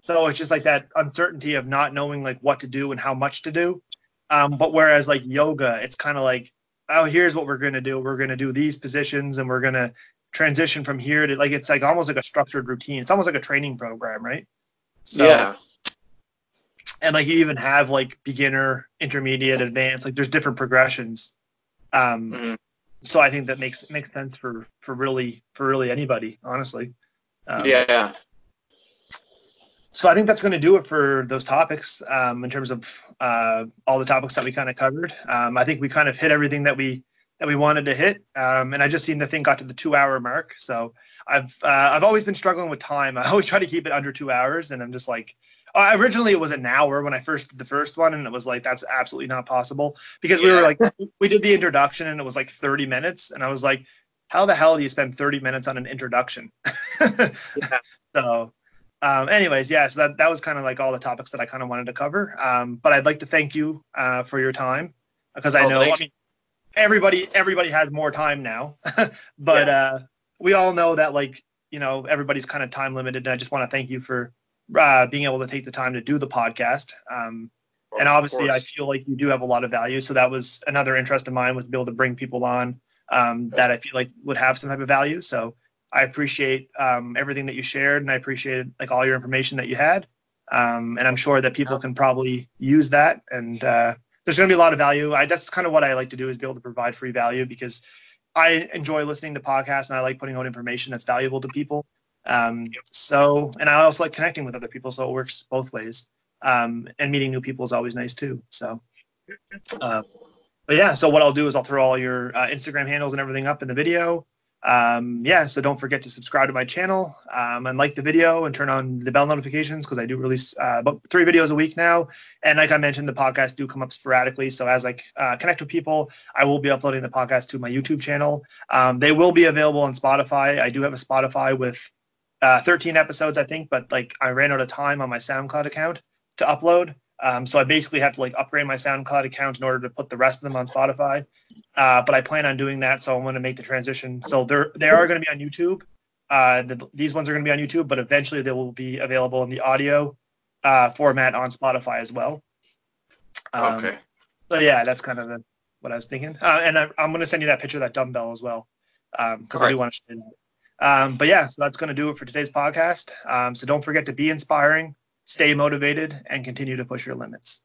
So it's just like that uncertainty of not knowing like what to do and how much to do. But whereas like yoga, it's kind of like, oh, here's what we're gonna do. We're gonna do these positions, and we're gonna transition from here to like it's like almost like a structured routine. It's almost like a training program, right? So, and like you even have like beginner, intermediate, advanced. Like there's different progressions. So I think that makes sense for really anybody, honestly. So I think that's going to do it for those topics in terms of all the topics that we kind of covered. I think we kind of hit everything that we wanted to hit, and I just seen the thing got to the 2-hour mark. So I've always been struggling with time. I always try to keep it under 2 hours, and I'm just like, originally it was an hour when I first did the first one, and it was like that's absolutely not possible because we were like we did the introduction and it was like 30 minutes, and I was like, how the hell do you spend 30 minutes on an introduction? Yeah. So anyways, yeah, so that was kind of like all the topics that I kind of wanted to cover. But I'd like to thank you for your time, because I know, I mean, everybody has more time now, but we all know that, like, you know, everybody's kind of time limited. And I just want to thank you for being able to take the time to do the podcast. And obviously I feel like you do have a lot of value. So that was another interest of mine, was to be able to bring people on that I feel like would have some type of value. So I appreciate everything that you shared, and I appreciated like all your information that you had. And I'm sure that people can probably use that. And there's going to be a lot of value. That's kind of what I like to do, is be able to provide free value, because I enjoy listening to podcasts and I like putting out information that's valuable to people. So, and I also like connecting with other people. So it works both ways. And meeting new people is always nice too. So, but yeah, so what I'll do is I'll throw all your Instagram handles and everything up in the video. So don't forget to subscribe to my channel and like the video and turn on the bell notifications, because I do release about 3 videos a week now. And like I mentioned, the podcasts do come up sporadically. So as I connect with people, I will be uploading the podcast to my YouTube channel. They will be available on Spotify. I do have a Spotify with 13 episodes, I think, but like I ran out of time on my SoundCloud account to upload. So I basically have to like upgrade my SoundCloud account in order to put the rest of them on Spotify. But I plan on doing that, so I'm going to make the transition. So they are going to be on YouTube. These ones are going to be on YouTube, but eventually they will be available in the audio format on Spotify as well. Okay. So yeah, that's kind of what I was thinking. And I'm going to send you that picture of that dumbbell as well, because I do want to show you. But yeah, so that's going to do it for today's podcast. So don't forget to be inspiring, stay motivated, and continue to push your limits.